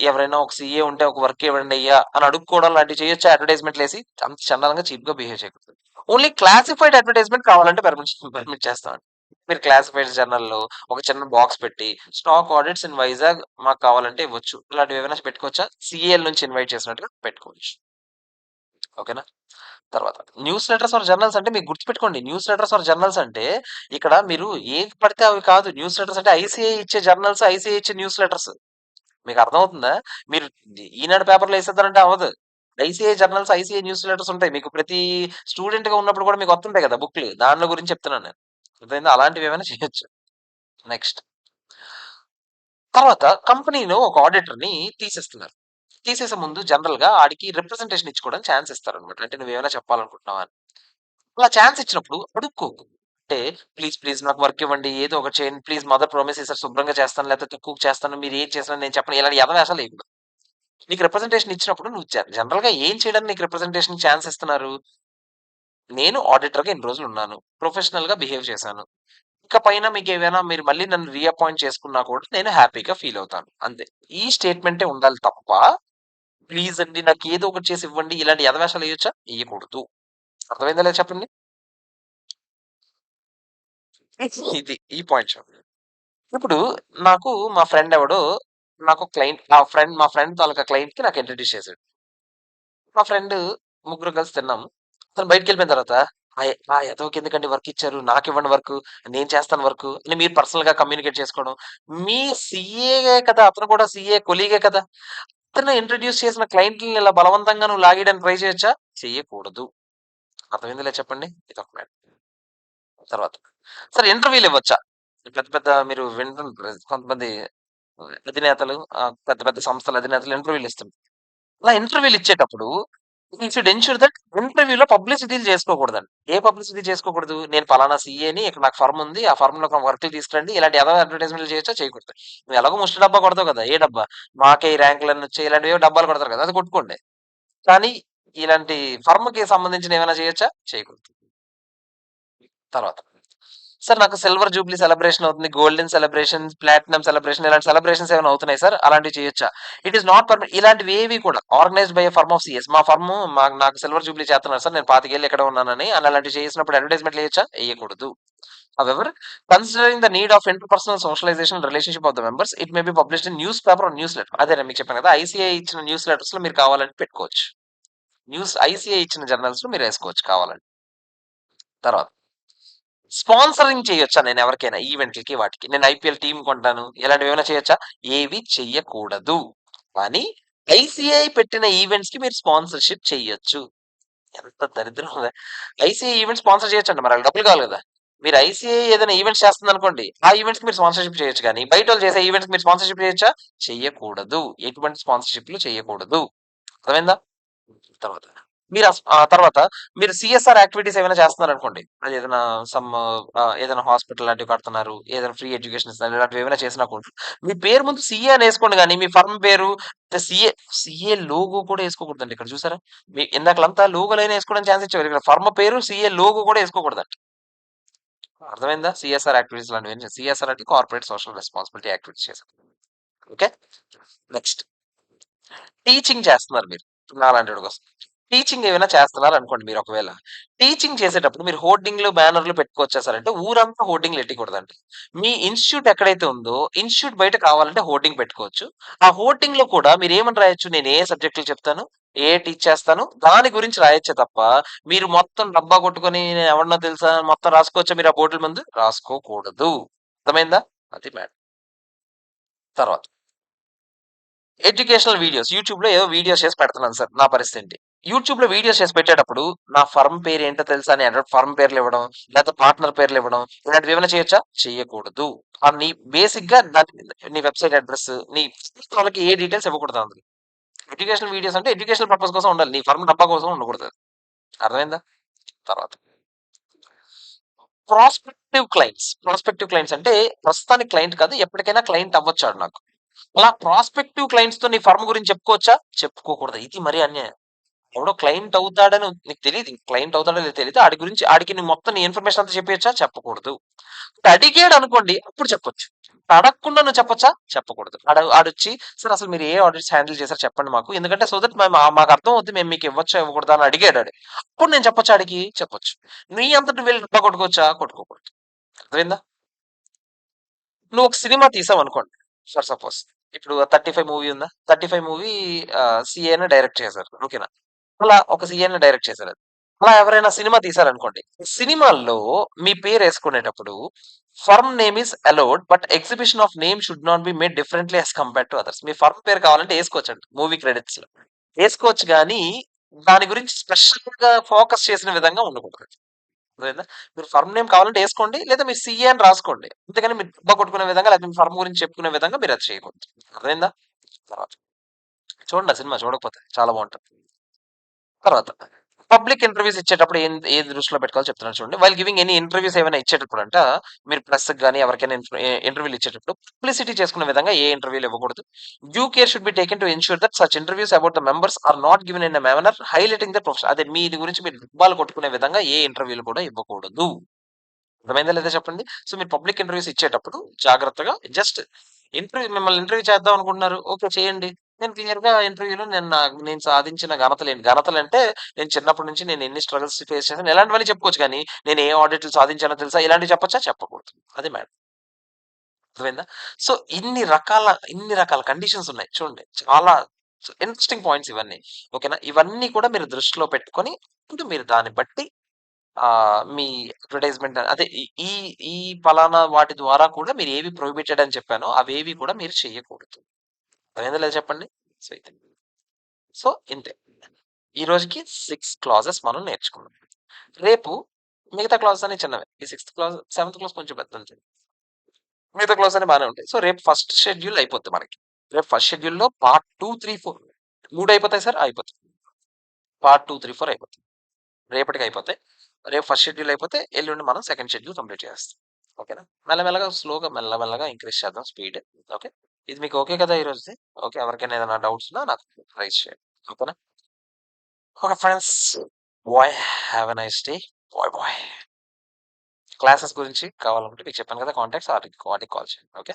ఎవరైనా ఒక సీఏ ఉంటే ఒక వర్క్ ఇవ్వండి అయ్యా అని అడుక్కోవడం లాంటివి చేయొచ్చా? అడ్వర్టైజ్మెంట్లు వేసి అంత చండాలంగా చీప్ గా బిహేవ్ చేయకూడదు. ఓన్లీ క్లాసిఫైడ్ అడ్వర్టైజ్మెంట్ కావాలంటే పర్మిట్ చేస్తామండి. మీరు క్లాసిఫైడ్ జర్నల్లో ఒక చిన్న బాక్స్ పెట్టి స్టాక్ ఆడిట్స్ ఇన్ వైజాగ్ మాకు కావాలంటే ఇవ్వచ్చు. ఇలాంటివి ఏమైనా పెట్టుకోవచ్చా? సీఏల నుంచి ఇన్వైట్ చేసినట్టుగా పెట్టుకోవచ్చు. ఓకేనా? తర్వాత న్యూస్ లెటర్స్ ఆర్ జర్నల్స్ అంటే మీకు గుర్తుపెట్టుకోండి. న్యూస్ లెటర్స్ ఆర్ జర్నల్స్ అంటే ఇక్కడ మీరు ఏవి పడితే అవి కాదు. న్యూస్ లెటర్స్ అంటే ఐసీఐ ఇచ్చే జర్నల్స్, ఐసీఐ ఇచ్చే న్యూస్ లెటర్స్. మీకు అర్థమవుతుందా? మీరు ఈనాడు పేపర్‌లో ఏసేద్దారంటే అవ్వదు. ICI journals, ICI news letters ఉంటాయి. మీకు ప్రతి స్టూడెంట్‌గా ఉన్నప్పుడు కూడా మీకు వస్తుంటాయి కదా! బుక్‌లు. దానిలో గురించి చెప్తున్నాను నేను. అర్థమైందా? అలాంటివి ఏమైనా చేయొచ్చు. నెక్స్ట్ తర్వాత కంపెనీలో ఒక ఆడిటర్‌ని తీసేస్తున్నారు. తీసేసే ముందు జనరల్‌గా ఆడికి రిప్రజెంటేషన్ ఇచ్చుకోవడానికి ఛాన్స్ ఇస్తారనమాట. అంటే నువ్వేమైనా చెప్పాలనుకుంటున్నావా అని. అలా ఛాన్స్ ఇచ్చినప్పుడు అడుక్కోకు. అంటే ప్లీజ్, ప్లీజ్ నాకు వర్క్ ఇవ్వండి. ఏదో ఒకటి చేయండి. ప్లీజ్ మదర్ ప్రామిస్ ఈసారి శుభ్రంగా చేస్తాను. లేకపోతే తక్కువకి చేస్తాను. మీరు ఏది చేసినా నేను చెప్పను. ఇలాంటి ఎదవేషాలు వేయకూడదు. నీకు రిప్రజెంటేషన్ ఇచ్చినప్పుడు నువ్వు జనరల్‌గా ఏం చేయడానికి నీకు రిప్రజెంటేషన్ ఛాన్స్ ఇస్తున్నారు? నేను ఆడిటర్‌గా ఇన్ని రోజులు ఉన్నాను. ప్రొఫెషనల్‌గా బిహేవ్ చేశాను. ఇక పైన మీకేమైనా మీరు మళ్ళీ నన్ను రీఅపాయింట్ చేసుకున్నా కూడా నేను హ్యాపీగా ఫీల్ అవుతాను. అంతే. ఈ స్టేట్‌మెంటే ఉండాలి తప్ప ప్లీజ్ అండి నాకు ఏదో ఒకటి చేసి ఇవ్వండి. ఇలాంటి ఎదవేషాలు ఎయొచ్చా? ఎయకూడదు. అర్థమైందా లేదా చెప్పండి? ఇది ఈ పాయింట్ చూడండి. ఇప్పుడు నాకు మా ఫ్రెండ్ ఎవడో నాకు క్లయింట్ మా ఫ్రెండ్ తాలూకా క్లయింట్‌కి నాకు ఇంట్రొడ్యూస్ చేసాడు. మా ఫ్రెండ్ ముగ్గురం కలిసి తిన్నాము. అతను బయటికెళ్ళిపోయిన తర్వాత ఆ ఎదవకి ఎందుకండి వర్క్ ఇచ్చారు? నాకివ్వండి వర్కు. నేను చేస్తాను వర్కు అని మీరు పర్సనల్‌గా కమ్యూనికేట్ చేసుకోవడం. మీ సీఏయే కదా! అతను కూడా సీఏ కొలీగే కదా! అతను ఇంట్రొడ్యూస్ చేసిన క్లయింట్‌లని ఇలా బలవంతంగా నువ్వు లాగేయడానికి ట్రై చేయొచ్చా? చెయ్యకూడదు. అర్థమైందా లేదా చెప్పండి? ఇదొక మ్యాటర్. తర్వాత సరే ఇంటర్వ్యూలు ఇవ్వచ్చా? పెద్ద పెద్ద మీరు వింటుంటారు కొంతమంది అధినేతలు పెద్ద పెద్ద సంస్థల అధినేతలు ఇంటర్వ్యూలు ఇస్తుంటారు. అలా ఇంటర్వ్యూలు ఇచ్చేటప్పుడు యూ షుడ్ ఎన్‌ష్యూర్ దట్ ఇంటర్వ్యూలో పబ్లిసిటీలు చేసుకోకూడదండి. ఏ పబ్లిసిటీ చేసుకోకూడదు? నేను పలానా సీఏని ఇక్కడ నాకు ఫర్మ్ ఉంది. ఆ ఫర్మ్‌లో వర్క్‌లు తీసుకురండి. ఇలాంటి ఎదవ అడ్వర్టైజ్‌మెంట్‌లు చేయొచ్చా? చేయకూడదు. నువ్వు ఎలాగో ముష్టి డబ్బా కొడతావు కదా! ఏ డబ్బా? మాకే ఈ ర్యాంకులన్నీ వచ్చాయి. ఇలాంటివేవో డబ్బాలు కొడతారు కదా! అది కొట్టుకోండి. కానీ ఇలాంటి ఫర్మ్‌కి సంబంధించినవి ఏమైనా చేయొచ్చా? చేయకూడదు. తర్వాత సార్ నాకు సిల్వర్ జూబ్లీ సెలబ్రేషన్ అవుతుంది. గోల్డెన్ సెలబ్రేషన్, ప్లాటినం సెలబ్రేషన్ ఇలాంటి సెలబ్రేషన్స్ ఏమైనా అవుతున్నాయి సార్? అలాంటివి చేయొచ్చా? ఇట్ ఈస్ నాట్ ఇలాంటివి ఏవి కూడా organised by a firm of CS. మా ఫర్మ్ నాకు సిల్వర్ జూబ్లీ చేస్తున్నారు సార్. నేను 25 ఏళ్ళు ఇక్కడే ఉన్నానని అలాంటివి చేసినప్పుడు అడ్వర్టైజ్మెంట్లు వేయొచ్చా? వేయకూడదు. However, considering the need of interpersonal socialization and relationship of the members, it may be published in newspaper or newsletter. అదే నేను మీకు చెప్పాను కదా! ఐసీఐ ఇచ్చిన న్యూస్ లెటర్స్ లో మీరు కావాలంటే పెట్టుకోవచ్చు. ఐసీఐ ఇచ్చిన జర్నల్స్ లో మీరు వేసుకోవచ్చు కావాలంటే. తర్వాత స్పాన్సరింగ్ చేయొచ్చా నేను ఎవరికైనా ఈవెంట్‌లకి వాటికి? నేను ఐపీఎల్ టీమ్ కొంటాను. ఇలాంటివేమైనా చేయొచ్చా? ఏవి చెయ్యకూడదు. కానీ ఐసీఐ పెట్టిన ఈవెంట్స్‌కి మీరు స్పాన్సర్‌షిప్ చెయ్యొచ్చు. ఎంత దరిద్రం ఐసీఐ ఈవెంట్స్ స్పాన్సర్ చేయొచ్చండి. మరి ఆళ్ళకి డబ్బులు కావాలి గదా! మీరు ఐసీఐ ఏదైనా ఈవెంట్స్ చేస్తుందనుకోండి. ఆ ఈవెంట్స్‌కి మీరు స్పాన్సర్‌షిప్ చేయొచ్చు గానీ, బయటోళ్ళు చేసే ఈవెంట్స్‌కి మీరు స్పాన్సర్‌షిప్ చేయొచ్చా? చెయ్యకూడదు. ఎటువంటి స్పాన్సర్‌షిప్‌లు చెయ్యకూడదు. అర్థమైందా? తర్వాత తర్వాత మీరు సీఎస్ఆర్ యాక్టివిటీస్ ఏమైనా చేస్తున్నారనుకోండి. అది ఏదైనా సమ్ ఏదైనా హాస్పిటల్ లాంటివి కడుతున్నారు. ఏదైనా ఫ్రీ ఎడ్యుకేషన్ ఇస్తున్నారు. ఇలాంటివి ఏమైనా చేసినా కూడా మీ పేరు ముందు సీఏ అని ఏసుకోండి గానీ, మీ ఫర్మ్ పేరు సీఏ లోగో కూడా ఏసుకోకూడదండి. ఇక్కడ చూసారా? ఇందాకలంతా లోగోలైనా ఏసుకోవడానికి ఛాన్స్ ఇచ్చేవారు. ఇక్కడ ఫర్మ్ పేరు సీఏ లోగో కూడా ఏసుకోకూడదంట. అర్థమైందా? సీఎస్ఆర్ యాక్టివిటీస్ లాంటివి సీఎస్ఆర్ అంటే కార్పొరేట్ సోషల్ రెస్పాన్సిబిలిటీ యాక్టివిటీస్ చేశారు. ఓకే. నెక్స్ట్ టీచింగ్ చేస్తున్నారు మీరు. నాలాంటోడి కోసం. టీచింగ్ ఏమైనా చేస్తున్నారనుకోండి మీరు ఒకవేళ. టీచింగ్ చేసేటప్పుడు మీరు హోర్డింగ్‌లు, బ్యానర్‌లు పెట్టుకోవచ్చా సార్ అంటే ఊరంతా హోర్డింగ్‌లు ఎట్టకూడదండి. మీ ఇన్‌స్టిట్యూట్ ఎక్కడైతే ఉందో ఇన్‌స్టిట్యూట్ బయట కావాలంటే హోర్డింగ్ పెట్టుకోవచ్చు. ఆ హోర్డింగ్‌లో కూడా మీరేమని రాయొచ్చు, నేను ఏ సబ్జెక్టులు చెప్తాను, టీచ్ చేస్తాను దాని గురించి రాయొచ్చే తప్ప, మీరు మొత్తం డబ్బా కొట్టుకొని నేను ఎవడినో తెలుసా మొత్తం రాసుకోవచ్చా మీరు ఆ బోర్డుల ముందు? రాసుకోకూడదు. అర్థమైందా? అది మ్యాటర్. తర్వాత ఎడ్యుకేషనల్ వీడియోస్. యూట్యూబ్‌లో ఏవో వీడియోస్ చేసి పెడుతున్నాను సార్. నా పరిస్థితేంటి? యూట్యూబ్‌లో వీడియోస్ చేసి పెట్టేటప్పుడు నా ఫర్మ్ పేరేంటో తెలుసా అని ఫర్మ్ పేర్లివ్వడం, లేకపోతే పార్ట్నర్ పేర్లివ్వడం ఇలాంటివేమైనా చేయొచ్చా? చెయ్యకూడదు. నీ బేసిక్‌గా నీ వెబ్‌సైట్ అడ్రెస్, నీ వాళ్ళకి ఏ డీటెయిల్స్ ఇవ్వకూడదు అందులో. ఎడ్యుకేషనల్ వీడియోస్ అంటే ఎడ్యుకేషనల్ పర్పస్ కోసం ఉండాలి. నీ ఫర్మ్ డబ్బా కోసం ఉండకూడదు. అర్థమైందా? తర్వాత ప్రాస్పెక్టివ్ క్లయింట్స్ అంటే ప్రస్తుతానికి క్లయింట్ కాదు. ఎప్పటికైనా క్లయింట్ అవ్వచ్చాడు నాకు. అలా ప్రాస్పెక్టివ్ క్లయింట్స్‌తో నీ ఫర్మ్ గురించి చెప్పుకోవచ్చా? చెప్పుకోకూడదు. ఇది మరీ అన్యాయం. ఎవడో క్లయింట్ అవుతాడని నీకు తెలీదు. క్లయింట్ అవుతాడో లేదో తెలీదు. ఆడి గురించి ఆడికి నువ్వు మొత్తం నీ ఇన్ఫర్మేషన్ అంతా చెప్పేయచ్చా? చెప్పకూడదు. అడిగాడనుకోండి అప్పుడు చెప్పొచ్చు. అడగకుండా నువ్వు చెప్పొచ్చా? చెప్పకూడదు. ఆడొచ్చి "సార్ అసలు మీరు ఏ ఆడిట్స్ హ్యాండిల్ చేసారో చెప్పండి మాకు. ఎందుకంటే సో దట్ మాకు అర్థం అవుద్ది మేము మీకు ఇవ్వచ్చా? ఇవ్వకూడదా?" అని అడిగాడు ఆడు. అప్పుడు నేను చెప్పొచ్చా ఆడికి? చెప్పొచ్చు. నీ అంతట నువ్వు వెళ్లి డబ్బా కొట్టుకోవచ్చా? కొట్టుకోకూడదు. అర్థమైందా? నువ్వు ఒక సినిమా తీసావనుకోండి. ఫర్ సపోజ్ ఇప్పుడు 35 మూవీ ఉందా? 35 మూవీ సీఏనే డైరెక్ట్ చేశారు. ఓకేనా? అలా ఒక సీఏనే డైరెక్ట్ చేశారు. అలా ఎవరైనా సినిమా తీశారనుకోండి. సినిమాల్లో మీ పేరేసుకునేటప్పుడు firm name is allowed. But exhibition of name should not be made differently as compared to others. మీ ఫర్మ్ పేరు కావాలంటే ఏసుకోవచ్చండి మూవీ క్రెడిట్స్‌లో. ఏసుకోవచ్చు గానీ, దాని గురించి స్పెషల్‌గా ఫోకస్ చేసిన విధంగా ఉండకూడదు. అర్థమైందా? మీరు ఫర్మ్ నేమ్ కావాలంటే ఏసుకోండి. లేదా మీరు సీఏ అని రాసుకోండి. అంతేగాని మీరు డబ్బా కొట్టుకునే విధంగా లేకపోతే మీ ఫర్మ్ గురించి చెప్పుకునే విధంగా మీరది చేయకూడదు. అర్థమైందా? తర్వాత చూడండి ఆ సినిమా చూడకపోతే చాలా బావుంటది. తర్వాత పబ్లిక్ ఇంటర్వ్యూస్ ఇచ్చేటప్పుడు ఏది దృష్టిలో పెట్టుకోవాలో చెప్తున్నాను చూడండి. వైల్ గివింగ్ ఎనీ ఇంటర్వ్యూస్ ఏమైనా ఇచ్చేటప్పుడంట, మీరు ప్రెస్‌కి గాని ఎవరికైనా ఇంటర్వ్యూలు ఇచ్చేటప్పుడు పబ్లిసిటీ చేసుకునే విధంగా ఏ ఇంటర్వ్యూలు ఇవ్వకూడదు. Due care should be taken to ensure that such interviews about the members are not given in a manner highlighting the profession. అదే మీది గురించి మీరు డబ్బాలు కొట్టుకునే విధంగా ఏ ఇంటర్వ్యూలు కూడా ఇవ్వకూడదు. అర్థమైందా లేదా చెప్పండి? సో, మీరు పబ్లిక్ ఇంటర్వ్యూస్ ఇచ్చేటప్పుడు జాగ్రత్తగా జస్ట్ మిమ్మల్ని ఇంటర్వ్యూ చేద్దాం అనుకుంటున్నారు. ఓకే. చేయండి. నేను క్లియర్‌గా ఇంటర్వ్యూలో నేను సాధించిన ఘనతలేంటి? ఘనతలంటే నేను చిన్నప్పటి నుంచి నేను ఎన్ని స్ట్రగల్స్ ఫేస్ చేశాను. ఇలాంటివన్నీ చెప్పుకోవచ్చు గానీ, నేను ఏ ఆడిట్‌లు సాధించానో తెలుసా? ఇలాంటివి చెప్పొచ్చా? చెప్పకూడదు. అది మ్యాటర్. అర్థమైందా? సో, ఇన్ని రకాల కండిషన్స్ ఉన్నాయి. చూడండి. చాలా ఇంట్రెస్టింగ్ పాయింట్స్ ఇవన్నీ. ఓకేనా? ఇవన్నీ కూడా మీరు దృష్టిలో పెట్టుకొని, ఇప్పుడు మీరు దాన్ని బట్టి మీ అడ్వర్టైజ్‌మెంట్ అదే ఈ ఈ ఈ పలానా వాటి ద్వారా కూడా మీరేవి ప్రొహిబిటెడ్ అని చెప్పానో అవేవి కూడా మీరు చెయ్యకూడదు. అర్థమైందా లేదా చెప్పండి? సో, ఇది. సో, ఇంతే. ఈ రోజుకి 6 క్లాజెస్ మనం నేర్చుకున్నాం. రేపు మిగతా క్లాజెస్ అన్ని చిన్నవే. ఈ సిక్స్త్ క్లాజ్, సెవెంత్ క్లాజ్ కొంచెం పెద్దది. మిగతా క్లాజెస్ అన్ని బానే ఉంటాయి. సో, రేపు ఫస్ట్ షెడ్యూల్ అయిపోద్ది మనకి. రేపు ఫస్ట్ షెడ్యూల్‌లో పార్ట్ 2, 3, 4 3 అయిపోతాయి సార్? అయిపోతాయి. పార్ట్ 2, 3, 4 అయిపోతాయి. రేపటికి అయిపోతాయి. రేపు ఫస్ట్ షెడ్యూల్ అయిపోతే ఎల్లుండి మనం సెకండ్ షెడ్యూల్ కంప్లీట్ చేస్తాం. ఓకేనా? మెల్లమెల్లగా స్లోగా మెల్లమెల్లగా ఇంక్రీజ్ చేద్దాం స్పీడ్. ఓకే. ఇది మీకు ఓకే కదా ఈరోజుది? ఓకే. ఎవరికైనా ఏదైనా డౌట్స్ ఉన్నా నాకు రైజ్ చేయండి. ఓకేనా? Okay friends. Bye. Have a nice day. Bye bye. Classes గురించి కావాలనుకుంటే మీకు చెప్పాను కదా! కాంటాక్ట్స్ వాటికి కాల్ చేయండి. ఓకే.